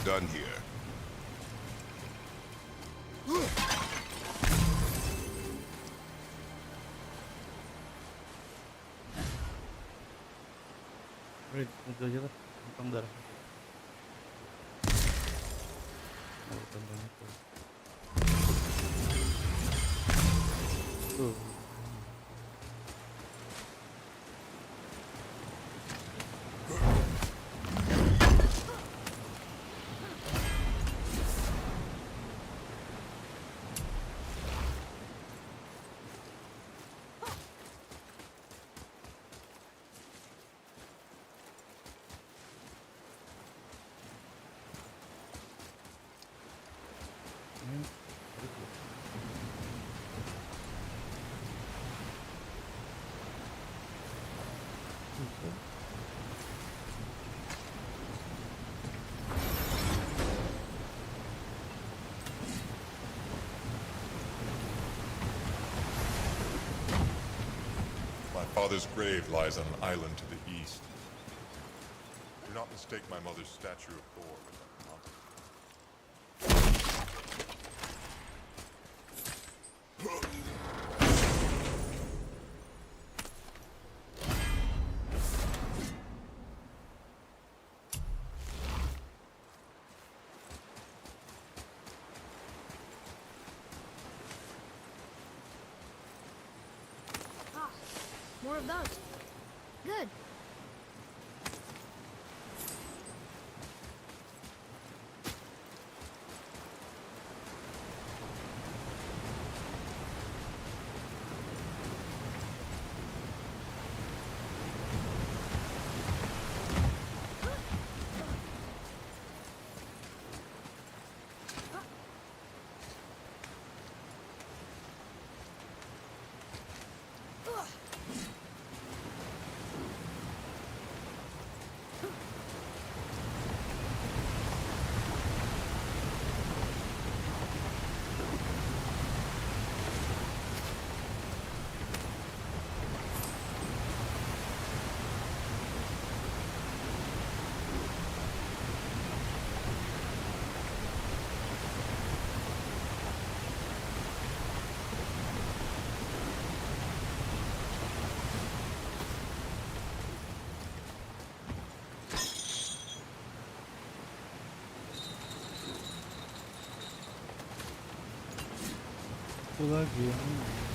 Done here. Wait, itu aja lah. Gampang darah. Tuh. My father's grave lies on an island to the east. Do not mistake my mother's statue of Thor with that mountain. More of those. Good. Satu lagi yang ini.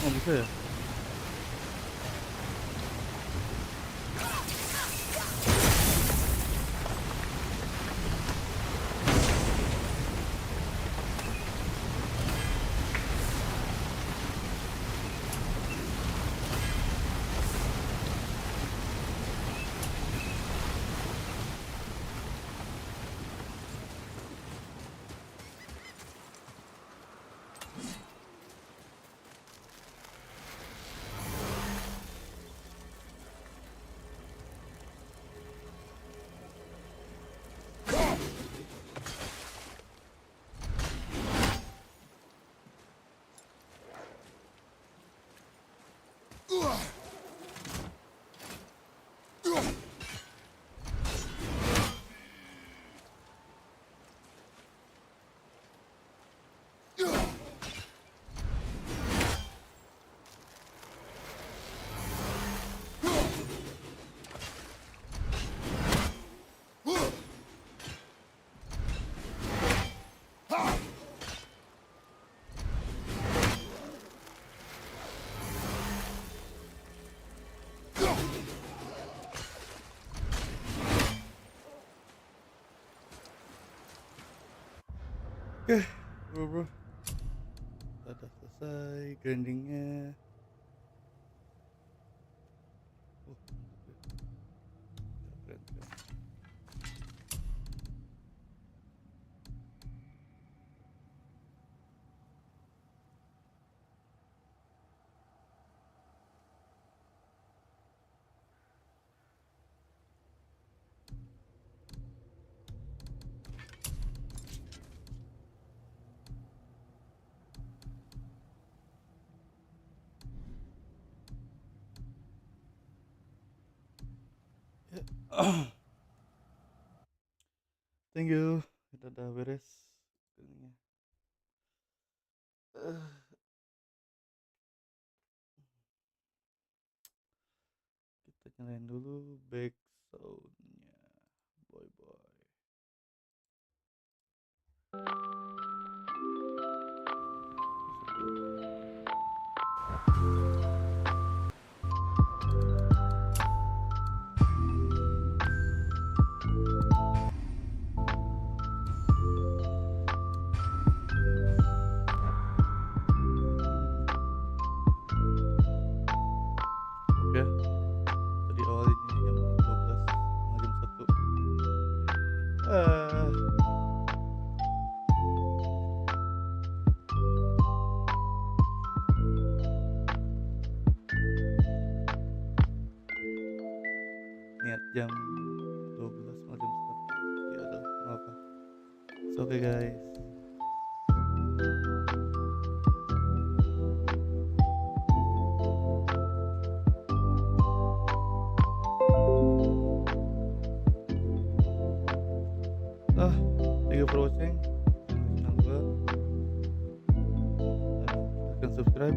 Oh bisa ya? Oke, bro. Sudah selesai grindingnya. Keren. Thank you. Kita udah beres. Kita nyalain dulu back soundnya. Boy. Ya, tadi awalnya jam 12 sama jam 1. Niat jam 12 sama jam 1. Ya udah, apa. It's okay guys. Thank you for watching. Jangan lupa subscribe.